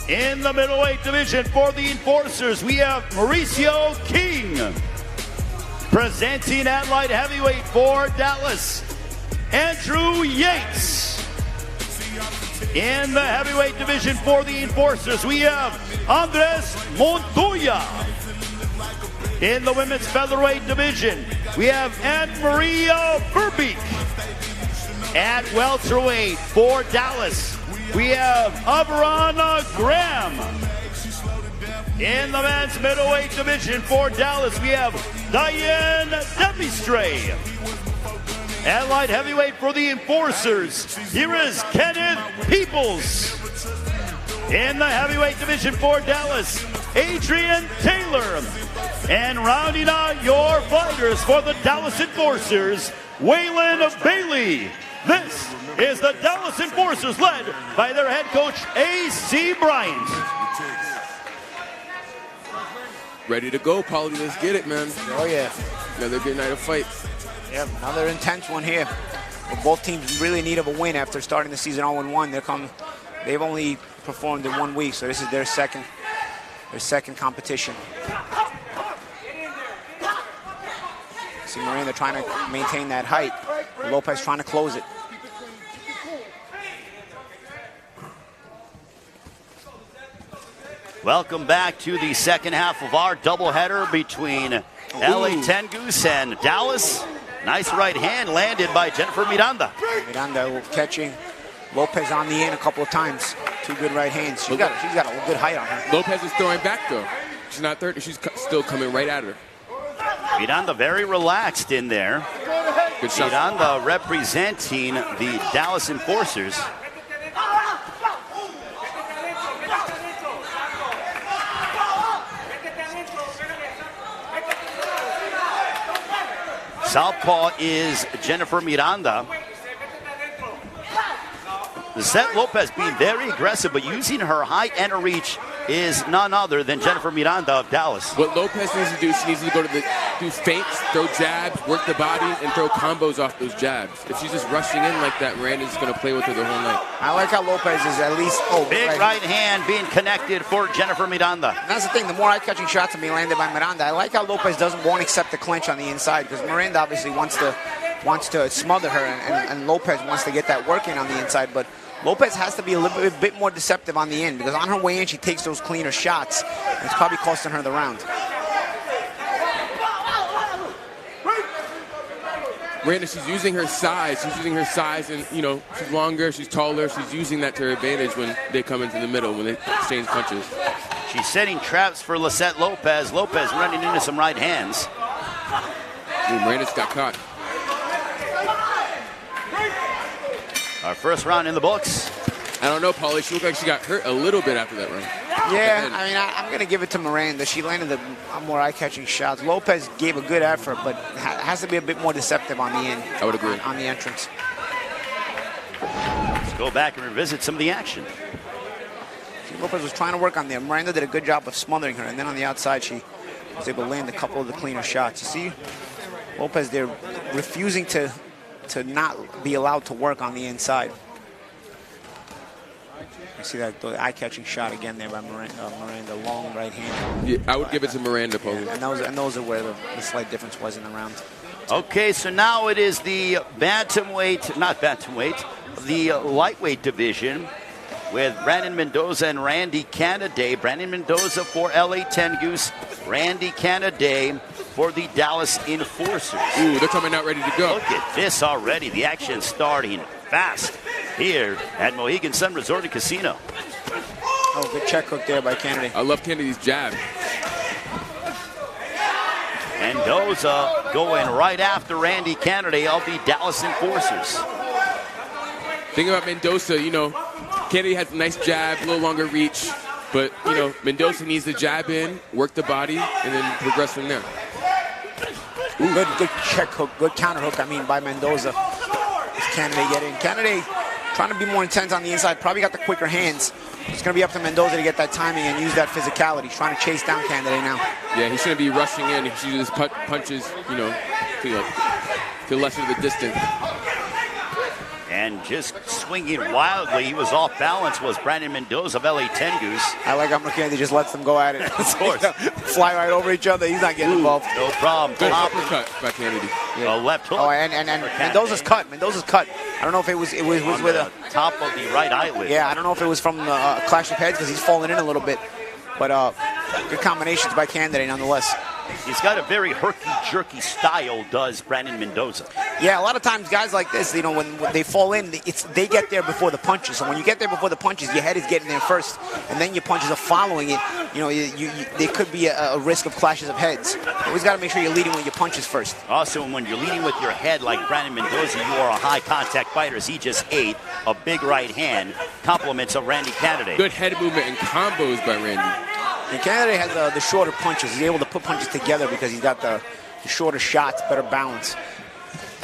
In the middleweight division for the Enforcers, we have Mauricio King. Presenting at light heavyweight for Dallas, Andrew Yates. In the heavyweight division for the Enforcers, we have Andres Montoya. In the women's featherweight division, we have Anne-Maria Verbeek. At welterweight for Dallas, we have Averana Graham. In the men's middleweight division for Dallas, we have Diane Debistray. At light heavyweight for the Enforcers, here is Kenneth Peoples. In the heavyweight division for Dallas, Adrian Taylor. And rounding out your fighters for the Dallas Enforcers, Waylon Bailey. This is the Dallas Enforcers, led by their head coach, A.C. Bryant. Ready to go, Paulie. Let's get it, man. Oh, yeah. Another good night of fight. Yeah, another intense one here. Well, both teams really in need of a win after starting the season 0-1. They've only performed in 1 week, so this is their second See Miranda trying to maintain that height. Lopez trying to close it. Welcome back to the second half of our doubleheader between LA Tengus and Dallas. Nice right hand landed by Jennifer Miranda. Miranda catching Lopez on the in a couple of times. Two good right hands. She's got a good height on her. Lopez is throwing back though. She's not 30. She's still coming right at her. Miranda very relaxed in there. Good shot. Miranda representing the Dallas Enforcers. Southpaw is Jennifer Miranda. Lisette Lopez being very aggressive, but using her height and her reach is none other than Jennifer Miranda of Dallas. What Lopez needs to do, she needs to go to do feints, throw jabs, work the body, and throw combos off those jabs. If she's just rushing in like that, Miranda's going to play with her the whole night. I like how Lopez is at least... Big right hand being connected for Jennifer Miranda. And that's the thing, the more eye-catching shots are being landed by Miranda, I like how Lopez won't accept the clinch on the inside, because Miranda obviously wants to smother her, and Lopez wants to get that working on the inside, but Lopez has to be a bit more deceptive on the end, because on her way in, she takes those cleaner shots, and it's probably costing her the round. Miranda, she's using her size. She's using her size, and, you know, she's longer, she's taller. She's using that to her advantage when they come into the middle, when they exchange punches. She's setting traps for Lisette Lopez. Lopez running into some right hands. Ooh, Miranda's got caught. Our first round in the books. I don't know, Paulie. She looked like she got hurt a little bit after that round. Yeah, I mean, I'm going to give it to Miranda. She landed the more eye-catching shots. Lopez gave a good effort, but has to be a bit more deceptive on the end. I would agree. On the entrance. Let's go back and revisit some of the action. See, Lopez was trying to work on there. Miranda did a good job of smothering her, and then on the outside, she was able to land a couple of the cleaner shots. You see, Lopez, they're refusing to not be allowed to work on the inside. You see that eye-catching shot again there by Miranda, long right hand. Yeah, I would give it to Miranda, Paulie. Yeah, and those are where the slight difference was in the round. Okay, so now it is the the lightweight division with Brandon Mendoza and Randy Canaday. Brandon Mendoza for LA Tengus, Randy Canaday for the Dallas Enforcers. Ooh, they're coming out ready to go. Look at this already. The action starting fast here at Mohegan Sun Resort and Casino. Oh, good check hook there by Kennedy. I love Kennedy's jab. Mendoza going right after Randy Kennedy of the Dallas Enforcers. Thing about Mendoza, you know, Kennedy has a nice jab, a little longer reach, but, you know, Mendoza needs to jab in, work the body, and then progress from there. Ooh, good check hook, good counter hook, by Mendoza. Kennedy getting. Kennedy trying to be more intense on the inside, probably got the quicker hands. It's going to be up to Mendoza to get that timing and use that physicality. He's trying to chase down Kennedy now. Yeah, he shouldn't be rushing in. He should just punches, you know, to lessen the distance. And just swinging wildly, he was off balance, was Brandon Mendoza of LA Tengus. I like how Kennedy just lets them go at it. Of course. Fly right over each other. He's not getting involved. No problem. Good uppercut by Kennedy. Yeah. Left hook. Oh, and Mendoza's cut. Mendoza's cut. I don't know if it was with the top of the right eyelid. Yeah, I don't know if it was from the clash of heads because he's falling in a little bit. But good combinations by Kennedy nonetheless. He's got a very herky-jerky style, does Brandon Mendoza. Yeah, a lot of times guys like this, you know, when they fall in, they get there before the punches. So when you get there before the punches, your head is getting there first, and then your punches are following it. You know, there could be a risk of clashes of heads. You always got to make sure you're leading with your punches first. Also, when you're leading with your head like Brandon Mendoza, you are a high-contact fighter, as he just ate a big right hand. Compliments of Randy Kennedy. Good head movement and combos by Randy. And Kennedy has the shorter punches. He's able to put punches together because he's got the shorter shots, better balance.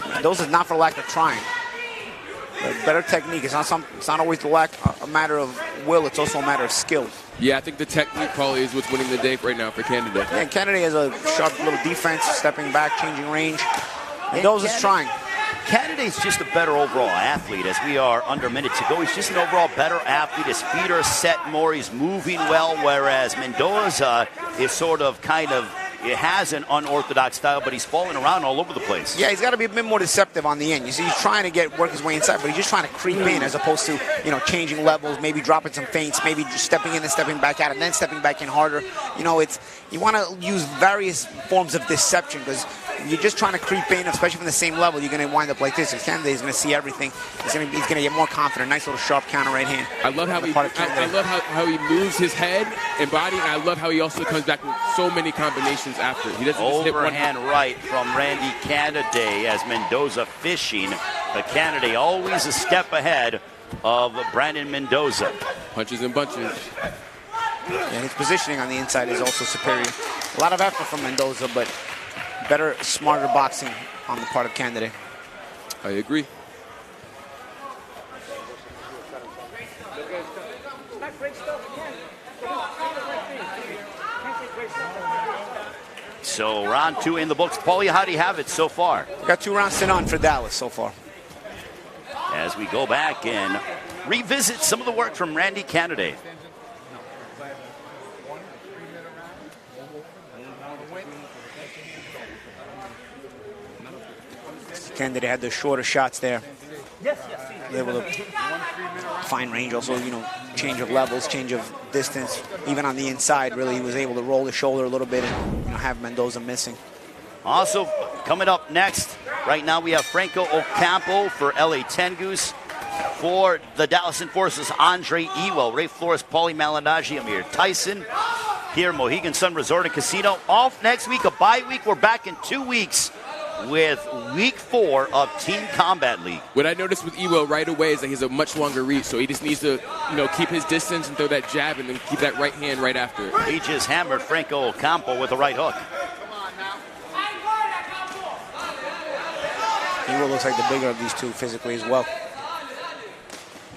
And those is not for lack of trying. But better technique. It's not always a matter of will. It's also a matter of skill. Yeah, I think the technique probably is what's winning the day right now for Kennedy. Yeah, Kennedy has a sharp little defense, stepping back, changing range. Mendoza's trying. Kennedy's just a better overall athlete. As we are under a minute to go, he's just an overall better athlete. His feet are set more. He's moving well, whereas Mendoza is sort of kind of It has an unorthodox style, but he's falling around all over the place. Yeah, he's got to be a bit more deceptive on the end. You see, he's trying to work his way inside, but he's just trying to creep in as opposed to, changing levels, maybe dropping some feints, maybe just stepping in and stepping back out, and then stepping back in harder. You want to use various forms of deception because you're just trying to creep in, especially from the same level. You're going to wind up like this. Kennedy is going to see everything. He's going to get more confident. Nice little sharp counter right hand. I love how he moves his head and body, and I love how he also comes back with so many combinations after. He doesn't just hit one. Overhand right from Randy Canaday as Mendoza fishing. But Canaday always a step ahead of Brandon Mendoza. Punches and bunches. And his positioning on the inside is also superior. A lot of effort from Mendoza, but better, smarter boxing on the part of Canaday. I agree. So round 2 in the books. Paulie, how do you have it so far? We got 2 rounds to none for Dallas so far. As we go back and revisit some of the work from Randy Canaday. Canaday had the shorter shots there. Able to find range, also, change of levels, change of distance. Even on the inside, really, he was able to roll the shoulder a little bit and have Mendoza missing. Also, coming up next, right now we have Franco Ocampo for LA Tengus. For the Dallas Enforcers, Andre Ewell, Ray Flores, Paulie Malignaggi, Amir Tyson. Here, Mohegan Sun Resort and Casino. Off next week, a bye week. We're back in 2 weeks with week 4 of Team Combat League. What I noticed with Ewell right away is that he's a much longer reach, so he just needs to, keep his distance and throw that jab and then keep that right hand right after it. He just hammered Franco Ocampo with a right hook. Ewell looks like the bigger of these two physically as well.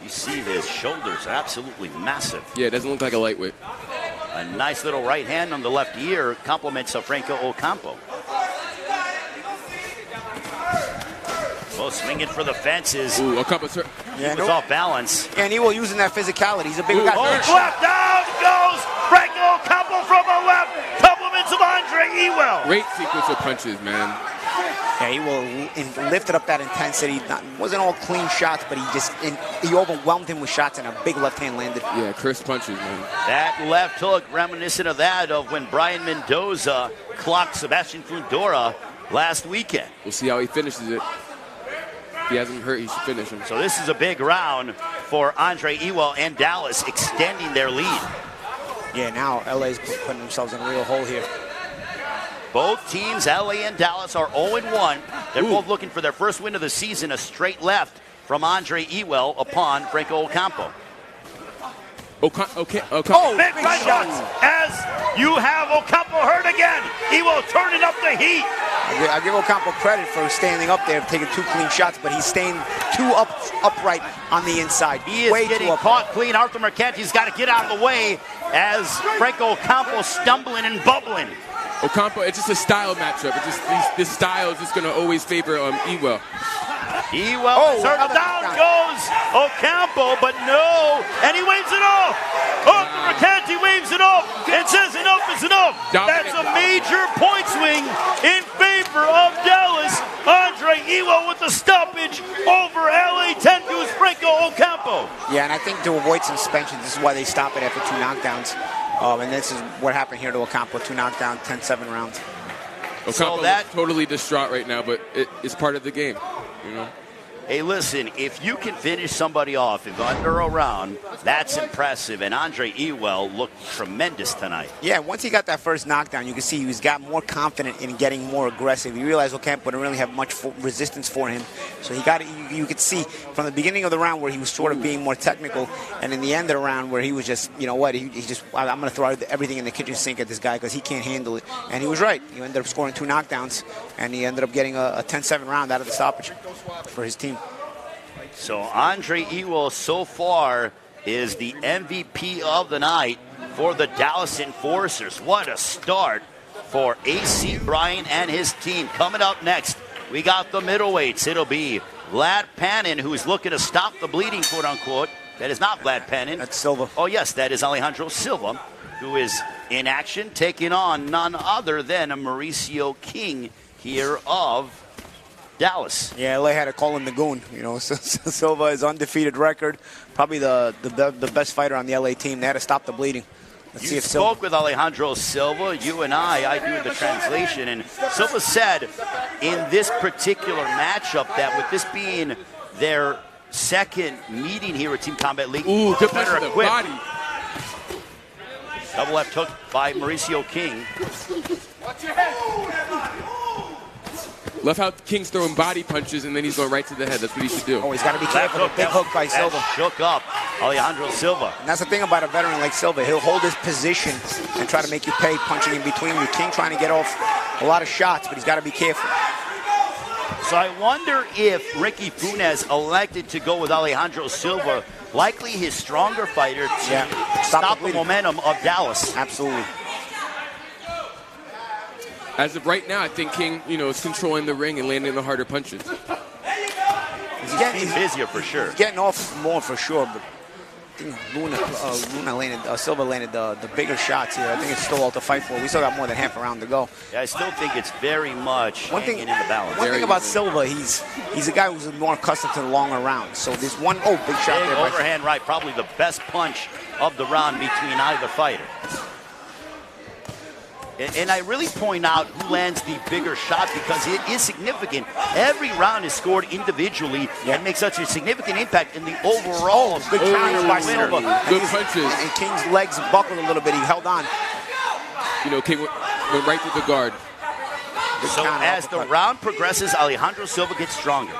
You see his shoulders are absolutely massive. Yeah, it doesn't look like a lightweight. A nice little right hand on the left ear compliments of Franco Ocampo. Well, swinging for the fences. Ooh, Ocampo's hurt. He was off balance. Yeah, and Ewell using that physicality. He's a big guy. Left down goes Franco Ocampo from the left. Compliments of Andre Ewell. Great sequence of punches, man. Yeah, Ewell lifted up that intensity. Wasn't all clean shots, but he overwhelmed him with shots, and a big left hand landed. Yeah, crisp punches, man. That left hook, reminiscent of that of when Brian Mendoza clocked Sebastian Fundora last weekend. We'll see how he finishes it. If he hasn't hurt, he should finish him. So this is a big round for Andre Ewell and Dallas, extending their lead. Yeah, now LA's putting themselves in a real hole here. Both teams, LA and Dallas, are 0-1. They're both looking for their first win of the season, a straight left from Andre Ewell upon Franco Ocampo. Oh, big right shots as you have Ocampo hurt again. Ewell turning up the heat. I give Ocampo credit for standing up there, taking 2 clean shots, but he's staying too upright on the inside. He is getting caught clean. Arthur Mercanti's got to get out of the way as Franco Ocampo stumbling and bubbling. Ocampo, it's just a style matchup. It's just this style is just going to always favor Ewell. Ewell, down goes Ocampo, but no, and he waves it off. Arthur Mercanti waves it off and says enough is enough. That's a major point swing in favor of Dallas. Andre Ewell with the stoppage over LA Tengu's Franco Ocampo. Yeah, and I think to avoid suspension, this is why they stop it after 2 knockdowns. And this is what happened here to Ocampo, 2 knockdowns, 10-7 rounds. Ocampo's totally distraught right now, but it's part of the game, Hey, listen, if you can finish somebody off in under a round, that's impressive. And Andre Ewell looked tremendous tonight. Yeah, once he got that first knockdown, you can see he's got more confident in getting more aggressive. He realized Ocampo didn't really have much resistance for him. So he got it. You could see from the beginning of the round where he was sort of being more technical, and in the end of the round where he was just, I'm going to throw everything in the kitchen sink at this guy because he can't handle it. And he was right. He ended up scoring 2 knockdowns, and he ended up getting a 10-7 round out of the stoppage for his team. So Andre Ewell so far is the MVP of the night for the Dallas Enforcers. What a start for AC Bryan and his team. Coming up next, we got the middleweights. It'll be Vlad Panin, who's looking to stop the bleeding, quote unquote. That is not Vlad Panin. That's Silva. Oh, yes, that is Alejandro Silva, who is in action, taking on none other than Mauricio King here of Dallas. Yeah, LA had to call him the goon. You know, Silva is undefeated record, probably the best fighter on the LA team. They had to stop the bleeding. Let's see You if Silva. spoke with Alejandro Silva, you and I do the translation, and Silva said in this particular matchup that with this being their second meeting here at Team Combat League, Ooh, good punch better to the equipped. body. Double left hook by Mauricio King. Love how King's throwing body punches and then he's going right to the head. That's what he should do. Oh, he's got to be careful. The big hook by Silva. Shook up Alejandro Silva. And that's the thing about a veteran like Silva. He'll hold his position and try to make you pay, punching in between you. King trying to get off a lot of shots, but he's got to be careful. So I wonder if Ricky Funes elected to go with Alejandro Silva, likely his stronger fighter, to stop the momentum of Dallas. Absolutely. As of right now, I think King, is controlling the ring and landing the harder punches. He's getting busier for sure. He's getting off more for sure, but I think Silva landed the bigger shots here. I think it's still all to fight for. We still got more than half a round to go. Yeah, I still think it's very much hanging in the balance. One thing about Silva, he's a guy who's more accustomed to the longer rounds. So there's one big shot there. Overhand right, probably the best punch of the round between either fighter. And I really point out who lands the bigger shot because it is significant. Every round is scored individually and makes such a significant impact in the overall. Good challenge by winner. Silva. Good punches. And King's legs buckled a little bit. He held on. King went right through the guard. So as the round progresses, Alejandro Silva gets stronger.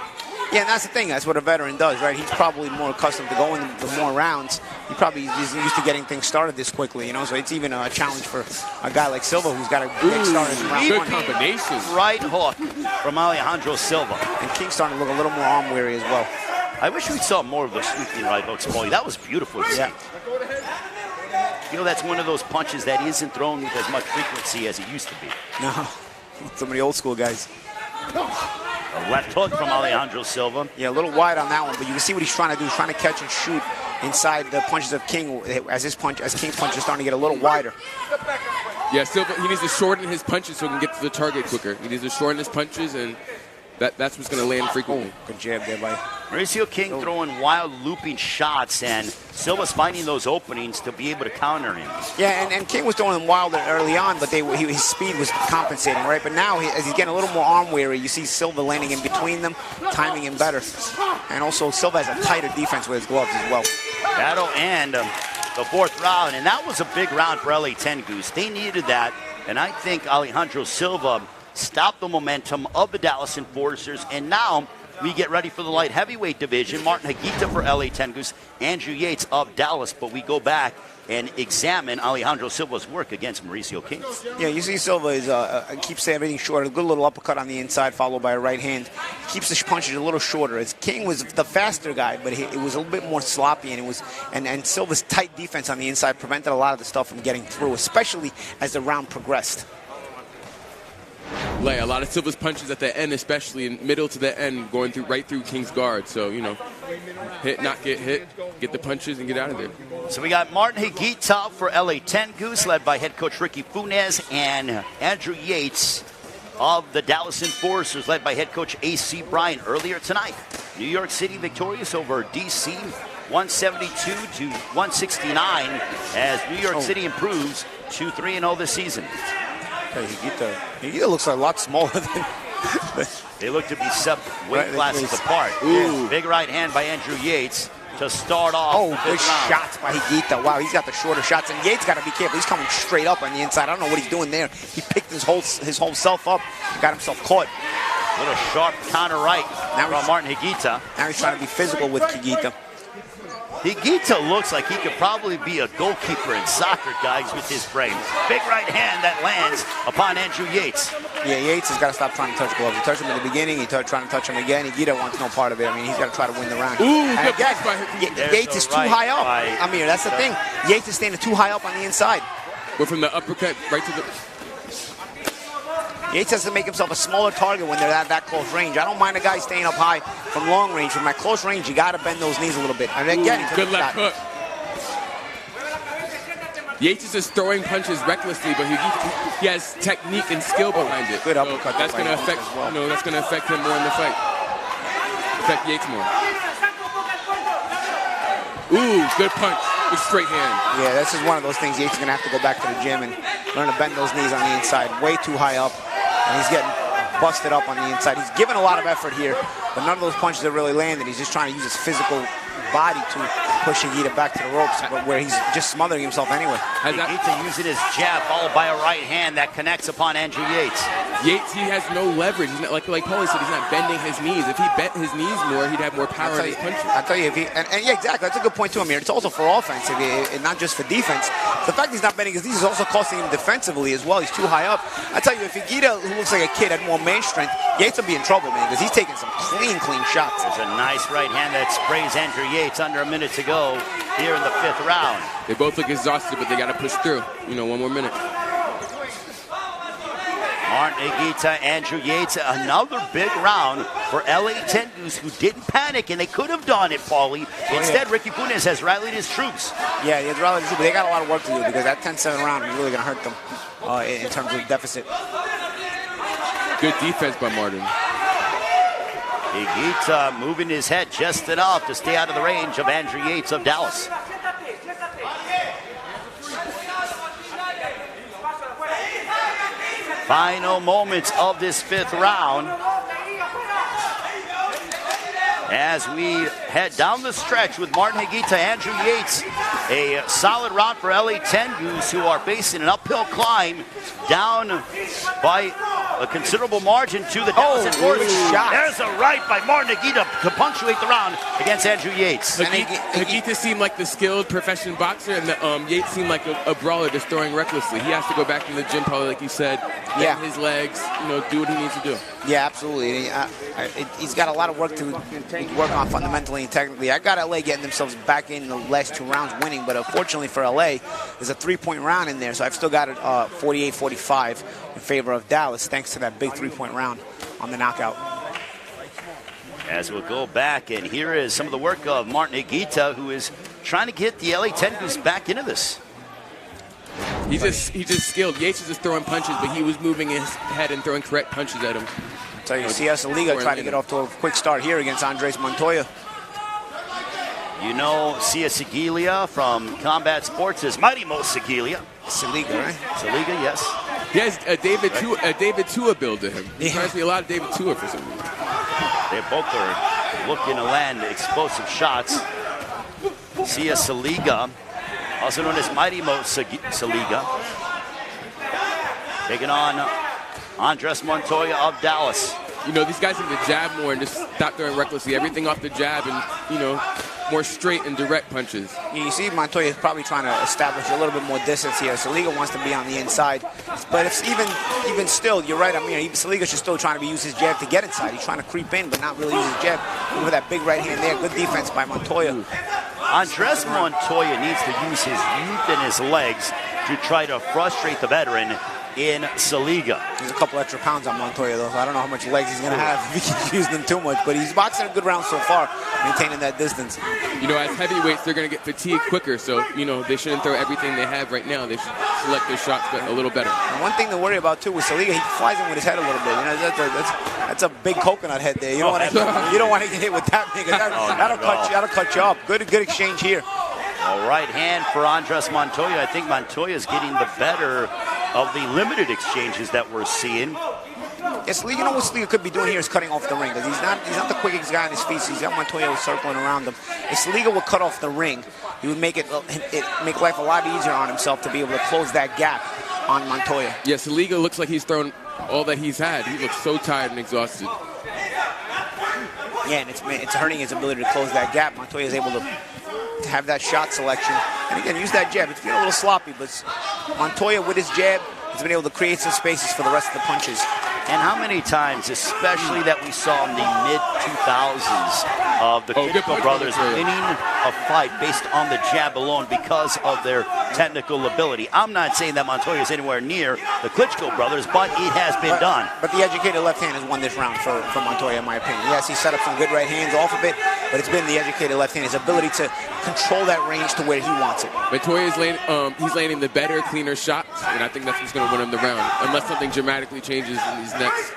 Yeah, and that's the thing. That's what a veteran does, right? He's probably more accustomed to going the more rounds. He probably is used to getting things started this quickly, So it's even a challenge for a guy like Silva who's got to get started in round one. Good combination. Right hook from Alejandro Silva. And King's starting to look a little more arm weary as well. I wish we saw more of those sweeping right hooks, Paulie. That was beautiful to see. That's one of those punches that isn't thrown with as much frequency as it used to be. No, some of the old school guys. A left hook from Alejandro Silva. Yeah, a little wide on that one, but you can see what he's trying to do. He's trying to catch and shoot inside the punches of King as King's punch is starting to get a little wider. Yeah, Silva, he needs to shorten his punches so he can get to the target quicker. He needs to shorten his punches, and that's what's going to land frequently. Good jab there by Mauricio King throwing wild looping shots, and Silva's finding those openings to be able to counter him. Yeah, and King was throwing them wild early on, but his speed was compensating, right? But now, as he's getting a little more arm weary, you see Silva landing in between them, timing him better. And also, Silva has a tighter defense with his gloves as well. That'll end the fourth round, and that was a big round for LA 10 Goose. They needed that, and I think Alejandro Silva stopped the momentum of the Dallas Enforcers, and now we get ready for the light heavyweight division. Martin Higuita for LA 10 Goose, Andrew Yates of Dallas, but we go back and examine Alejandro Silva's work against Mauricio King. Yeah, you see Silva keeps everything short. A good little uppercut on the inside followed by a right hand. He keeps the punches a little shorter. As King was the faster guy, but it was a little bit more sloppy, and Silva's tight defense on the inside prevented a lot of the stuff from getting through, especially as the round progressed. A lot of Silva's punches at the end, especially in middle to the end, going right through King's guard. So, hit, not get hit, get the punches and get out of there. So we got Martin Higuita for LA 10 Goose, led by head coach Ricky Funes, and Andrew Yates of the Dallas Enforcers, led by head coach A.C. Bryant. Earlier tonight, New York City victorious over D.C. 172 to 169 as New York City improves to 3-0 this season. Higuita looks a lot smaller than... They look to be weight classes apart. Ooh. Big right hand by Andrew Yates to start off. Good shots by Higuita. Wow, he's got the shorter shots, and Yates got to be careful. He's coming straight up on the inside. I don't know what he's doing there. He picked his whole self up, got himself caught. Little sharp counter right from Martin Higuita. Now he's trying to be physical with Higuita. Higuita looks like he could probably be a goalkeeper in soccer, guys, with his frame. Big right hand that lands upon Andrew Yates. Yeah, Yates has got to stop trying to touch gloves. He touched him in the beginning. He trying to touch him again. Higuita wants no part of it. I mean, he's got to try to win the round. Ooh, and again, Yates is too high up. Amir, that's the thing. Yates is standing too high up on the inside. But from the uppercut right to the... Yates has to make himself a smaller target when they're at that close range. I don't mind a guy staying up high from long range. From that close range, you got to bend those knees a little bit. And again, good left hook. Yates is just throwing punches recklessly, but he has technique and skill behind it. Good uppercut. So that's going to affect, that's going to affect him more in the fight. Affect Yates more. Ooh, good punch with straight hand. Yeah, this is one of those things Yates is going to have to go back to the gym and learn to bend those knees on the inside. Way too high up, and he's getting busted up on the inside. He's given a lot of effort here, but none of those punches have really landed. He's just trying to use his physical body to push Higuita back to the ropes, but where he's just smothering himself anyway. Higuita using his jab followed by a right hand that connects upon Andrew Yates. Yates, he has no leverage. He's not, like Paulie said, he's not bending his knees. If he bent his knees more, he'd have more power in his punches. I tell you, if he, and yeah, exactly. That's a good point to him here. It's also for offense, and not just for defense. The fact he's not bending his knees is also costing him defensively as well. He's too high up. I tell you, if Higuita, who looks like a kid, had more main strength, Yates would be in trouble, man, because he's taking some clean shots. There's a nice right hand that sprays Andrew Yates under a minute to go here in the 5th round. They both look exhausted, but they got to push through. You know, one more minute. Martin Higuita, Andrew Yates, another big round for LA Tengus, who didn't panic, and they could have done it, Paulie. Instead, Ricky Punez has rallied his troops. Yeah, he has rallied his troops, but they got a lot of work to do because that 10-7 round is really going to hurt them in terms of deficit. Good defense by Martin. Higuita moving his head just enough to stay out of the range of Andrew Yates of Dallas. Final moments of this 5th round as we head down the stretch with Martin Higuita, Andrew Yates. A solid round for LA Tengus, who are facing an uphill climb down by a considerable margin to the Dallas Enforcers. There's a right by Martin Higuita to punctuate the round against Andrew Yates. Higuita seemed like the skilled professional boxer, and Yates seemed like a brawler just throwing recklessly. He has to go back in the gym, probably like you said, bend his legs, do what he needs to do. Yeah, absolutely. He's got a lot of work to work on fundamentally and technically. I got LA getting themselves back in the last 2 rounds winning, but unfortunately for LA, there's a 3-point round in there, so I've still got it 48-45 in favor of Dallas, thanks to that big 3-point round on the knockout. As we'll go back, and here is some of the work of Martin Higuita, who is trying to get the LA Tengus back into this. He's just skilled. Yates is just throwing punches, but he was moving his head and throwing correct punches at him. So you see Liga trying to get off to a quick start here against Andres Montoya. You know Cia Sigilia from Combat Sports is Mighty Mo Sigilia. Saliga, right? Saliga, yes. He has a David Tua build to him. He reminds me a lot of David Tua for some reason. They both are looking to land explosive shots. Cia Saliga, also known as Mighty Mo Saliga, taking on Andres Montoya of Dallas. You know, these guys need to jab more and just stop throwing recklessly. Everything off the jab and, more straight and direct punches. Yeah, you see Montoya is probably trying to establish a little bit more distance here. Saliga wants to be on the inside. But if even still, you're right. I mean, Saliga should still trying to use his jab to get inside. He's trying to creep in, but not really use his jab. Look at that big right hand there. Good defense by Montoya. Andres Montoya needs to use his youth and his legs to try to frustrate the veteran in Saliga. There's a couple extra pounds on Montoya, though. I don't know how much legs he's going to have if he keeps using them too much, but he's boxing a good round so far, maintaining that distance. As heavyweights, they're going to get fatigued quicker, so, they shouldn't throw everything they have right now. They should select their shots a little better. And one thing to worry about, too, with Saliga, he flies in with his head a little bit. That's a big coconut head there. You don't want to get hit with that thing. That'll cut you up. Good exchange here. A right hand for Andres Montoya. I think Montoya is getting the better of the limited exchanges that we're seeing. Yes, what Saliga could be doing here is cutting off the ring, because he's not the quickest guy on his feet. So he's got Montoya circling around him. If Saliga would cut off the ring, he would make life a lot easier on himself to be able to close that gap on Montoya. Yeah, Saliga looks like he's thrown all that he's had. He looks so tired and exhausted. Yeah, and it's hurting his ability to close that gap. Montoya is able to have that shot selection. And again, use that jab. It's getting a little sloppy, but Montoya with his jab has been able to create some spaces for the rest of the punches. And how many times, especially that we saw in the mid-2000s, of the Kiko brothers winning a fight based on the jab alone because of their technical ability. I'm not saying that Montoya is anywhere near the Klitschko brothers, but it has been done. But the educated left hand has won this round for Montoya, in my opinion. Yes, he set up some good right hands off of it, but it's been the educated left hand, his ability to control that range to where he wants it. Montoya's he's landing the better, cleaner shots, and I think that's what's going to win him the round, unless something dramatically changes in these next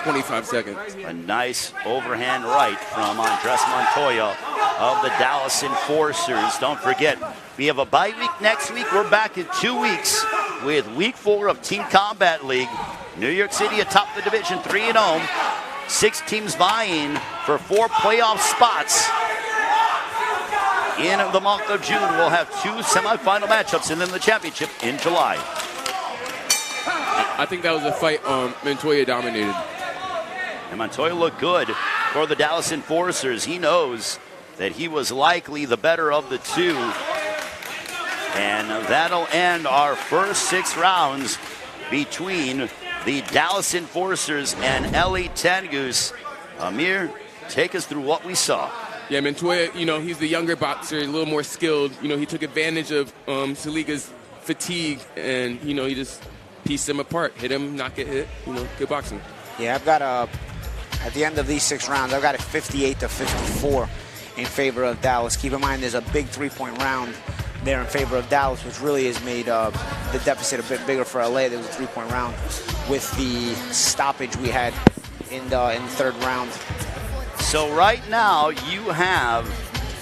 25 seconds. A nice overhand right from Andres Montoya of the Dallas Enforcers. Don't forget, we have a bye week next week. We're back in 2 weeks with week 4 of Team Combat League. New York City atop the division 3-0. 6 teams vying for 4 playoff spots. In the month of June, we'll have 2 semifinal matchups and then the championship in July. I think that was a fight Montoya dominated. And Montoya looked good for the Dallas Enforcers. He knows that he was likely the better of the 2. And that'll end our first 6 rounds between the Dallas Enforcers and LA Tengus. Amir, take us through what we saw. Yeah, Montoya, he's the younger boxer, a little more skilled. He took advantage of Saliga's fatigue, and, he just pieced him apart. Hit him, not get hit, good boxing. Yeah, I've got at the end of these 6 rounds, I've got it 58-54 in favor of Dallas. Keep in mind, there's a big 3-point round there in favor of Dallas, which really has made the deficit a bit bigger for LA. There was a 3-point round with the stoppage we had in the 3rd round. So right now, you have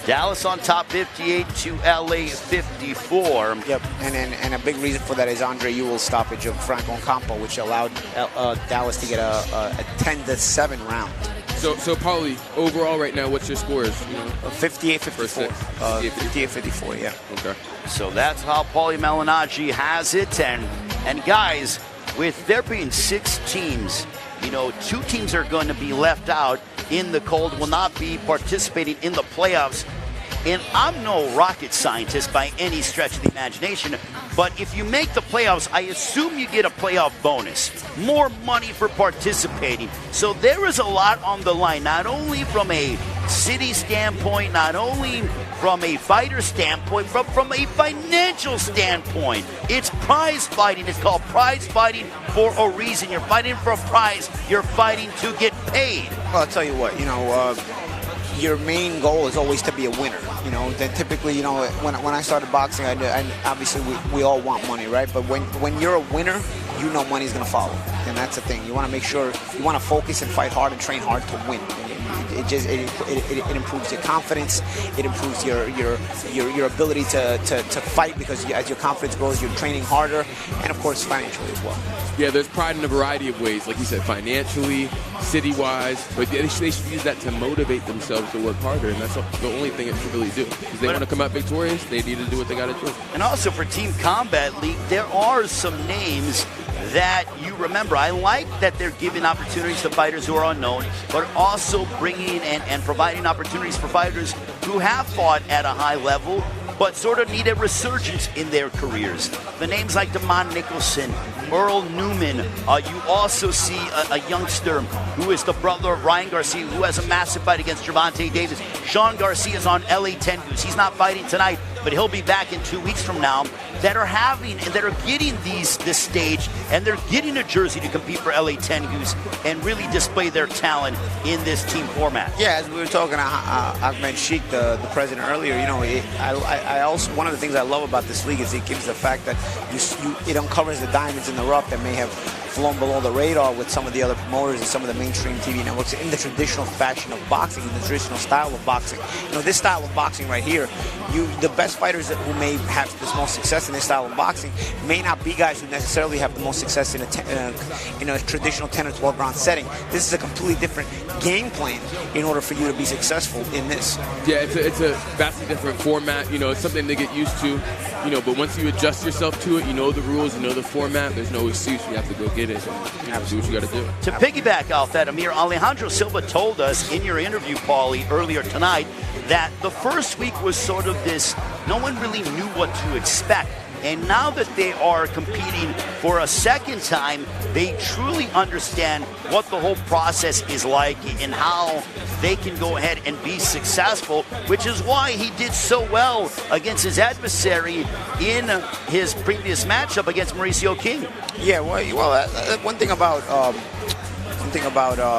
Dallas on top 58 to LA 54. Yep, and a big reason for that is Andre Ewell's stoppage of Franco Campo, which allowed Dallas to get a 10-7 round. So Paulie, overall right now, what's your scores? 58-54. 58-54, yeah. Okay. So that's how Paulie Malignaggi has it. And guys, with there being 6 teams, 2 teams are going to be left out in the cold, will not be participating in the playoffs. And I'm no rocket scientist by any stretch of the imagination, but if you make the playoffs, I assume you get a playoff bonus. More money for participating. So there is a lot on the line, not only from a city standpoint, not only from a fighter standpoint, but from a financial standpoint. It's prize fighting. It's called prize fighting for a reason. You're fighting for a prize. You're fighting to get paid. Well, I'll tell you what, your main goal is always to be a winner. Then typically, when I started boxing, I obviously we all want money, right? But when you're a winner, money's going to follow. And that's the thing. You want to make sure, you want to focus and fight hard and train hard to win. It improves your confidence. It improves your ability to fight, because as your confidence grows, you're training harder, and of course financially as well. Yeah, there's pride in a variety of ways, like you said, financially, city-wise, but they should use that to motivate themselves to work harder, and that's the only thing it should really do. If they want to come out victorious, they need to do what they got to do. And also for Team Combat League, there are some names that you remember. I like that they're giving opportunities to fighters who are unknown, but also bringing and providing opportunities for fighters who have fought at a high level, but sort of need a resurgence in their careers. The names like Damon Nicholson, Earl Newman. You also see a youngster who is the brother of Ryan Garcia, who has a massive fight against Gervonta Davis. Sean Garcia is on LA Tengus. He's not fighting tonight, but he'll be back in 2 weeks from now, that are getting this stage, and they're getting a jersey to compete for LA Tengus and really display their talent in this team format. Yeah, as we were talking to Ahmed Sheikh, the president, earlier, I also, one of the things I love about this league is it gives the fact that it uncovers the diamonds in the rough that may have flown below the radar with some of the other promoters and some of the mainstream TV networks in the traditional fashion of boxing, in the traditional style of boxing. This style of boxing right here, the best fighters who may have the most success in this style of boxing may not be guys who necessarily have the most success in a traditional 10 or 12 round setting. This is a completely different game plan in order for you to be successful in this. Yeah, it's a vastly different format. It's something to get used to. But once you adjust yourself to it, the rules, the format. There's no excuse. You have to go get it. And, do what you got to do. To piggyback off that, Amir, Alejandro Silva told us in your interview, Paulie, earlier tonight, that the first week was sort of this, no one really knew what to expect. And now that they are competing for a second time, they truly understand what the whole process is like and how they can go ahead and be successful, which is why he did so well against his adversary in his previous matchup against Mauricio King. Yeah, well, one thing about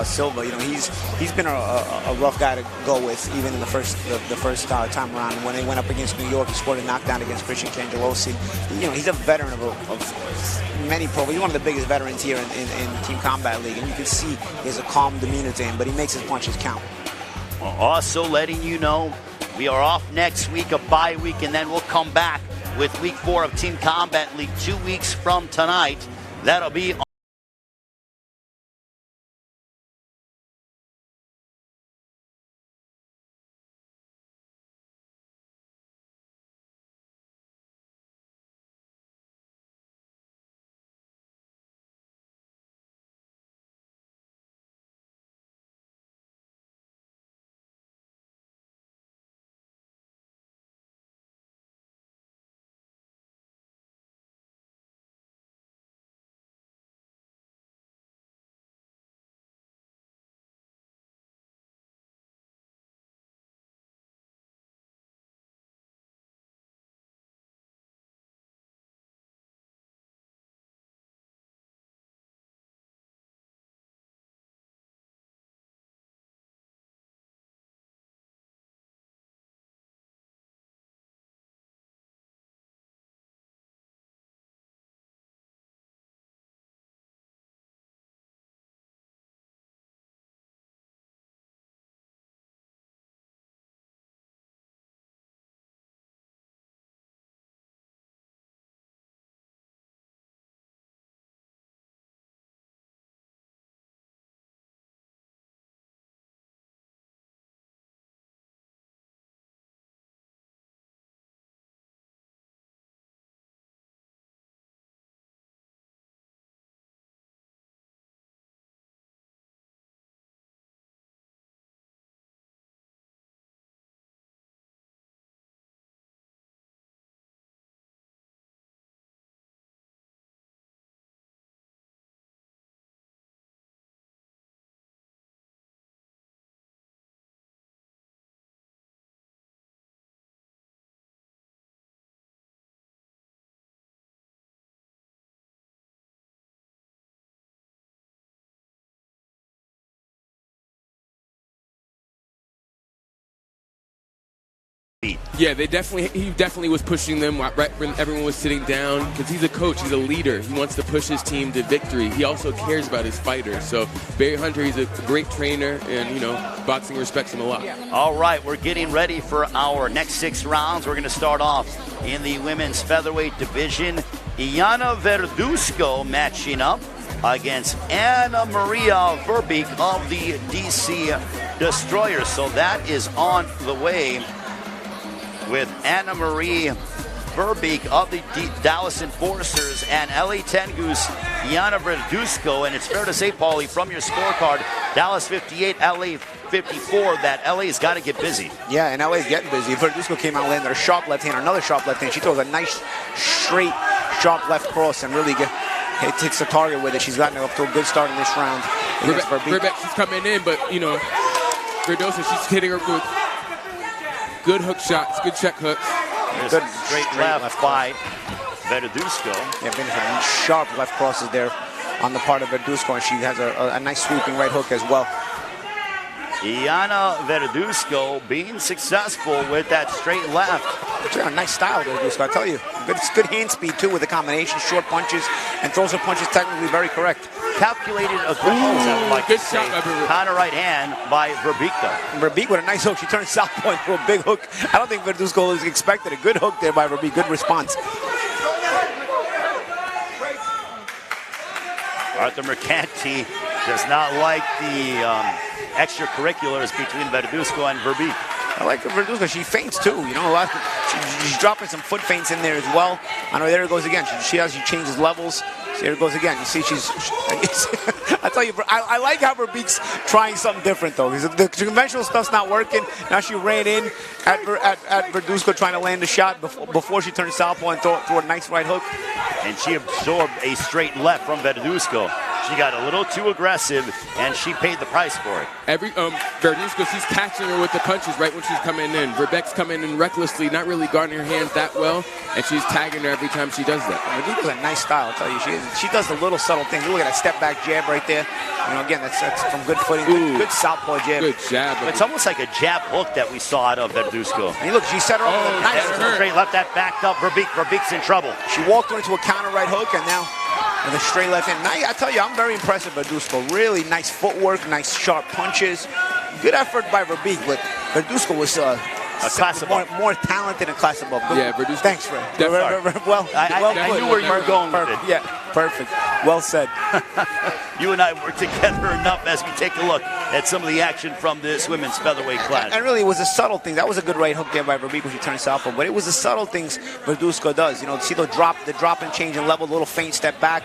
Silva, you know, he's been a rough guy to go with, even in the first time around. When they went up against New York, he scored a knockdown against Christian Cangelosi. You know, he's a veteran of many pro. He's one of the biggest veterans here in Team Combat League, and you can see he has a calm demeanor to him, but he makes his punches count. Well, also letting you know, we are off next week, a bye week, and then we'll come back with week 4 of Team Combat League 2 weeks from tonight. That'll be Yeah, he definitely was pushing them right when everyone was sitting down, because he's a coach, he's a leader. He wants to push his team to victory. He also cares about his fighters. So Barry Hunter, he's a great trainer, and, you know, boxing respects him a lot. All right, we're getting ready for our next 6 rounds. We're going to start off in the women's featherweight division. Iana Verduzco matching up against Anna Maria Verbeek of the DC Destroyers. So that is on the way, with Anna Marie Verbeek of the Dallas Enforcers and LA Tengu's Iana Verduzco. And it's fair to say, Paulie, from your scorecard, Dallas 58, LA 54, that LA's got to get busy. Yeah, and LA's getting busy. Verduzco came out, landed a sharp left hand, another sharp left hand. She throws a nice, straight, sharp left cross and really hits the target with it. She's gotten up to a good start in this round. Verbeek, she's coming in, but, you know, Verduzco, she's hitting her with good hook shots, good check hooks. Good straight left by Verduzco. Yeah, been some sharp left crosses there on the part of Verduzco, and she has a nice sweeping right hook as well. Iana Verduzco being successful with that straight left. She's got a nice style, Verduzco, I tell you. Good hand speed, too, with the combination, short punches, and throws her punches technically very correct. Calculated aggression, like good shot by Verbeek. Counter right hand by Verbeek, though. Verbeek with a nice hook. She turned southpaw into a big hook. I don't think Verduzco was expected. A good hook there by Verbeek. Good response. Arthur Mercanti does not like the extracurriculars between Verduzco and Verbeek. I like Verduzco. She feints too. You know, she's dropping some foot feints in there as well. I know there it goes again. She changes levels. There it goes again. You see, I tell you, I like how Verbeek's trying something different, though. The conventional stuff's not working. Now she ran in at Verduzco trying to land a shot before she turned southpaw and threw a nice right hook. And she absorbed a straight left from Verduzco. She got a little too aggressive, and she paid the price for it. Verduzco, she's catching her with the punches right when she's coming in. Verbeek's coming in recklessly, not really guarding her hands that well, and she's tagging her every time she does that. Verduzco's a nice style, I'll tell you. She does the little subtle things. Look at that step back jab right there. You know, again, that's from good footing, good southpaw jab. Good jab. It's almost like a jab hook that we saw out of Verduzco. And look, she set her up with a nice straight left, that backed up. Verbeek's in trouble. She walked her into a counter right hook, and now with a straight left hand. Now, I tell you, I'm very impressed with Verduzco. Really nice footwork, nice sharp punches. Good effort by Verbeek, but Verduzco was a class above. More talented and class above. Yeah, Verduzco. Thanks, Fred. Well, I knew where you were going with it. Yeah, perfect. Well said. You and I work together enough as we take a look at some of the action from this women's featherweight class. And really, it was a subtle thing. That was a good right hook there by Verbeek when she turned southpaw. But it was the subtle things Verduzco does. You know, see the drop and change in level, the little feint step back,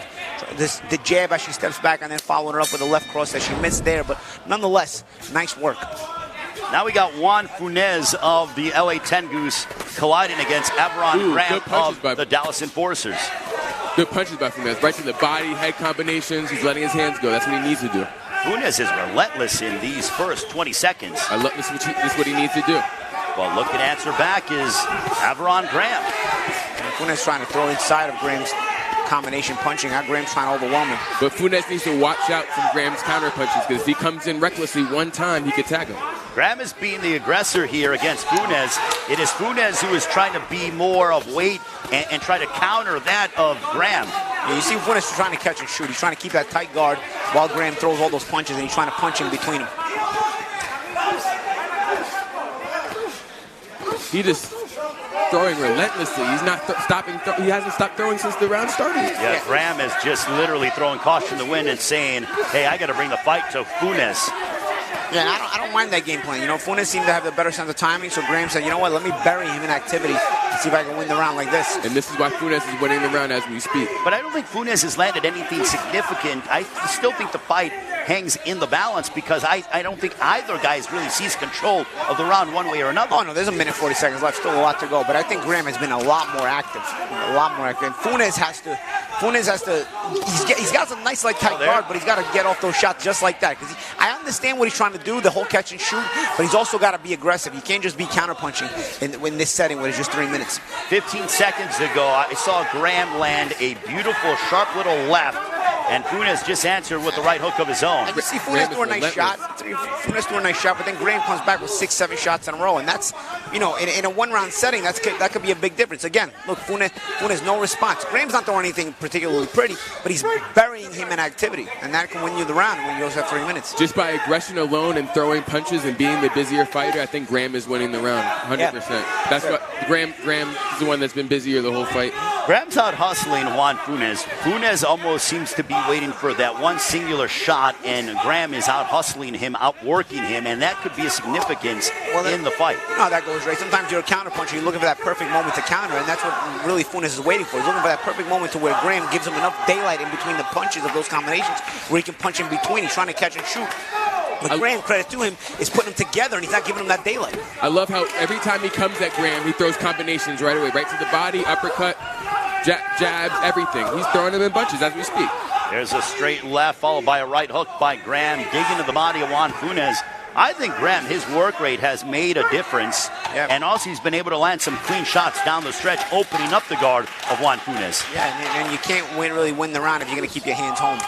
the jab as she steps back, and then following her up with a left cross that she missed there. But nonetheless, nice work. Now we got Juan Funes of the LA Tengus colliding against Averon Graham of the Dallas Enforcers. Good punches by Funes, right to the body, head combinations. He's letting his hands go. That's what he needs to do. Funes is relentless in these first 20 seconds. This is what he needs to do. Well, looking to answer back is Averon Graham. And Funes trying to throw inside of Graham's combination punching. Now Graham's trying to overwhelm him. But Funes needs to watch out from Graham's counter punches, because if he comes in recklessly one time, he could tag him. Graham is being the aggressor here against Funes. It is Funes who is trying to be more of weight and try to counter that of Graham. Yeah, you see Funes trying to catch and shoot. He's trying to keep that tight guard while Graham throws all those punches, and he's trying to punch in between them. He just throwing relentlessly. He's not stopping. He hasn't stopped throwing since the round started. Yeah, Graham is just literally throwing caution to the wind and saying, hey, I got to bring the fight to Funes. Yeah, I don't mind that game plan. You know, Funes seemed to have the better sense of timing, so Graham said, you know what, let me bury him in activity and see if I can win the round like this. And this is why Funes is winning the round as we speak. But I don't think Funes has landed anything significant. I still think the fight hangs in the balance, because I don't think either guy really sees control of the round one way or another. Oh, no, there's a minute 40 seconds left, still a lot to go. But I think Graham has been a lot more active. And Funes has to, he's got some nice, like, tight guard, but he's got to get off those shots just like that. Because I understand what he's trying to do, the whole catch and shoot, but he's also got to be aggressive. You can't just be counterpunching in this setting where it's just 3 minutes. 15 seconds ago, I saw Graham land a beautiful, sharp little left, and Funes just answered with the right hook of his own. And you see Funes do a nice shot. Funes do a nice shot, but then Graham comes back with 6-7 shots in a row, and that's, you know, in a one-round setting, that could be a big difference. Again, look, Funes no response. Graham's not throwing anything particularly pretty, but he's burying him in activity, and that can win you the round when you also have 3 minutes. Just by aggression alone and throwing punches and being the busier fighter, I think Graham is winning the round, 100%. Yeah. That's what Graham is the one that's been busier the whole fight. Graham's out hustling Juan Funes. Funes almost seems to be waiting for that one singular shot, and Graham is out hustling him, outworking him, and that could be a significance in the fight. You know how that goes, right? Sometimes you're a counterpuncher, you're looking for that perfect moment to counter, and that's what really Funes is waiting for. He's looking for that perfect moment to where Graham gives him enough daylight in between the punches of those combinations where he can punch in between. He's trying to catch and shoot. But Graham, credit to him, is putting them together, and he's not giving him that daylight. I love how every time he comes at Graham, he throws combinations right away, right to the body, uppercut, jabs, everything. He's throwing them in bunches as we speak. There's a straight left followed by a right hook by Graham, digging to the body of Juan Funes. I think Graham, his work rate has made a difference, and also he's been able to land some clean shots down the stretch, opening up the guard of Juan Funes. Yeah, and you can't really win the round if you're going to keep your hands home.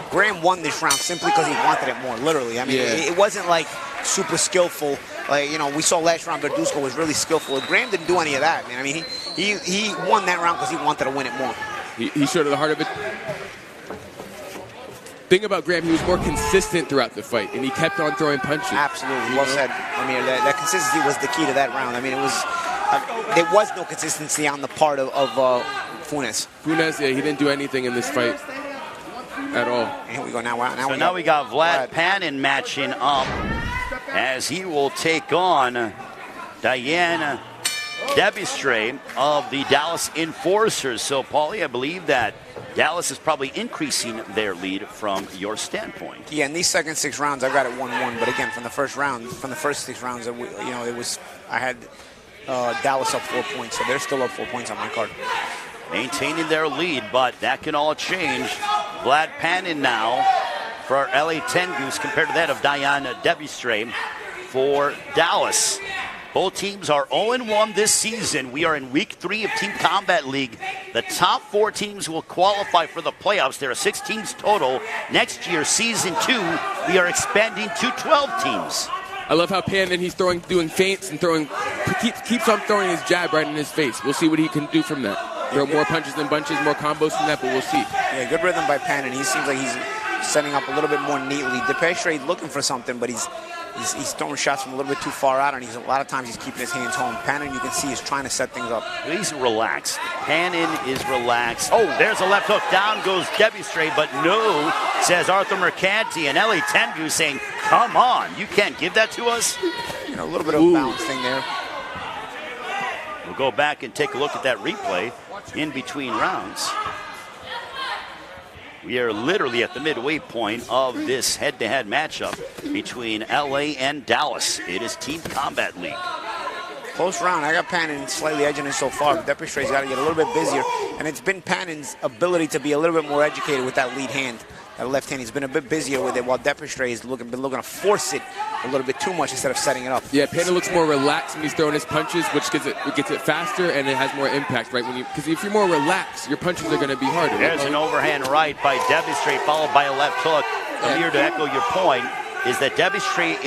Graham won this round simply because he wanted it more, literally. I mean, it wasn't like super skillful. Like, you know, we saw last round Verduzco was really skillful. Graham didn't do any of that, man. I mean, he won that round because he wanted to win it more. He showed the heart of it. Thing about Graham, he was more consistent throughout the fight, and he kept on throwing punches. Absolutely, well said. I mean, that consistency was the key to that round. I mean, it was there was no consistency on the part of Funes. Funes, yeah, he didn't do anything in this fight at all. And here we go now. Now we got Vlad Panin matching up as he will take on Diane Debistre of the Dallas Enforcers. So, Paulie, I believe that Dallas is probably increasing their lead from your standpoint. Yeah, in these second 6 rounds, I got it 1-1. But again, from the first 6 rounds, I had Dallas up 4 points, so they're still up 4 points on my card. Maintaining their lead, but that can all change. Vlad Panin now for our LA Tengus compared to that of Diana Debustre for Dallas. Both teams are 0-1 this season. We are in week 3 of Team Combat League. The top 4 teams will qualify for the playoffs. There are 6 teams total. Next year, season 2, we are expanding to 12 teams. I love how Panin, he's doing feints and keeps on throwing his jab right in his face. We'll see what he can do from that. Throw more punches than bunches, more combos from that, but we'll see. Yeah, good rhythm by Panin. He seems like he's setting up a little bit more neatly. Depestre looking for something, but he's throwing shots from a little bit too far out, and a lot of times he's keeping his hands home. Panin, you can see, is trying to set things up. He's relaxed. Panin is relaxed. Oh, there's a left hook. Down goes Debustre, but no, says Arthur Mercanti, and LA Tengu saying, come on, you can't give that to us? A little bit of a balance thing there. We'll go back and take a look at that replay in between rounds. We are literally at the midway point of this head-to-head matchup between LA and Dallas. It is Team Combat League. Close round. I got Panin slightly edging it so far, but Depestre's got to get a little bit busier. And it's been Panin's ability to be a little bit more educated with that lead hand. That left hand, he's been a bit busier with it, while Depestre has been looking to force it a little bit too much instead of setting it up. Yeah, Panin looks more relaxed when he's throwing his punches, which gets it faster and it has more impact, right? Because if you're more relaxed, your punches are going to be harder. There's an overhand right by Debustre, followed by a left hook. Amir, to echo your point, is that Debustre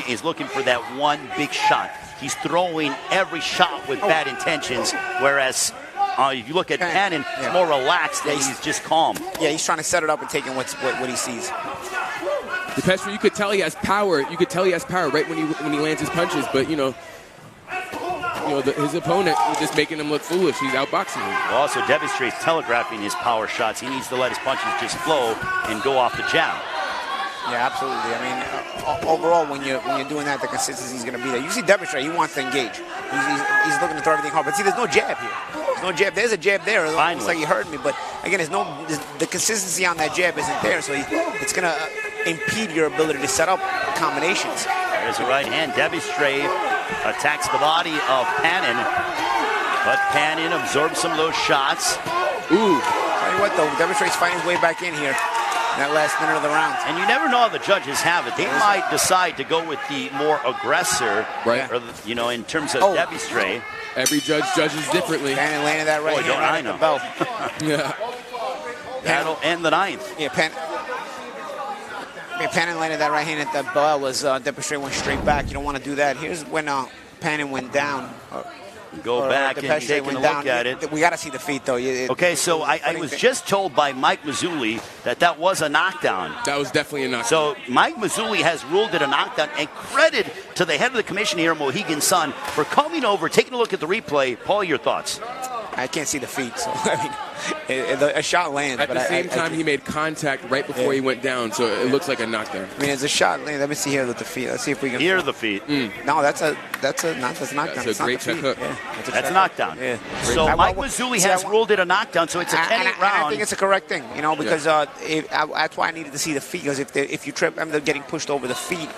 is looking for that one big shot. He's throwing every shot with bad intentions, whereas if you look at Panin, he's more relaxed and he's just calm. Yeah, he's trying to set it up and take in what he sees. Depestre, you could tell he has power. You could tell he has power right when he lands his punches, but his opponent is just making him look foolish. He's outboxing him. Well, also, Debustre is telegraphing his power shots. He needs to let his punches just flow and go off the jab. Yeah, absolutely. I mean, overall, when you're doing that, the consistency is going to be there. You see Debustre, he wants to engage. He's looking to throw everything hard. But see, there's no jab here. There's no jab. There's a jab there. It looks like he heard me. But again, the consistency on that jab isn't there. So it's going to impede your ability to set up combinations. There's a right hand. Debustre attacks the body of Panin. But Panin absorbs some of those shots. Ooh. Tell you what, though, Debustre's fighting his way back in here. That last minute of the round. And you never know how the judges have it. They might decide to go with the more aggressor, right? Or in terms of Debustre. Every judge judges differently. Panin landed that right hand right at the belt. Yeah. That'll end the ninth. Yeah, Panin landed that right hand at the bell as Debustre went straight back. You don't want to do that. Here's when Panin went down. Go back and take a look at it. We got to see the feet, though. Okay, so I was just told by Mike Mazzulli that was a knockdown. That was definitely a knockdown. So Mike Mazzulli has ruled it a knockdown, and credit to the head of the commission here, Mohegan Sun, for coming over, taking a look at the replay. Paul, your thoughts? I can't see the feet, so I mean, a shot lands. At the same time, he made contact right before he went down, so it looks like a knockdown. I mean, it's a shot land. Let me see here with the feet. Let's see if we can. Here are the feet. No, that's a knockdown. That's a great check hook. Yeah, that's a knockdown. Yeah. So Mike Mazzulli has ruled it a knockdown, so it's a 10-8 round. I think it's a correct thing, because that's why I needed to see the feet, because if you trip, they're getting pushed over the feet,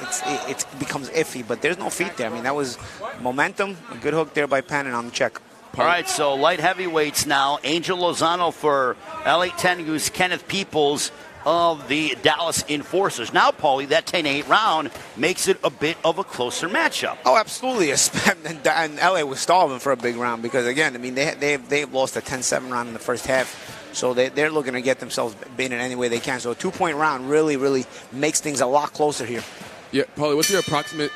it becomes iffy. But there's no feet there. I mean, that was momentum. A good hook there by Panin on the check. All right, so light heavyweights now. Angel Lozano for LA Tengus, Kenneth Peoples of the Dallas Enforcers. Now, Paulie, that 10-8 round makes it a bit of a closer matchup. Oh, absolutely. And LA was starving for a big round because, again, I mean, they've lost a 10-7 round in the first half. So they're looking to get themselves in any way they can. So a 2-point round really, really makes things a lot closer here. Yeah, Paulie, what's your approximate,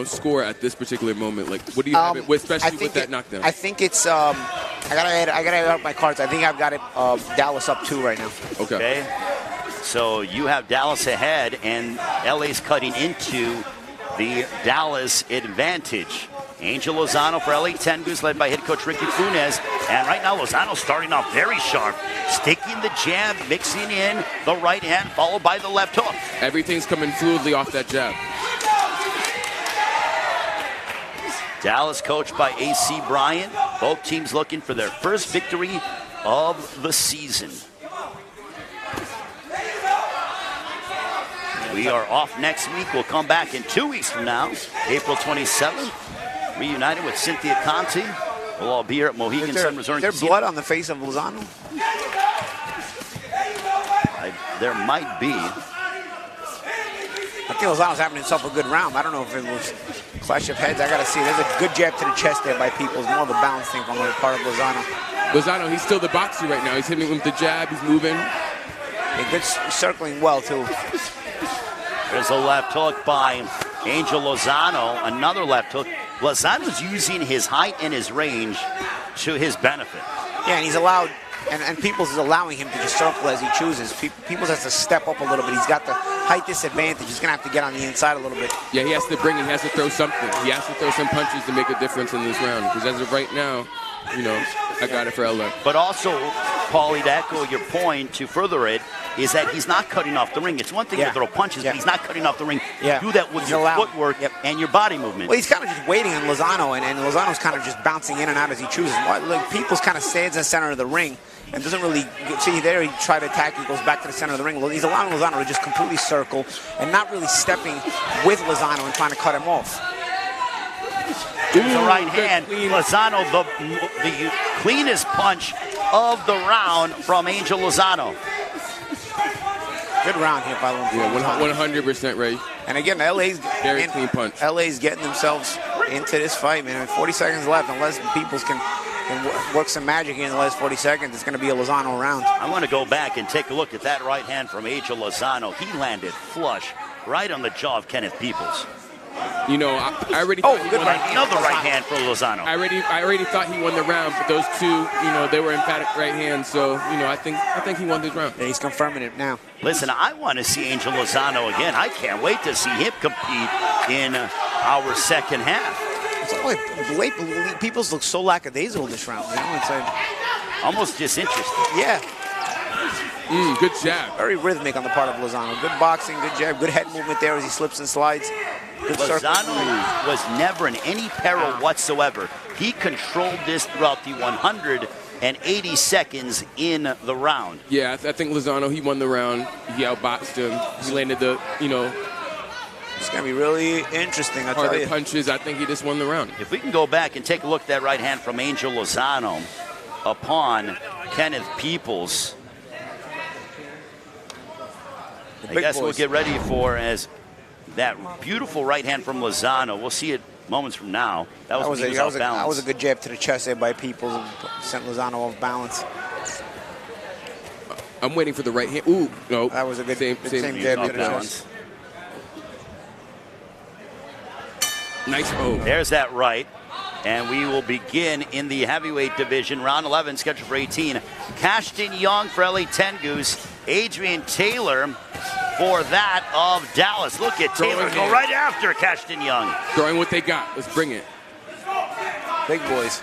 score at this particular moment? Like, what do you have it with, especially with that knockdown? I think it's I gotta add up my cards. I think I've got it Dallas up 2 right now. Okay. So you have Dallas ahead, and LA's cutting into the Dallas advantage. Angel Lozano for LA Tengus, led by head coach Ricky Funes. And right now, Lozano starting off very sharp, sticking the jab, mixing in the right hand, followed by the left hook. Everything's coming fluidly off that jab. Dallas coached by A.C. Bryant. Both teams looking for their first victory of the season. We are off next week. We'll come back in 2 weeks from now, April 27th, reunited with Cynthia Conti. We'll all be here at Mohegan Sun Resort. Is there blood on the face of Lozano? There might be. I think Lozano's having himself a good round. I don't know if it was clash of heads. I got to see. There's a good jab to the chest there by Peoples. More of a balance thing on the part of Lozano. Lozano, he's still the boxer right now. He's hitting with the jab. He's moving. Yeah, good circling well, too. There's a left hook by Angel Lozano. Another left hook. Lozano's using his height and his range to his benefit. Yeah, and he's allowed, and Peoples is allowing him to just circle as he chooses. Peoples has to step up a little bit. He's got the height disadvantage. He's going to have to get on the inside a little bit. Yeah, he has to bring it. He has to throw something. He has to throw some punches to make a difference in this round. Because as of right now, you know, I got it for LA. But also, Paulie, to echo your point, to further it, is that he's not cutting off the ring. It's one thing to throw punches, but he's not cutting off the ring. Yeah. Do that with your footwork and your body movement. Well, he's kind of just waiting on Lozano, and Lozano's kind of just bouncing in and out as he chooses. Look, Peoples kind of stands in the center of the ring and doesn't really see there. He tried to attack. He goes back to the center of the ring. He's allowing Lozano to just completely circle and not really stepping with Lozano and trying to cut him off. There's the right hand. Lozano, the cleanest punch of the round from Angel Lozano. Good round here by Lozano. Yeah, 100% Ray. And again, LA's very clean punch. LA's getting themselves into this fight, man. 40 seconds left. Unless Peoples can work some magic here in the last 40 seconds, it's going to be a Lozano round. I want to go back and take a look at that right hand from Angel Lozano. He landed flush right on the jaw of Kenneth Peoples. You know, I already thought he won another right hand for Lozano. I already thought he won the round, but those two, you know, they were emphatic right hands. So, you know, I think he won this round. Yeah, he's confirming it now. Listen, I want to see Angel Lozano again. I can't wait to see him compete in our second half. It's like Peoples look so lackadaisical this round. You know, it's like almost disinterested. Yeah. Good jab. Very rhythmic on the part of Lozano. Good boxing, good jab, good head movement there as he slips and slides. Lozano was never in any peril whatsoever. He controlled this throughout the 180 seconds in the round. Yeah, I think Lozano, he won the round. He outboxed him. He landed the, you know, it's going to be really interesting, I'll tell you. Punches, I think he just won the round. If we can go back and take a look at that right hand from Angel Lozano upon Kenneth Peoples, I guess we'll get ready for as that beautiful right hand from Lozano. We'll see it moments from now. That was a good jab to the chest there by Peoples and sent Lozano off balance. I'm waiting for the right hand. Ooh, no. That was a good same jab to the chest. Nice. Oh. There's that right. And we will begin in the heavyweight division. Round 11 scheduled for 18. Cashton Young for LA Tengus. Adrian Taylor for that of Dallas. Look at Taylor go right after Cashton Young. Throwing what they got. Let's bring it. Big boys.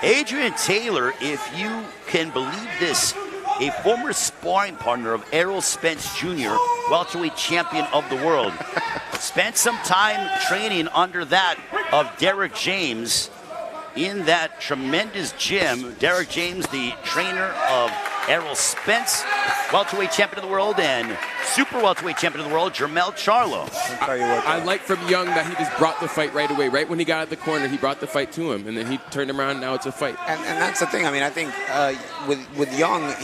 Adrian Taylor, if you can believe this, a former sparring partner of Errol Spence Jr., welterweight champion of the world. Spent some time training under that of Derek James in that tremendous gym. Derek James, the trainer of Errol Spence, welterweight champion of the world, and super welterweight champion of the world, Jermell Charlo. I like from Young that he just brought the fight right away. Right when he got out of the corner, he brought the fight to him, and then he turned him around. Now it's a fight. And that's the thing. I mean, I think with Young,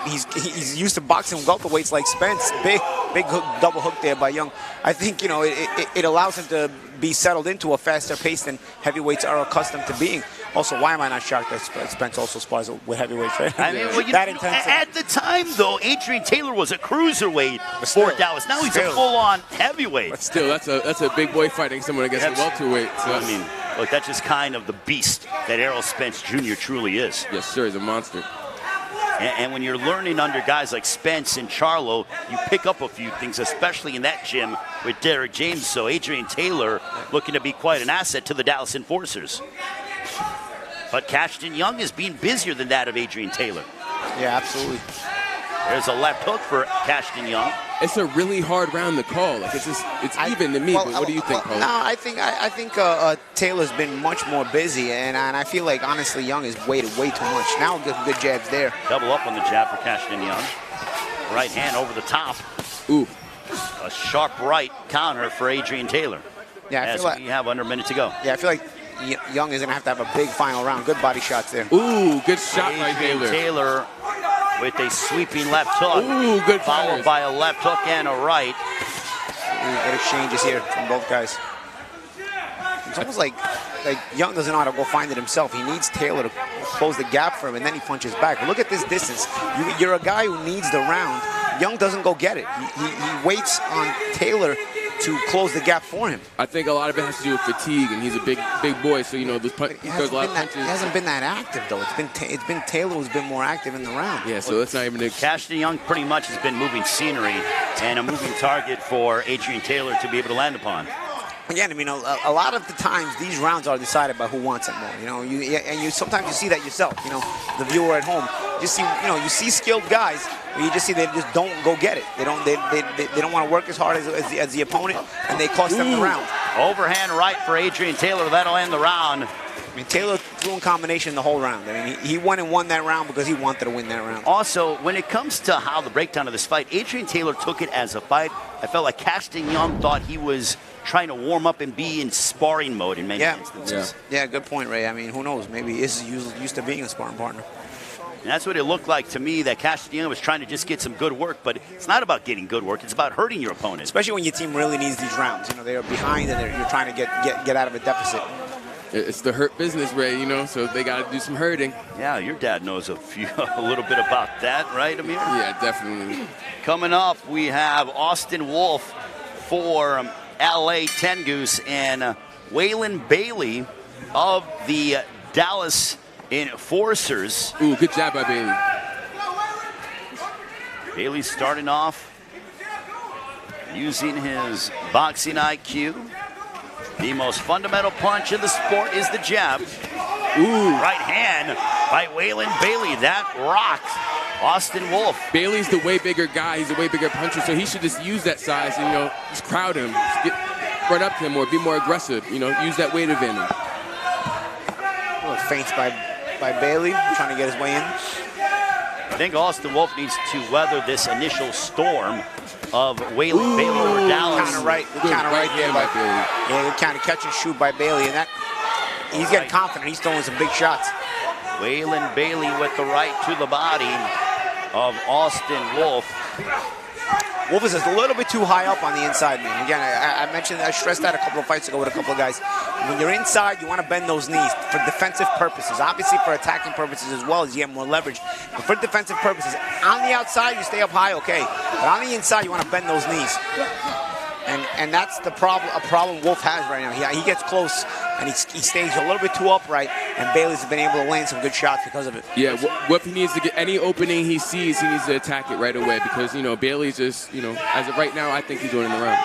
he's used to boxing welterweights like Spence. Big hook, double hook there by Young. I think, you know, it allows him to be settled into a faster pace than heavyweights are accustomed to being. Also, why am I not shocked that Spence also spars with heavyweights, right? I mean, well, at the time, though, Adrian Taylor was a cruiserweight for Dallas. Now he's a full-on heavyweight. But still, that's a big boy fighting someone against a welterweight. So. I mean, look, that's just kind of the beast that Errol Spence Jr. truly is. Yes, sir, he's a monster. And when you're learning under guys like Spence and Charlo, you pick up a few things, especially in that gym with Derek James. So Adrian Taylor looking to be quite an asset to the Dallas Enforcers. But Cashton Young is being busier than that of Adrian Taylor. Yeah, absolutely. There's a left hook for Cashton Young. It's a really hard round to call. Like it's even to me. But what do you think, Paul? No, I think Taylor's been much more busy, and I feel like honestly Young has waited way too much. Now good jabs there. Double up on the jab for Cashton Young. Right hand over the top. Ooh. A sharp right counter for Adrian Taylor. Yeah, I feel like we have under a minute to go. Yeah, I feel like Young is going to have a big final round. Good body shots there. Ooh, good shot by Adrian Taylor. Taylor with a sweeping left hook. Ooh, good followed by a left hook and a right. Good exchanges here from both guys. It's almost like Young doesn't know how to go find it himself. He needs Taylor to close the gap for him, and then he punches back. But look at this distance. You're a guy who needs the round. Young doesn't go get it. He waits on Taylor to close the gap for him. I think a lot of it has to do with fatigue, and he's a big boy, so those He hasn't been that active though. It's been Taylor who's been more active in the round. Yeah, so that's not even. Cassidy Young pretty much has been moving scenery and a moving target for Adrian Taylor to be able to land upon. Again, I mean, a lot of the times these rounds are decided by who wants it more. Sometimes you see that yourself. The viewer at home, you see skilled guys, but you just see they just don't go get it. They don't want to work as hard as the opponent, and they cost them the round. Overhand right for Adrian Taylor. That'll end the round. I mean, Taylor threw in combination the whole round. I mean, he went and won that round because he wanted to win that round. Also, when it comes to how the breakdown of this fight, Adrian Taylor took it as a fight. I felt like Cassidy Young thought he was trying to warm up and be in sparring mode in many instances. Yeah, good point, Ray. I mean, who knows? Maybe he is used to being a sparring partner. And that's what it looked like to me, that Cassidy Young was trying to just get some good work, but it's not about getting good work. It's about hurting your opponent. Especially when your team really needs these rounds. They're behind and you're trying to get out of a deficit. It's the hurt business, Ray, so they got to do some hurting. Yeah, your dad knows a little bit about that, right, Amir? Yeah, definitely. Coming up, we have Austin Wolf for LA Tengoose and Waylon Bailey of the Dallas Enforcers. Ooh, good job by Bailey. Bailey starting off using his boxing IQ. The most fundamental punch in the sport is the jab. Ooh. Right hand by Waylon Bailey. That rocked Austin Wolf. Bailey's the way bigger guy. He's a way bigger puncher, so he should just use that size and, just crowd him. Just get right up to him or be more aggressive. Use that weight advantage. Little feints by Bailey, trying to get his way in. I think Austin Wolf needs to weather this initial storm of Waylon Bailey or Dallas. Counter right there by Bailey. Yeah, good counter catch and shoot by Bailey, and he's getting confident. He's throwing some big shots. Waylon Bailey with the right to the body of Austin Wolf. Wolf is a little bit too high up on the inside, man. Again, I stressed that a couple of fights ago with a couple of guys. When you're inside, you want to bend those knees for defensive purposes. Obviously for attacking purposes as well, as you get more leverage. But for defensive purposes, on the outside, you stay up high, okay. But on the inside, you want to bend those knees. And that's a problem Wolf has right now. He gets close, and he stays a little bit too upright, and Bailey's been able to land some good shots because of it. Yeah, Wolf, he needs to get any opening he sees, he needs to attack it right away because, Bailey's just, as of right now, I think he's winning the round.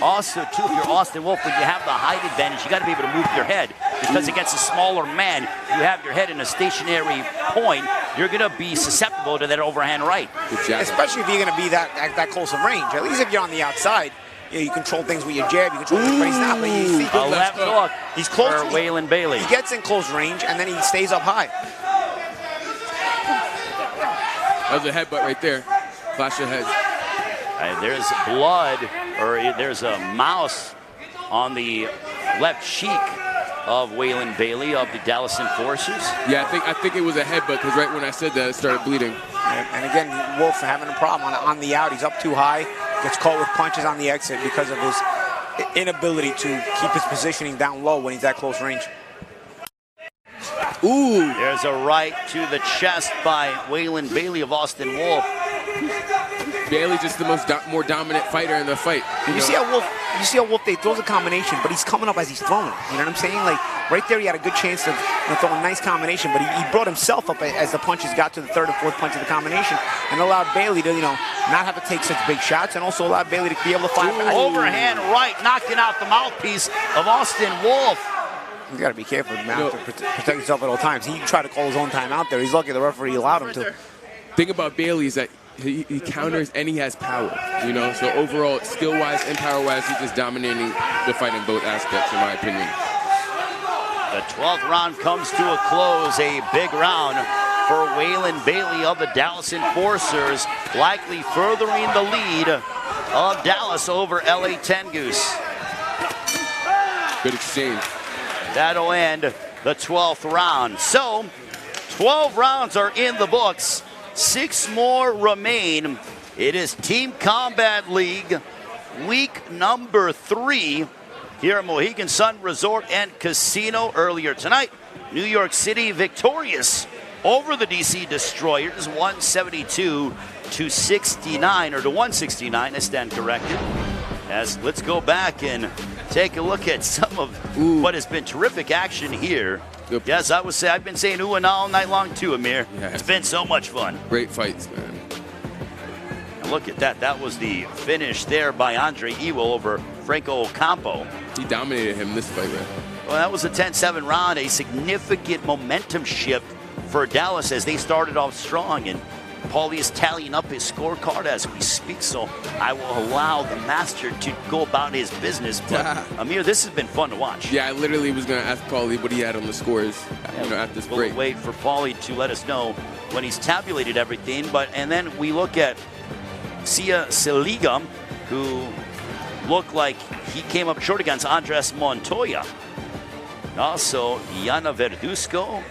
Also, too, if you're Austin Wolf, when you have the height advantage, you got to be able to move your head because against a smaller man, you have your head in a stationary point, you're going to be susceptible to that overhand right. Especially if you're going to be that close of range. At least if you're on the outside, you control things with your jab, you control things, but he's not. But a left hook. He's close for Waylon Bailey. He gets in close range, and then he stays up high. That was a headbutt right there. Flash your head. There's blood, or there's a mouse on the left cheek of Waylon Bailey of the Dallas Enforcers. Yeah, I think it was a headbutt because right when I said that, it started bleeding. And again, Wolf having a problem on the out. He's up too high, gets caught with punches on the exit because of his inability to keep his positioning down low when he's at close range. Ooh! There's a right to the chest by Waylon Bailey of Austin Wolf. Bailey's just the more dominant fighter in the fight. You see how Wolf they throws a combination, but he's coming up as he's throwing it. You know what I'm saying? Like right there, he had a good chance to throw a nice combination, but he brought himself up as the punches got to the third or fourth punch of the combination, and allowed Bailey to not have to take such big shots, and also allowed Bailey to be able to fire back. Overhand right, knocking out the mouthpiece of Austin Wolf. He's got to be careful to protect himself at all times. He tried to call his own time out there. He's lucky the referee allowed him to. Thing about Bailey is that he counters and he has power, So overall, skill-wise and power-wise, he's just dominating the fight in both aspects, in my opinion. The 12th round comes to a close. A big round for Waylon Bailey of the Dallas Enforcers, likely furthering the lead of Dallas over LA Tengus. Good exchange. That'll end the 12th round. So, 12 rounds are in the books. 6 more remain. It is Team Combat League, week number 3 here at Mohegan Sun Resort and Casino earlier tonight. New York City victorious over the DC Destroyers, 172 to 69, or to 169, I stand corrected. As let's go back and take a look at some of what has been terrific action here. Good. Yes, I would say I've been saying ooh and all night long too, Amir. Yes. It's been so much fun. Great fights, man. And look at that. That was the finish there by Andre Ewell over Franco Ocampo. He dominated him this fight, man. Well, that was a 10-7 round, a significant momentum shift for Dallas as they started off strong. And Paulie is tallying up his scorecard as we speak, so I will allow the master to go about his business. But Amir, this has been fun to watch. Yeah, I literally was going to ask Paulie what he had on the scores after this break. We'll wait for Paulie to let us know when he's tabulated everything. And then we look at Sia Seliga, who looked like he came up short against Andres Montoya. Also, Yana Verduzco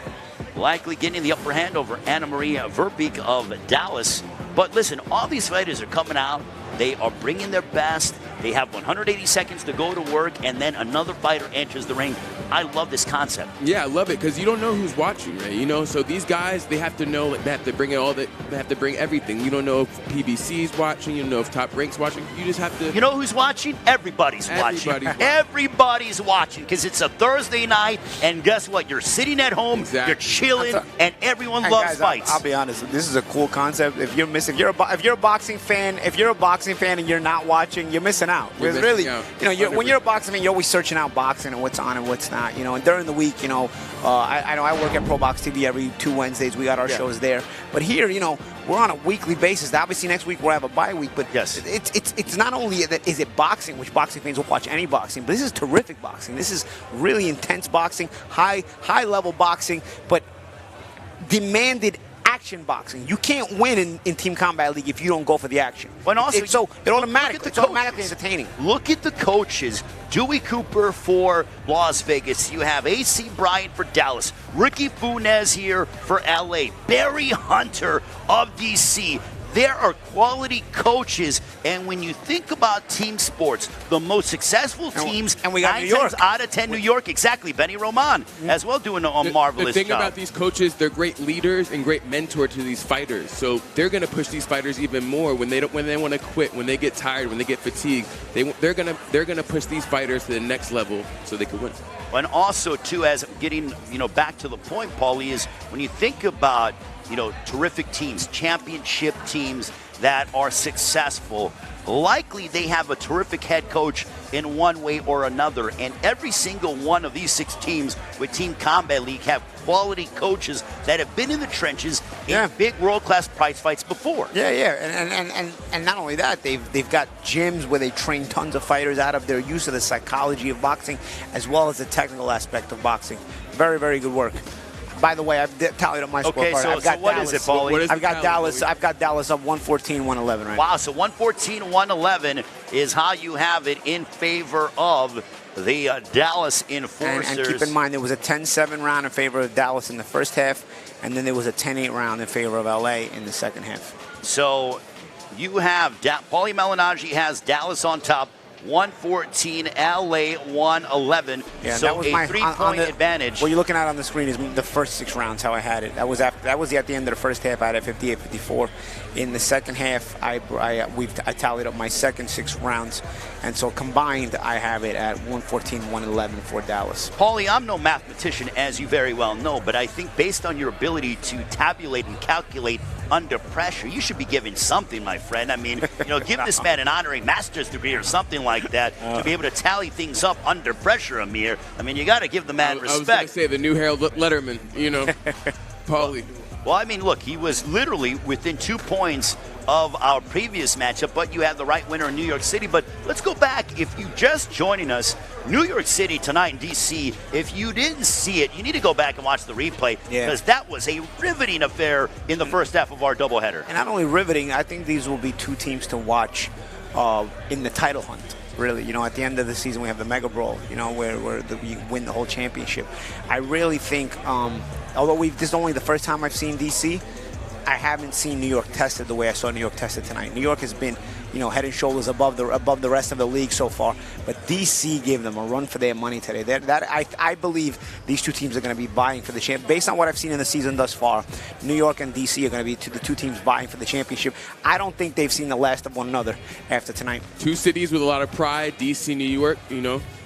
likely getting the upper hand over Anna Maria Verbeek of Dallas. But listen, all these fighters are coming out. They are bringing their best. They have 180 seconds to go to work, and then another fighter enters the ring. I love this concept. Yeah, I love it because you don't know who's watching, right? You know, so these guys, they have to know, they have to bring they have to bring everything. You don't know if PBC's watching. You don't know if Top Rank's watching. You just have to. You know who's watching? Everybody's watching. Everybody's watching because it's a Thursday night, and guess what? You're sitting at home, you're chilling, and everyone loves guys, fights. I'll be honest. This is a cool concept. If you're a boxing fan, and you're not watching, you're missing out. You're Because really, out. you know, when you're a boxing fan, you're always searching out boxing and what's on and what's not. You know, and during the week, you know, I know I work at Pro Box TV every 2 Wednesdays. We got our shows there. But here, you know, we're on a weekly basis. Obviously, next week we'll have a bye week. But it's not only that is it boxing, which boxing fans will watch any boxing, but this is terrific boxing. This is really intense boxing, high level boxing, but demanded action boxing. You can't win in Team Combat League if you don't go for the action. But also, it's automatically entertaining. Look at the coaches. Dewey Cooper for Las Vegas. You have AC Bryant for Dallas. Ricky Funes here for LA. Barry Hunter of DC. There are quality coaches, and when you think about team sports, the most successful teams, and we got 9 New York. times out of 10, New York, exactly. Benny Roman as well doing a marvelous The thing job. about these coaches, they're great leaders and great mentor to these fighters. So they're going to push these fighters even more when they want to quit, when they get tired, when they get fatigued. They're going to push these fighters to the next level so they can win. And also, too, as getting back to the point, Paulie, is when you think about terrific teams, championship teams that are successful, likely they have a terrific head coach in one way or another. And every single one of these 6 teams with Team Combat League have quality coaches that have been in the trenches in big world-class prize fights before. And not only that, they've got gyms where they train tons of fighters out of their use of the psychology of boxing as well as the technical aspect of boxing. Very, very good work. By the way, I've tallied up my scorecard. Okay, so what is it, Paulie? I've got Dallas up 114-111 right Wow, so 114-111 is how you have it in favor of the Dallas Enforcers. And keep in mind, there was a 10-7 round in favor of Dallas in the first half, and then there was a 10-8 round in favor of LA in the second half. So you have Paulie Malignaggi has Dallas on top, 114, LA 111. Yeah, so that was a my 3-point advantage. What you're looking at on the screen is the first 6 rounds, how I had it. That was at the end of the first half. I had it 58-54. In the second half, I tallied up my second 6 rounds, and so combined, I have it at 114-111 for Dallas. Paulie, I'm no mathematician, as you very well know, but I think based on your ability to tabulate and calculate under pressure, you should be given something, my friend. I mean, give this man an honorary master's degree or something like that to be able to tally things up under pressure, Amir. I mean, you got to give the man respect. I was going to say the new Harold Letterman, Paulie. Well, I mean, look, he was literally within 2 points of our previous matchup, but you had the right winner in New York City. But let's go back. If you just joining us, New York City tonight in D.C., if you didn't see it, you need to go back and watch the replay because that was a riveting affair in the first half of our doubleheader. And not only riveting, I think these will be 2 teams to watch in the title hunt. Really, at the end of the season we have the Mega Brawl, where we win the whole championship. I really think, although this is only the first time I've seen DC, I haven't seen New York tested the way I saw New York tested tonight. New York has been, head and shoulders above the rest of the league so far. But DC gave them a run for their money today. I believe these two teams are going to be vying for the champ. Based on what I've seen in the season thus far, New York and DC are going to be the two teams vying for the championship. I don't think they've seen the last of one another after tonight. Two cities with a lot of pride, DC, New York,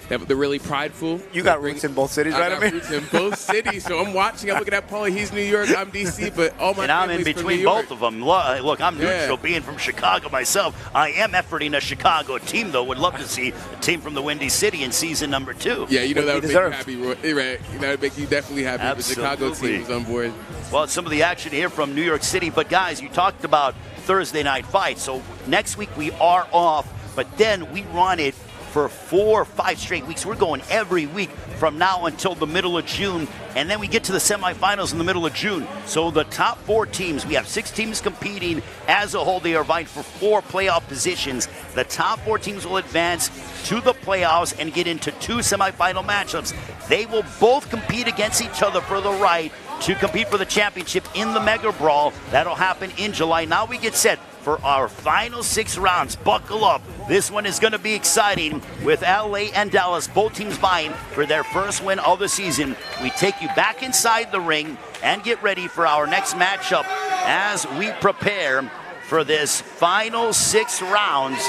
They're really prideful. You got roots in both cities, right? I got roots in both cities, so I'm watching. I'm looking at Paulie. He's New York. I'm DC, but all my and I'm in family's between both of them. Look, I'm neutral, being from Chicago myself. I am efforting a Chicago team, though. Would love to see a team from the Windy City in season number 2. Yeah, that would make you happy, right? That would make you definitely happy. Absolutely. The Chicago team is on board. Well, some of the action here from New York City. But, guys, you talked about Thursday night fights. So next week we are off, but then we run it for 4 or 5 straight weeks. We're going every week from now until the middle of June, and then we get to the semifinals in the middle of June. So the top 4 teams, we have 6 teams competing as a whole. They are vying for 4 playoff positions. The top 4 teams will advance to the playoffs and get into 2 semifinal matchups. They will both compete against each other for the right to compete for the championship in the Mega Brawl. That'll happen in July. Now we get set for our final 6 rounds. Buckle up. This one is going to be exciting with LA and Dallas, both teams vying for their first win of the season. We take you back inside the ring and get ready for our next matchup as we prepare for this final 6 rounds.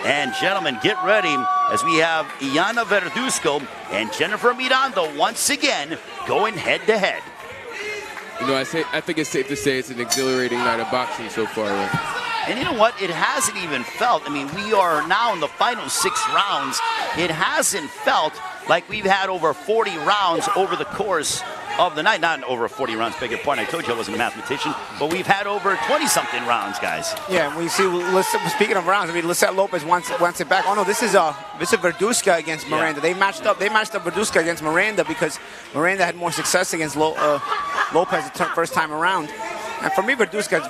And gentlemen, get ready as we have Iana Verduzco and Jennifer Miranda once again going head to head. I think it's safe to say it's an exhilarating night of boxing so far. And you know what? It hasn't even felt. We are now in the final 6 rounds. It hasn't felt like we've had over 40 rounds over the course of the night. Not over 40 rounds, beg your pardon. I told you I wasn't a mathematician. But we've had over 20-something rounds, guys. Yeah, we see. Speaking of rounds, Lisette Lopez wants it back. Oh no, this is Verduzco against Miranda. Yeah. They matched up Verduzco against Miranda because Miranda had more success against Lopez the first time around. And for me, Verduzco is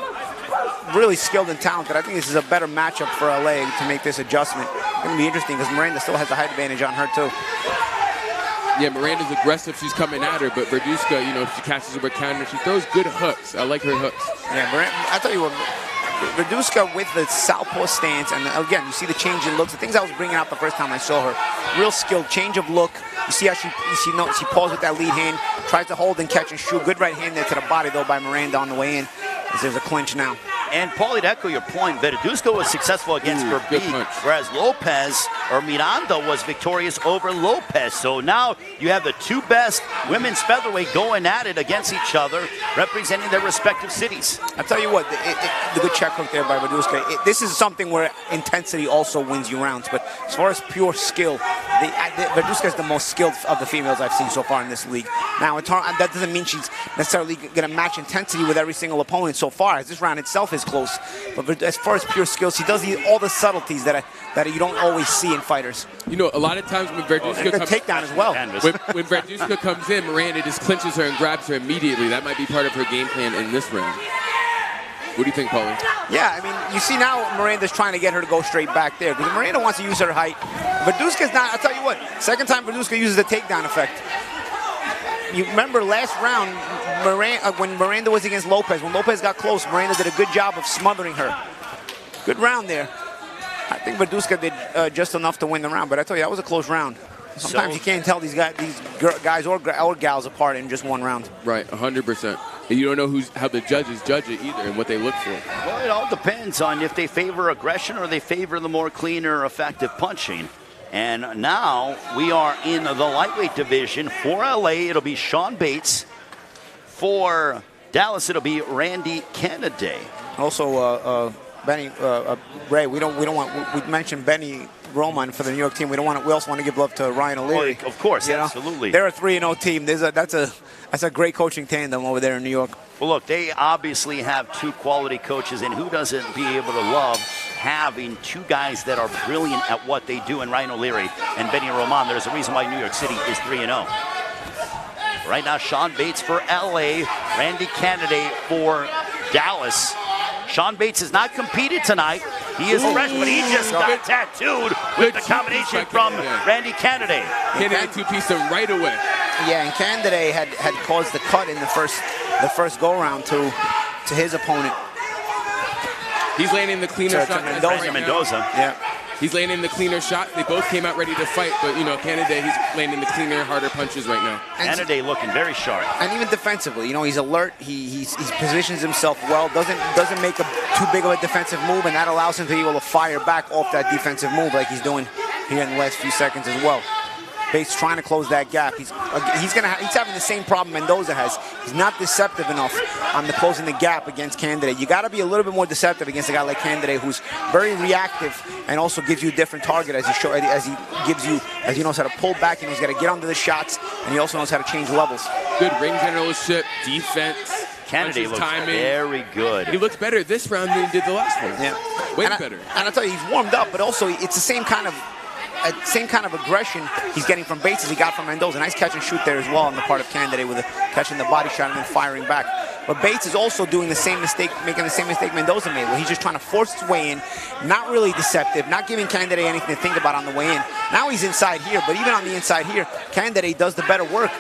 really skilled and talented. I think this is a better matchup for LA to make this adjustment. It's going to be interesting because Miranda still has the height advantage on her too. Yeah, Miranda's aggressive. She's coming at her, but Verduzco, if she catches her with counter, she throws good hooks. I like her hooks. Yeah, I tell you what, Verduzco with the southpaw stance, and again, you see the change in looks. The things I was bringing out the first time I saw her. Real skilled, change of look. You see how she paused with that lead hand, tries to hold and catch and shoot. Good right hand there to the body, though, by Miranda on the way in. There's a clinch now. And Paulie, to echo your point, Verduzco was successful against Verbeek, whereas Miranda was victorious over Lopez. So now you have the 2 best women's featherweight going at it against each other, representing their respective cities. I'll tell you what, the good check hook there by Verduzco. This is something where intensity also wins you rounds. But as far as pure skill, Verduzco is the most skilled of the females I've seen so far in this league. Now, that doesn't mean she's necessarily going to match intensity with every single opponent so far, as this round itself is close. But as far as pure skills, she does all the subtleties that you don't always see in fighters. A lot of times when Verduzco comes takedown as well. When Verduzco comes in, Miranda just clinches her and grabs her immediately. That might be part of her game plan in this round. What do you think, Paulie? Yeah, you see now Miranda's trying to get her to go straight back there because Miranda wants to use her height. Verduzco's not. I'll tell you what. Second time Verduzco uses the takedown effect. You remember last round when Miranda was against Lopez. When Lopez got close, Miranda did a good job of smothering her. Good round there. I think Verduzco did just enough to win the round, but I tell you, that was a close round. Sometimes you can't tell these guys or gals apart in just one round. Right, 100%. And you don't know how the judges judge it either and what they look for. Well, it all depends on if they favor aggression or they favor the more cleaner, effective punching. And now we are in the lightweight division. For LA, it'll be Sean Bates. For Dallas, it'll be Randy Kennedy. Also, Benny Ray. We mentioned Benny Roman for the New York team. We also want to give love to Ryan O'Leary. Of course, absolutely. They're a 3-0 team. That's a great coaching tandem over there in New York. Well, look, they obviously have 2 quality coaches, and who doesn't be able to love having 2 guys that are brilliant at what they do, and Ryan O'Leary and Benny Roman. There's a reason why New York City is 3-0. Right now, Sean Bates for LA, Randy Kennedy for Dallas. Sean Bates has not competed tonight. He is fresh, but he just got tattooed with the combination from Randy Candidate. Candidate two-piece him right away. Yeah, and Candidate had caused the cut in the first go-round to his opponent. He's landing the cleaner shot. Mendoza. Yeah. He's landing the cleaner shot. They both came out ready to fight, but, you know, Candidate, he's landing the cleaner, harder punches right now. Candidate looking very sharp. And even defensively, you know, he's alert. He positions himself well, doesn't make too big of a defensive move, and that allows him to be able to fire back off that defensive move like he's doing here in the last few seconds as well. Bates trying to close that gap. He's having the same problem Mendoza has. He's not deceptive enough on the closing the gap against Candidate. You got to be a little bit more deceptive against a guy like Candidate, who's very reactive and also gives you a different target as he knows how to pull back, he knows how to get onto the shots, and he also knows how to change levels. Good ring generalship, defense. Candidate looks timing. Very good. He looks better this round than he did the last one. Yeah, way better. And I'll tell you, he's warmed up, but also it's the same kind of aggression he's getting from Bates as he got from Mendoza. Nice catch and shoot there as well on the part of Candidate with catching the body shot and then firing back. But Bates is also doing the same mistake, making the same mistake Mendoza made, where he's just trying to force his way in, not really deceptive, not giving Candidate anything to think about on the way in. Now he's inside here, but even on the inside here, Candidate does the better work.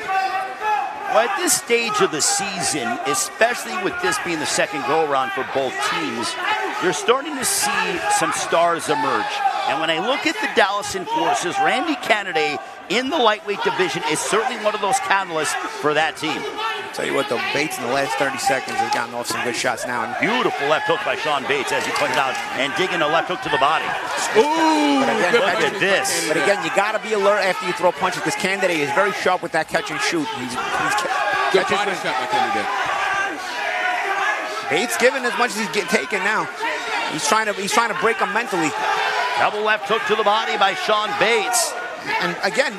Well, at this stage of the season, especially with this being the second go-around for both teams, you're starting to see some stars emerge. And when I look at the Dallas Enforcers, Randy Candidate in the lightweight division is certainly one of those catalysts for that team. I'll tell you what, though, Bates in the last 30 seconds has gotten off some good shots now. And beautiful left hook by Sean Bates, as you pointed out, and digging a left hook to the body. Ooh, look at this. But again, you got to be alert after you throw punches, because Candidate is very sharp with that catch and shoot. Good body shot by Candidate. Bates giving as much as he's taking now. He's trying to break him mentally. Double left hook to the body by Sean Bates. And again,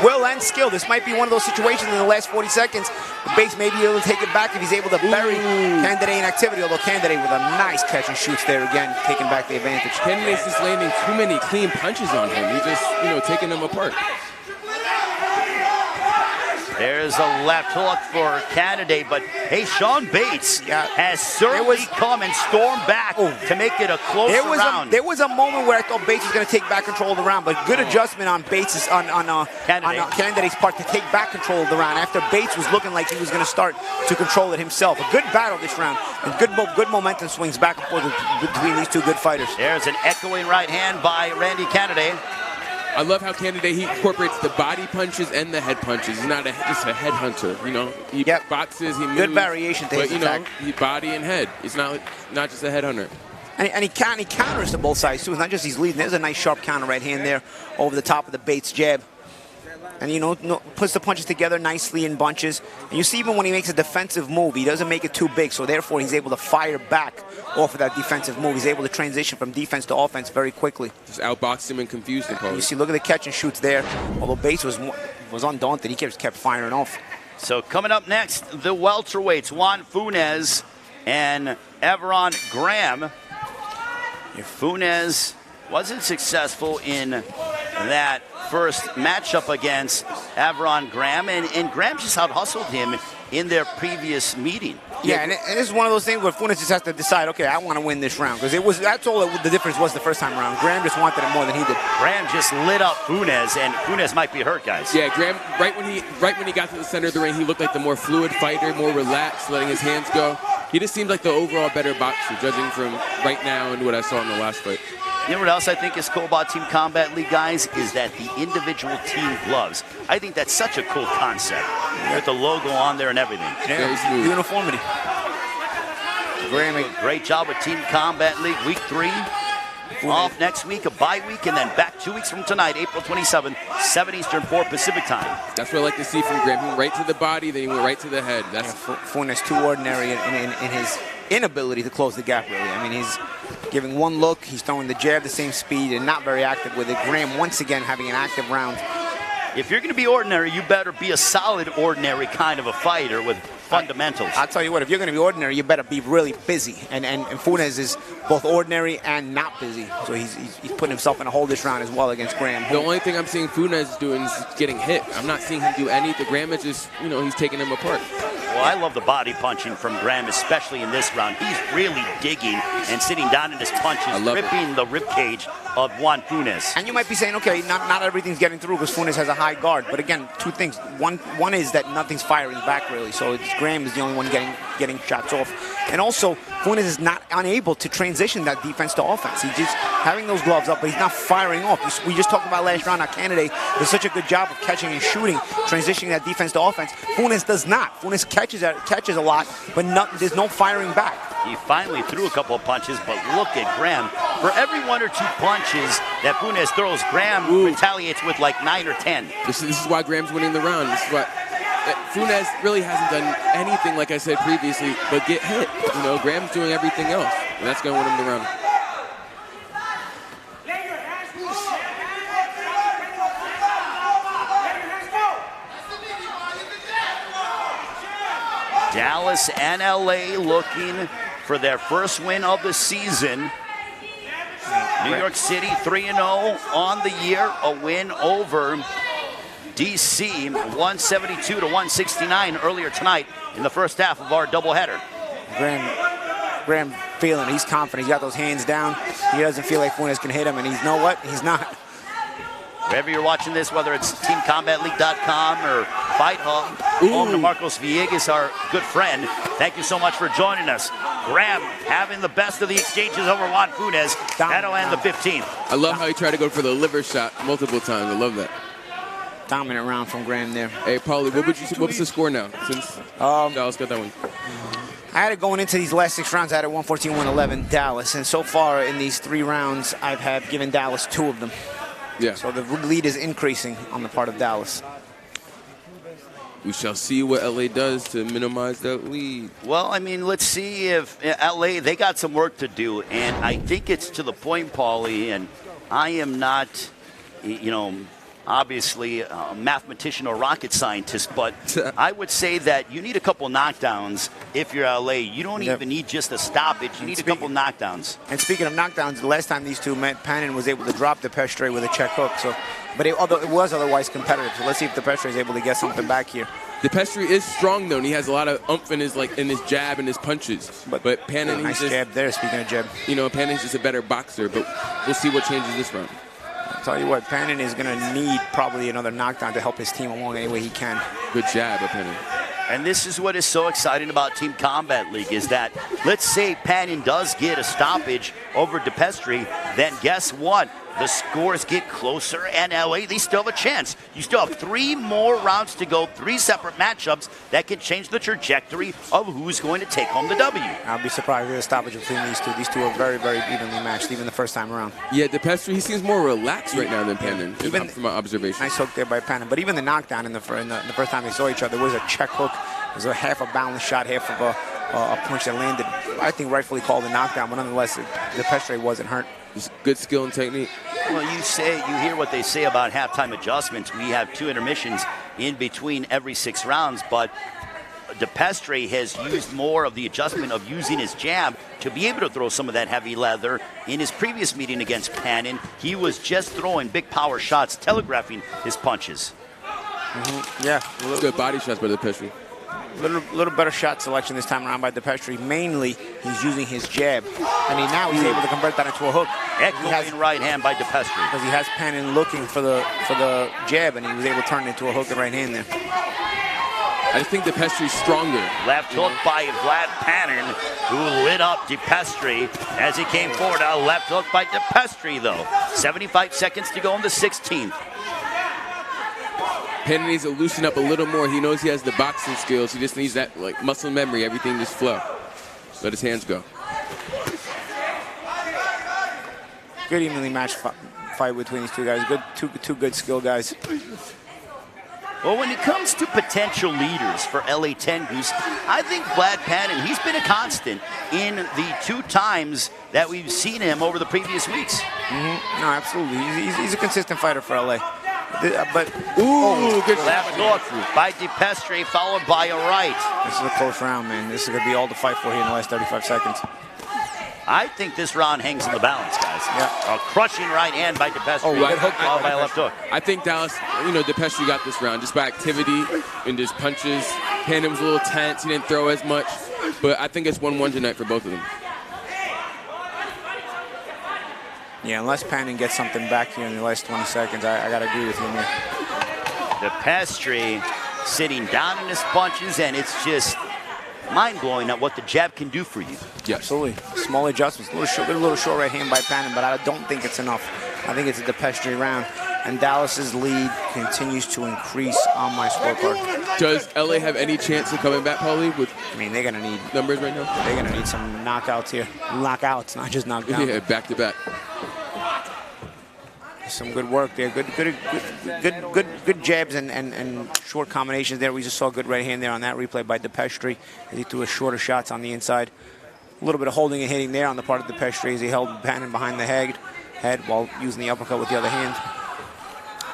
will and skill. This might be one of those situations in the last 40 seconds. Bates may be able to take it back if he's able to bury Candidate in activity, although Candidate with a nice catch and shoots there again, taking back the advantage. Candidate's just landing too many clean punches on him. He's just, taking them apart. There's a left hook for Candidate, but hey, Sean Bates has certainly come and stormed back to make it a close round. There was a moment where I thought Bates was going to take back control of the round, but good adjustment on Bates' on Candidate's part to take back control of the round after Bates was looking like he was going to start to control it himself. A good battle this round, and good momentum swings back and forth between these two good fighters. There's an echoing right hand by Randy Candidate. I love how Candidate, he incorporates the body punches and the head punches. He's not just a head hunter, He boxes, he moves. Good variation to his attack. He body and head. He's not just a head hunter. And he counters to both sides, too. It's not just he's leading. There's a nice sharp counter right hand there over the top of the Bates jab. And, puts the punches together nicely in bunches. And you see even when he makes a defensive move, he doesn't make it too big, so therefore he's able to fire back off of that defensive move. He's able to transition from defense to offense very quickly. Just outboxed him and confused him. You see, look at the catch and shoots there. Although Bates was undaunted, he just kept firing off. So coming up next, the welterweights, Juan Funes and Everon Graham. If Funes wasn't successful in that first matchup against Everon Graham, and Graham just out-hustled him in their previous meeting. Yeah, and this is one of those things where Funes just has to decide, okay, I want to win this round, because that's all the difference was the first time around. Graham just wanted it more than he did. Graham just lit up Funes, and Funes might be hurt, guys. Yeah, Graham, right when he got to the center of the ring, he looked like the more fluid fighter, more relaxed, letting his hands go. He just seemed like the overall better boxer, judging from right now and what I saw in the last fight. You know what else I think is cool about Team Combat League, guys, is that the individual team gloves. I think that's such a cool concept with the logo on there and everything. Yeah, uniformity. Graham, great job with Team Combat League. Week 3 off next week, a bye week, and then back 2 weeks from tonight, April 27th, 7 Eastern, 4 Pacific time. That's what I like to see from Graham. He went right to the body, then he went right to the head. That's Funes too ordinary in his inability to close the gap, really. I mean, he's giving one look, he's throwing the jab the same speed, and not very active with it. Graham, once again, having an active round. If you're going to be ordinary, you better be a solid ordinary kind of a fighter with fundamentals. I'll tell you what, if you're going to be ordinary, you better be really busy. And Funes is both ordinary and not busy. So he's putting himself in a hole this round as well against Graham. The only thing I'm seeing Funes doing is getting hit. I'm not seeing him do anything. Graham is just, he's taking him apart. I love the body punching from Graham, especially in this round. He's really digging and sitting down in his punches, ripping the rib cage of Juan Funes. And you might be saying, okay, not everything's getting through because Funes has a high guard. But again, two things. One is that nothing's firing back really. So Graham is the only one getting shots off. And also, Funes is not unable to transition that defense to offense. He's just having those gloves up, but he's not firing off. We just talked about last round how Canada does such a good job of catching and shooting, transitioning that defense to offense. Funes does not. Funes catches a lot, but there's no firing back. He finally threw a couple of punches, but look at Graham. For every 1 or 2 punches that Funes throws, Graham retaliates with like 9 or 10. This is why Graham's winning the round. This is why Funes really hasn't done anything, like I said previously, but get hit. You know, Graham's doing everything else, and that's going to win him the round. Dallas and LA looking for their first win of the season. New York City 3-0 on the year, a win over DC 172 to 169 earlier tonight in the first half of our doubleheader. Graham feeling it. He's confident. He's got those hands down. He doesn't feel like Funes can hit him, and you know what? He's not. Wherever you're watching this, whether it's TeamCombatLeague.com or Fight Hub, home to Marcos Villegas, our good friend. Thank you so much for joining us. Graham having the best of the exchanges over Juan Funes. That'll end the 15th. I love how he tried to go for the liver shot multiple times. I love that. Dominant round from Graham there. Hey, Paulie, what's the score now since Dallas got that one? I had it going into these last 6 rounds. I had it 114-111 Dallas, and so far in these 3 rounds, I have given Dallas 2 of them. Yeah. So the lead is increasing on the part of Dallas. We shall see what LA does to minimize that lead. Well, I mean, let's see if LA, they got some work to do. And I think it's to the point, Paulie, and I am not, obviously a mathematician or rocket scientist, but I would say that you need a couple knockdowns if you're LA. You don't even need just a stoppage. You need a couple knockdowns. And speaking of knockdowns, the last time these two met, Panin was able to drop DePestre with a check hook. So, but it was otherwise competitive. So let's see if DePestre is able to get something back here. DePestre is strong though, and he has a lot of oomph in his jab and his punches. But Panin, nice jab there. Speaking of jab, Panin's just a better boxer. But we'll see what changes this round. I'll tell you what, Panin is going to need probably another knockdown to help his team along any way he can. Good jab, Panin. And this is what is so exciting about Team Combat League is that, let's say Panin does get a stoppage over DePestre, then guess what? The scores get closer, and LA, they still have a chance. You still have 3 more rounds to go, 3 separate matchups that can change the trajectory of who's going to take home the W. I'll be surprised if there's a stoppage between these two. These two are very, very evenly matched, even the first time around. Yeah, DePestre, he seems more relaxed right now than Panin, even from my observation. Nice hook there by Panin. But even the knockdown in the first time they saw each other was a check hook. It was a half a balance shot, half of a punch that landed. I think rightfully called a knockdown, but nonetheless, DePestre wasn't hurt. Just good skill and technique. Well, you hear what they say about halftime adjustments. We have 2 intermissions in between every 6 rounds, but DePestre has used more of the adjustment of using his jab to be able to throw some of that heavy leather. In his previous meeting against Panin, he was just throwing big power shots, telegraphing his punches. Yeah. Good body shots by DePestre. Little better shot selection this time around by DePestre. Mainly, he's using his jab. And now he's able to convert that into a hook. Echoing right hand by DePestre. Because he has Panin looking for the jab, and he was able to turn it into a hook and right hand there. I just think DePestre's stronger. Left hook by Vlad Panin, who lit up DePestre as he came forward. A left hook by DePestre, though. 75 seconds to go in the 16th. Panin needs to loosen up a little more. He knows he has the boxing skills. He just needs that muscle memory, everything just flow. Let his hands go. Good evenly matched fight between these two guys. Two good skill guys. Well, when it comes to potential leaders for LA Tengus, I think Vlad Panin, he's been a constant in the 2 times that we've seen him over the previous weeks. No, absolutely. He's a consistent fighter for LA. But good left hook by DePestre, followed by a right. This is a close round, man. This is going to be all to fight for here in the last 35 seconds. I think this round hangs in the balance, guys. Yeah. A crushing right hand by DePestre. Good hook by a left hook. I think Dallas, DePestre got this round just by activity and just punches. Pandon was a little tense. He didn't throw as much. But I think it's 1-1 tonight for both of them. Yeah, unless Pandon gets something back here in the last 20 seconds, I got to agree with you here. The Pestry sitting down in his punches, and it's just mind-blowing at what the jab can do for you. Yeah, absolutely. Small adjustments. A little short right hand by Pandon, but I don't think it's enough. I think it's a Pestry round. And Dallas's lead continues to increase on my scorecard. Does LA have any chance of coming back, Paulie? I mean, they're going to need numbers right now. They're going to need some knockouts here. Knockouts, not just knockdowns. Yeah, back to back. Some good work there. Good jabs and short combinations there. We just saw a good right hand there on that replay by Pestry as he threw a shorter shots on the inside. A little bit of holding and hitting there on the part of Pestry as he held Pandon behind the head while using the uppercut with the other hand.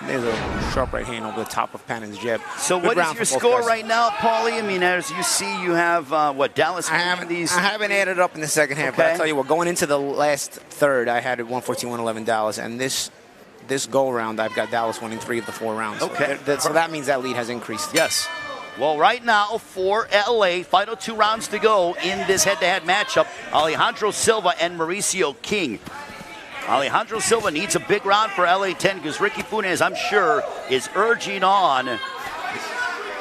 There's a sharp right hand over the top of Pandon's jab. So what is your score right now, Paulie? I mean, as you see, you have, what, Dallas? I haven't added up in the second half, but I'll tell you what, going into the last third, I had it 114-111 Dallas, and this go-around, I've got Dallas winning 3 of the 4 rounds. Okay. So that means that lead has increased. Yes. Well, right now, for LA, final 2 rounds to go in this head-to-head matchup, Alejandro Silva and Mauricio King. Alejandro Silva needs a big round for LA 10 because Ricky Funes, I'm sure, is urging on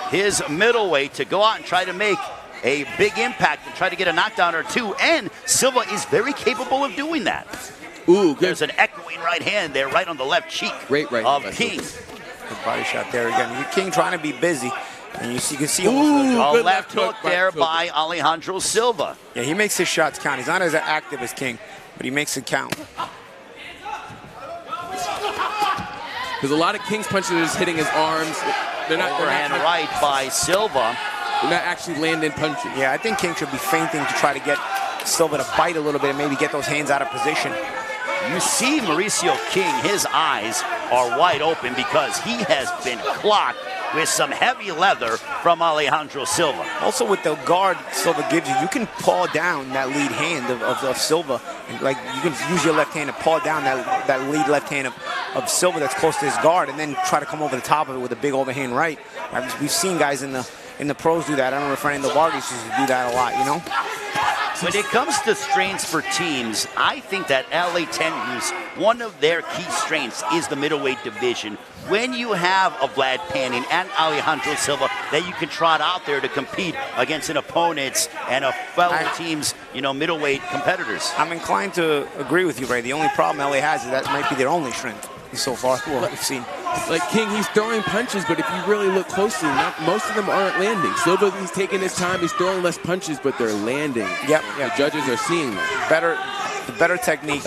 his middleweight to go out and try to make a big impact and try to get a knockdown or 2. And Silva is very capable of doing that. Ooh, good. There's an echoing right hand there, right on the left cheek of King. Good body shot there again. King trying to be busy. And you can see a left hook there by Alejandro Silva. Yeah, he makes his shots count. He's not as active as King, but he makes it count. Because a lot of King's punches are just hitting his arms. They're not overhand right by Silva. They're not actually landing punches. Yeah, I think King should be feinting to try to get Silva to bite a little bit and maybe get those hands out of position. You see Mauricio King, his eyes are wide open because he has been clocked with some heavy leather from Alejandro Silva. Also with the guard Silva gives you, you can paw down that lead hand of Silva. Like you can use your left hand to paw down that lead left hand of Silva that's close to his guard and then try to come over the top of it with a big overhand right. We've seen guys in the pros do that. I remember Fernando Vargas used to do that a lot, you know? When it comes to strengths for teams, I think that LA Tengus, one of their key strengths is the middleweight division. When you have a Vlad Pandon and Alejandro Silva that you can trot out there to compete against an opponent's and a fellow team's, middleweight competitors. I'm inclined to agree with you, Ray. The only problem LA has is that might be their only strength so far. What we've seen. Like King, he's throwing punches, but if you really look closely, most of them aren't landing. Silva, he's taking his time. He's throwing less punches, but they're landing. Yep. The judges are seeing that. The better technique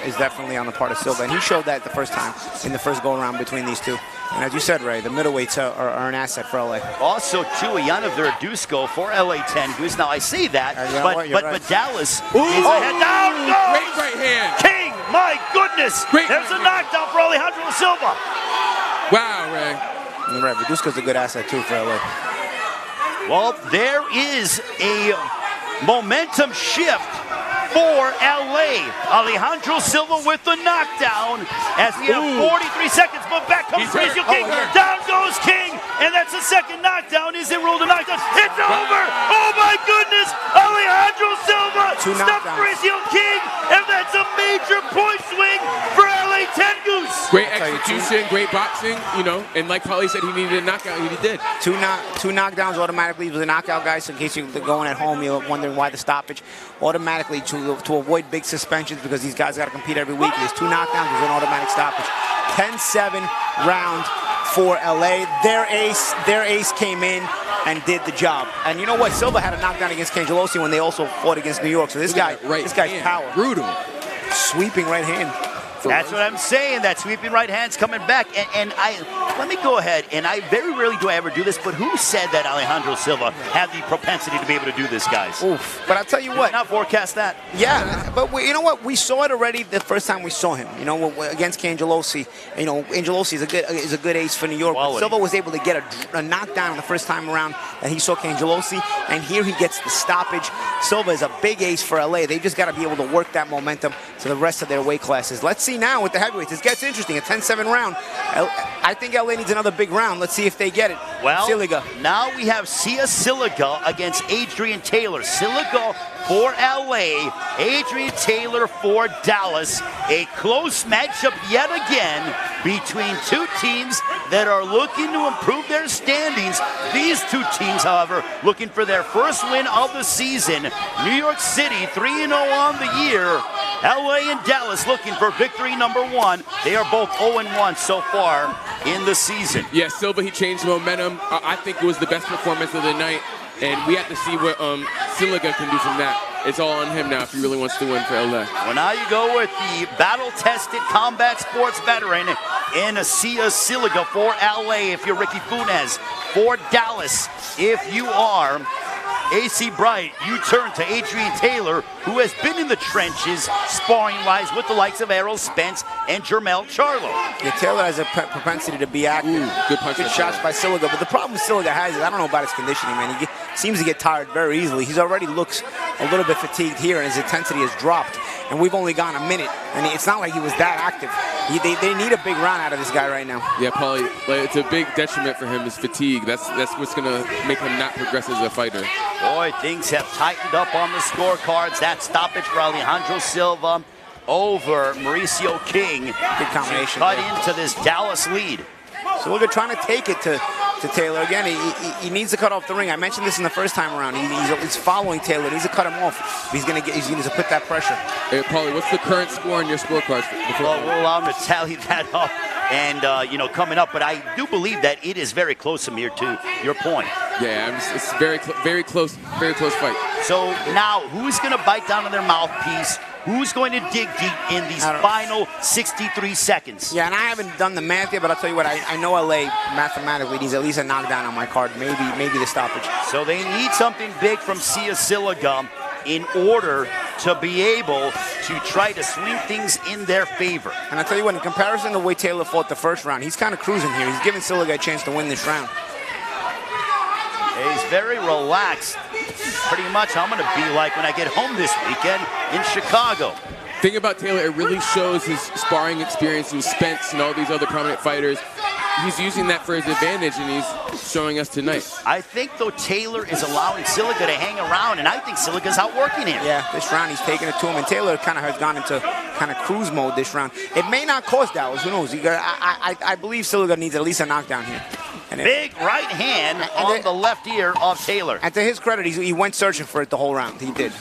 is definitely on the part of Silva, and he showed that the first time in the first go-around between these two. And as you said, Ray, the middleweights are an asset for LA. Also, too, Yana Verduzco for LA Tengus. Now, I say that, but Dallas is ahead. Down goes! Great right hand. King, my goodness! There's a knockdown for Alejandro Silva. Wow, Ray. You're right, Verduzco's a good asset, too, for LA. Well, there is a momentum shift for LA. Alejandro Silva with the knockdown as we have 43 seconds, but back comes Mauricio King. Down goes King, and that's the second knockdown. Is it ruled a knockdown? It's over! Oh my goodness! Alejandro Silva stops Mauricio King, and that's a major point swing for LA Tengus. Great execution, great boxing, and like Paulie said, he needed a knockout, he did. Two knockdowns automatically was a knockout, guys. So in case you're going at home, you're wondering why the stoppage. Automatically to avoid big suspensions because these guys got to compete every week. There's 2 knockdowns, there's an automatic stoppage. 10-7 round for LA. Their ace came in and did the job. And you know what? Silva had a knockdown against Cangelosi when they also fought against New York. So this guy's power. Brutal. Sweeping right hand. That's what I'm saying. That sweeping right hand's coming back. And let me go ahead. And I very rarely do I ever do this, but who said that Alejandro Silva had the propensity to be able to do this, guys? Oof. But I'll tell you what. Did not forecast that. Yeah, but you know what? We saw it already the first time we saw him. Against Cangelosi. Cangelosi is a good ace for New York. But Silva was able to get a knockdown the first time around that he saw Cangelosi, and here he gets the stoppage. Silva is a big ace for LA. They just got to be able to work that momentum to the rest of their weight classes. Let's see see now with the heavyweights. This gets interesting. A 10-7 round. I think LA needs another big round. Let's see if they get it. Well, Siliga. Now we have Sia Siliga against Adrian Taylor. Siliga for LA, Adrian Taylor for Dallas. A close matchup yet again between two teams that are looking to improve their standings. These two teams, however, looking for their first win of the season. New York City 3-0 on the year. LA and Dallas looking for victory number 1. They are both 0-1 so far in the season. Yeah, Silva, he changed momentum. I think it was the best performance of the night. And we have to see what Siliga can do from that. It's all on him now if he really wants to win for LA. Well, now you go with the battle-tested combat sports veteran in Sia Siliga for LA if you're Ricky Funes. For Dallas, if you are AC Bright, you turn to Adrian Taylor, who has been in the trenches sparring-wise with the likes of Errol Spence and Jermell Charlo. Yeah, Taylor has a propensity to be active. Good punch. Good shots by Siliga. But the problem Siliga has is, I don't know about his conditioning, man. He seems to get tired very easily. He's already looks a little bit fatigued here, and his intensity has dropped. And we've only gone a minute, and it's not like he was that active. They need a big round out of this guy right now. Yeah, Paulie, it's a big detriment for him, his fatigue. That's what's going to make him not progress as a fighter. Boy, things have tightened up on the scorecards. That stoppage for Alejandro Silva over Mauricio King. Good combination. Cut into this Dallas lead. So we're trying to take it to Taylor. Again, he needs to cut off the ring. I mentioned this in the first time around. He's following Taylor. He needs to cut him off. He's going to put that pressure. Hey, Paulie, what's the current score on your scorecards? Well, we'll allow him to tally that up and, coming up. But I do believe that it is very close, Amir, to your point. Yeah, it's very close fight. So now, who's going to bite down on their mouthpiece? Who's going to dig deep in these final 63 seconds? Yeah, and I haven't done the math yet, but I'll tell you what, I know LA mathematically needs at least a knockdown on my card, maybe the stoppage. So they need something big from Sia Siliga in order to be able to try to swing things in their favor. And I'll tell you what, in comparison to the way Taylor fought the first round, he's kind of cruising here. He's giving Siliga a chance to win this round. He's very relaxed. Pretty much how I'm going to be like when I get home this weekend in Chicago. Thing about Taylor, it really shows his sparring experience with Spence and all these other prominent fighters. He's using that for his advantage, and he's showing us tonight. I think, though, Taylor is allowing Siliga to hang around, and I think Siliga's outworking him. Yeah, this round he's taking it to him, and Taylor kind of has gone into kind of cruise mode this round. It may not cost Dallas. Who knows? I believe Siliga needs at least a knockdown here. And big right hand on the left ear of Taylor. And to his credit, he went searching for it the whole round. He did.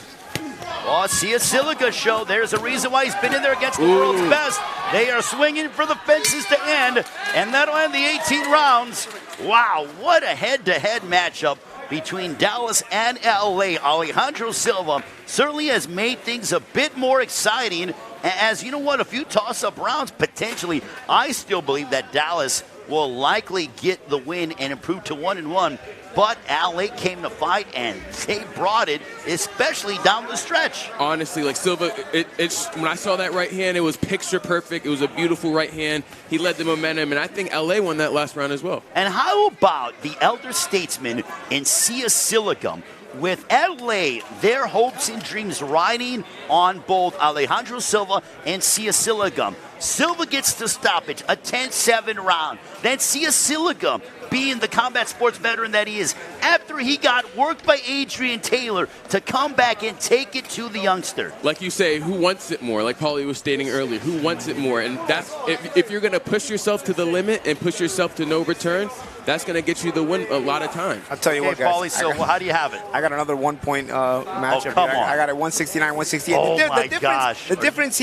Oh, Sia Siliga show. There's a reason why he's been in there against the world's best. They are swinging for the fences to end, and that'll end the 18 rounds. Wow, what a head-to-head matchup between Dallas and LA. Alejandro Silva certainly has made things a bit more exciting. As you know what, a few toss-up rounds potentially. I still believe that Dallas will likely get the win and improve to 1-1. But LA came to fight, and they brought it, especially down the stretch. Honestly, like Silva, when I saw that right hand, it was picture perfect. It was a beautiful right hand. He led the momentum, and I think LA won that last round as well. And how about the elder statesman in Sia Siliga? With LA, their hopes and dreams riding on both Alejandro Silva and Sia Siliga. Silva gets the stoppage, a 10-7 round. Then Sia Siliga, being the combat sports veteran that he is, after he got worked by Adrian Taylor, to come back and take it to the youngster. Like you say, who wants it more? Like Paulie was stating earlier, who wants it more? And that's if you're going to push yourself to the limit and push yourself to no return, that's going to get you the win a lot of time. I'll tell you what, guys. Paulie, so how do you have it? I got another 1 point matchup. Oh, come on. I got it 169, 168. Oh, my gosh. The difference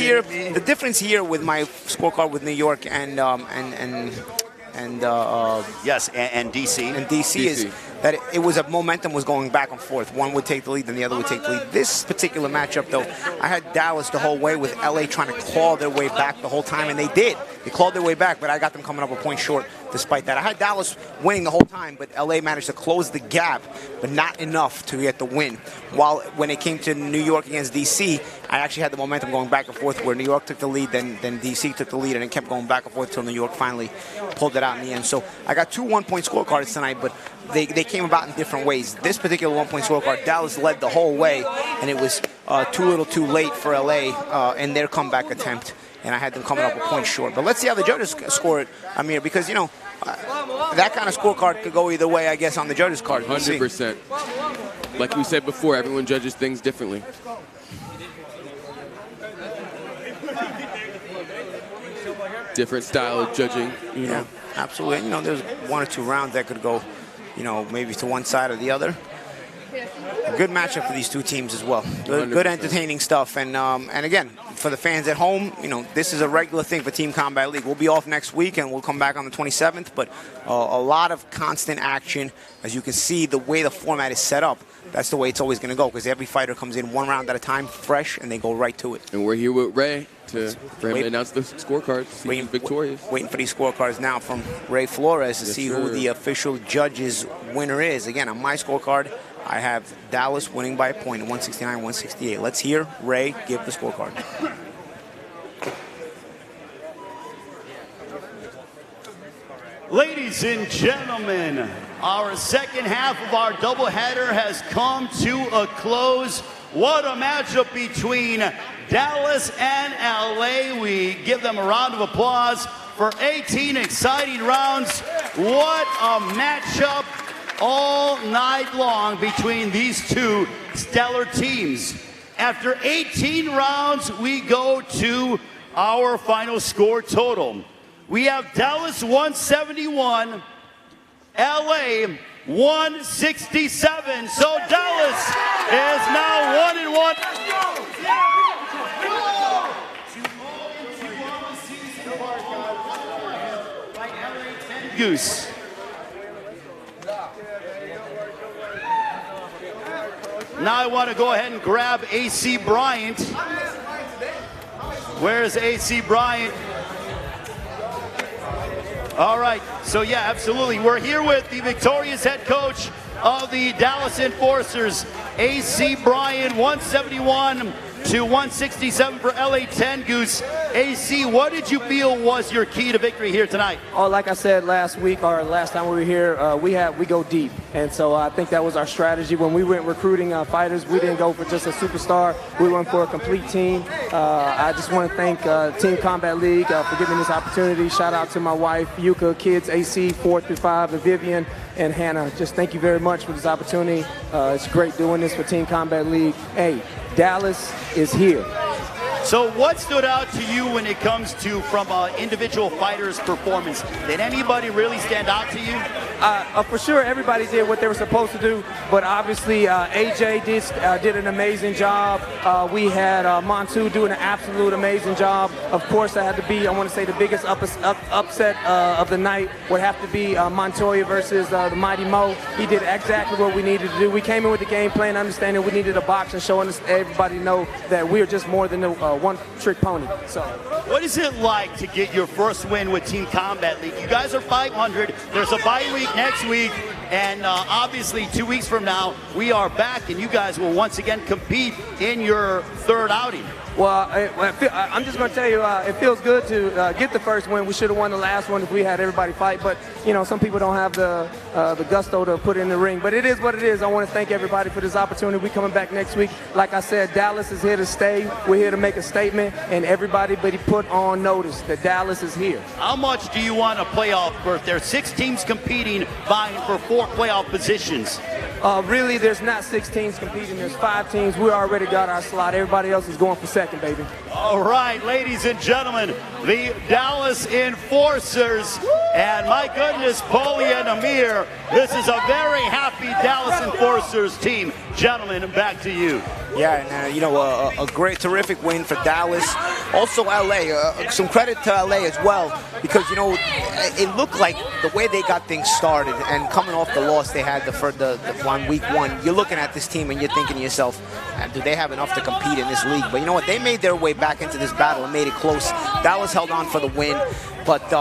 here with my scorecard with New York and DC. And DC is that it was momentum was going back and forth. One would take the lead, then the other would take the lead. This particular matchup, though, I had Dallas the whole way with LA trying to claw their way back the whole time, and they did. They clawed their way back, but I got them coming up a point short despite that. I had Dallas winning the whole time, but LA managed to close the gap, but not enough to get the win. While when it came to New York against DC, I actually had the momentum going back and forth where New York took the lead, then DC took the lead, and it kept going back and forth until New York finally pulled it out in the end. So I got two 1 point scorecards tonight, but they came about in different ways. This particular 1 point scorecard, Dallas led the whole way, and it was too little too late for LA in their comeback attempt, and I had them coming up a point short. But let's see how the judges score it, Amir, because, you know, that kind of scorecard could go either way, I guess, on the judges' card. 100%. Like we said before, everyone judges things differently. Different style of judging, you know. Absolutely. And, you know, there's 1 or 2 rounds that could go, you know, maybe to one side or the other. A good matchup for these two teams as well. Good entertaining stuff. And again, for the fans at home, you know, this is a regular thing for Team Combat League. We'll be off next week, and we'll come back on the 27th. But a lot of constant action. As you can see, the way the format is set up, that's the way it's always going to go, because every fighter comes in 1 round at a time, fresh, and they go right to it. And we're here with Ray for him to announce the scorecards. See who's victorious. Waiting for these scorecards now from Ray Flores to see who the official judges winner is. Again, on my scorecard, I have Dallas winning by a point, 169-168. Let's hear Ray give the scorecard. Ladies and gentlemen, our second half of our doubleheader has come to a close. What a matchup between Dallas and LA. We give them a round of applause for 18 exciting rounds. What a matchup all night long between these two stellar teams. After 18 rounds, we go to our final score total. We have Dallas 171, LA 167. So Dallas is now 1-1. Goose. Now I want to go ahead and grab AC Bryant. Where's AC Bryant? All right, so yeah, absolutely. We're here with the victorious head coach of the Dallas Enforcers, AC Bryant, 171 to 167 for LA 10 Goose. AC, what did you feel was your key to victory here tonight? Oh, like I said last week or last time we were here, we go deep, and so I think that was our strategy when we went recruiting fighters. We didn't go for just a superstar; we went for a complete team. I just want to thank Team Combat League for giving me this opportunity. Shout out to my wife, Yuka, kids, AC 4 through 5, and Vivian and Hannah. Just thank you very much for this opportunity. It's great doing this for Team Combat League. Hey, Dallas is here. So what stood out to you when it comes to from individual fighters' performance? Did anybody really stand out to you? For sure, everybody did what they were supposed to do, but obviously AJ did an amazing job. We had Montu doing an absolute amazing job. Of course, I want to say the biggest upset of the night would have to be Montoya versus the Mighty Mo. He did exactly what we needed to do. We came in with the game plan, understanding we needed a box and showing everybody know that we're just more than a one-trick pony. So, what is it like to get your first win with Team Combat League? You guys are 500. There's a bye week next week, and obviously 2 weeks from now we are back, and you guys will once again compete in your third outing. Well, I'm just going to tell you, it feels good to get the first win. We should have won the last one if we had everybody fight, but you know, some people don't have the gusto to put in the ring. But it is what it is. I want to thank everybody for this opportunity. We're coming back next week. Like I said, Dallas is here to stay. We're here to make a statement, and everybody put on notice that Dallas is here. How much do you want a playoff berth? There are 6 teams competing, vying for 4 playoff positions. Really, there's not 6 teams competing. There's 5 teams. We already got our slot. Everybody else is going for second, baby. All right, ladies and gentlemen, the Dallas Enforcers. And my goodness, Paulie and Amir, this is a very happy Dallas Enforcers team. Gentlemen, back to you. Yeah, and you know, a great, terrific win for Dallas. Also LA, some credit to LA as well, because, you know, it looked like the way they got things started and coming off the loss they had on week 1, you're looking at this team and you're thinking to yourself, do they have enough to compete in this league? But you know what? They made their way back into this battle and made it close. Dallas held on for the win. But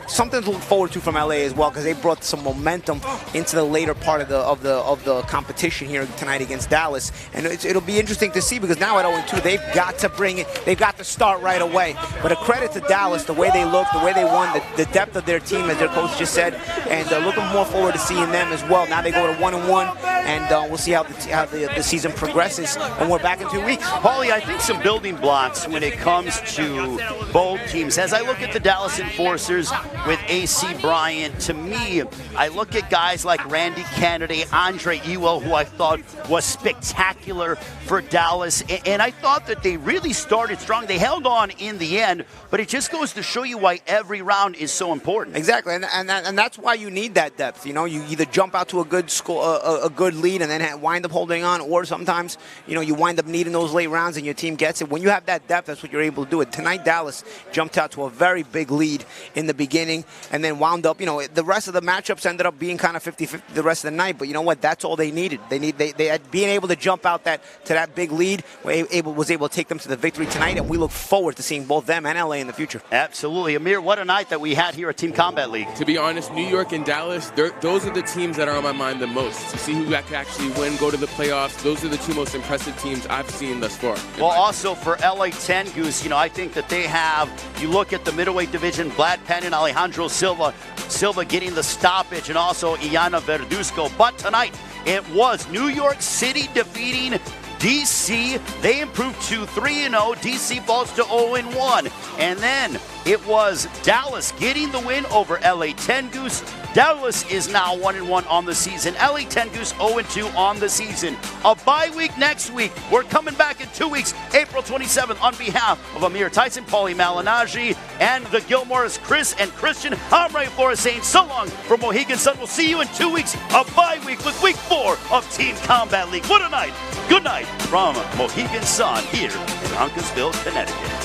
something to look forward to from LA as well, because they brought some momentum into the later part of the competition here tonight against Dallas, and it'll be interesting to see, because now at 0-2 they've got to bring it, they've got to start right away. But a credit to Dallas, the way they looked, the way they won, the depth of their team, as their coach just said, and looking more forward to seeing them as well. Now they go to 1-1. and we'll see how the season progresses when we're back in 2 weeks. Paulie, I think some building blocks when it comes to both teams. As I look at the Dallas Enforcers with AC Bryant, to me, I look at guys like Randy Kennedy, Andre Ewell, who I thought was spectacular for Dallas, and I thought that they really started strong. They held on in the end, but it just goes to show you why every round is so important. Exactly, and that's why you need that depth. You know, you either jump out to a good score, a good lead, and then wind up holding on, or sometimes you wind up needing those late rounds, and your team gets it. When you have that depth, that's what you're able to do. It tonight, Dallas jumped out to a very big lead in the beginning, and then wound up. The rest of the matchups ended up being kind of 50-50 the rest of the night. But you know what? That's all they needed. They had being able to jump out to that big lead was able to take them to the victory tonight, and we look forward to seeing both them and LA in the future. Absolutely, Amir. What a night that we had here at Team Combat League. To be honest, New York and Dallas, those are the teams that are on my mind the most. To see who can actually win, go to the playoffs, those are the two most impressive teams I've seen thus far. Well, also for LA 10 Goose, I think that they have, you look at the middleweight division, Vlad Penn and Alejandro Silva getting the stoppage, and also Iana Verduzco. But tonight, it was New York City defeating DC. They improved to 3-0. DC falls to 0-1. And then it was Dallas getting the win over LA 10 Goose. Dallas is now 1-1 on the season. LA 10 Goose 0-2 on the season. A bye week next week. We're coming back in 2 weeks, April 27th. On behalf of Amir Tyson, Paulie Malignaggi, and the Gilmores, Chris and Christian, I'm Ray Flores saying so long from Mohegan Sun. We'll see you in 2 weeks. A bye week with week 4 of Team Combat League. What a night. Good night from Mohegan Sun here in Uncasville, Connecticut.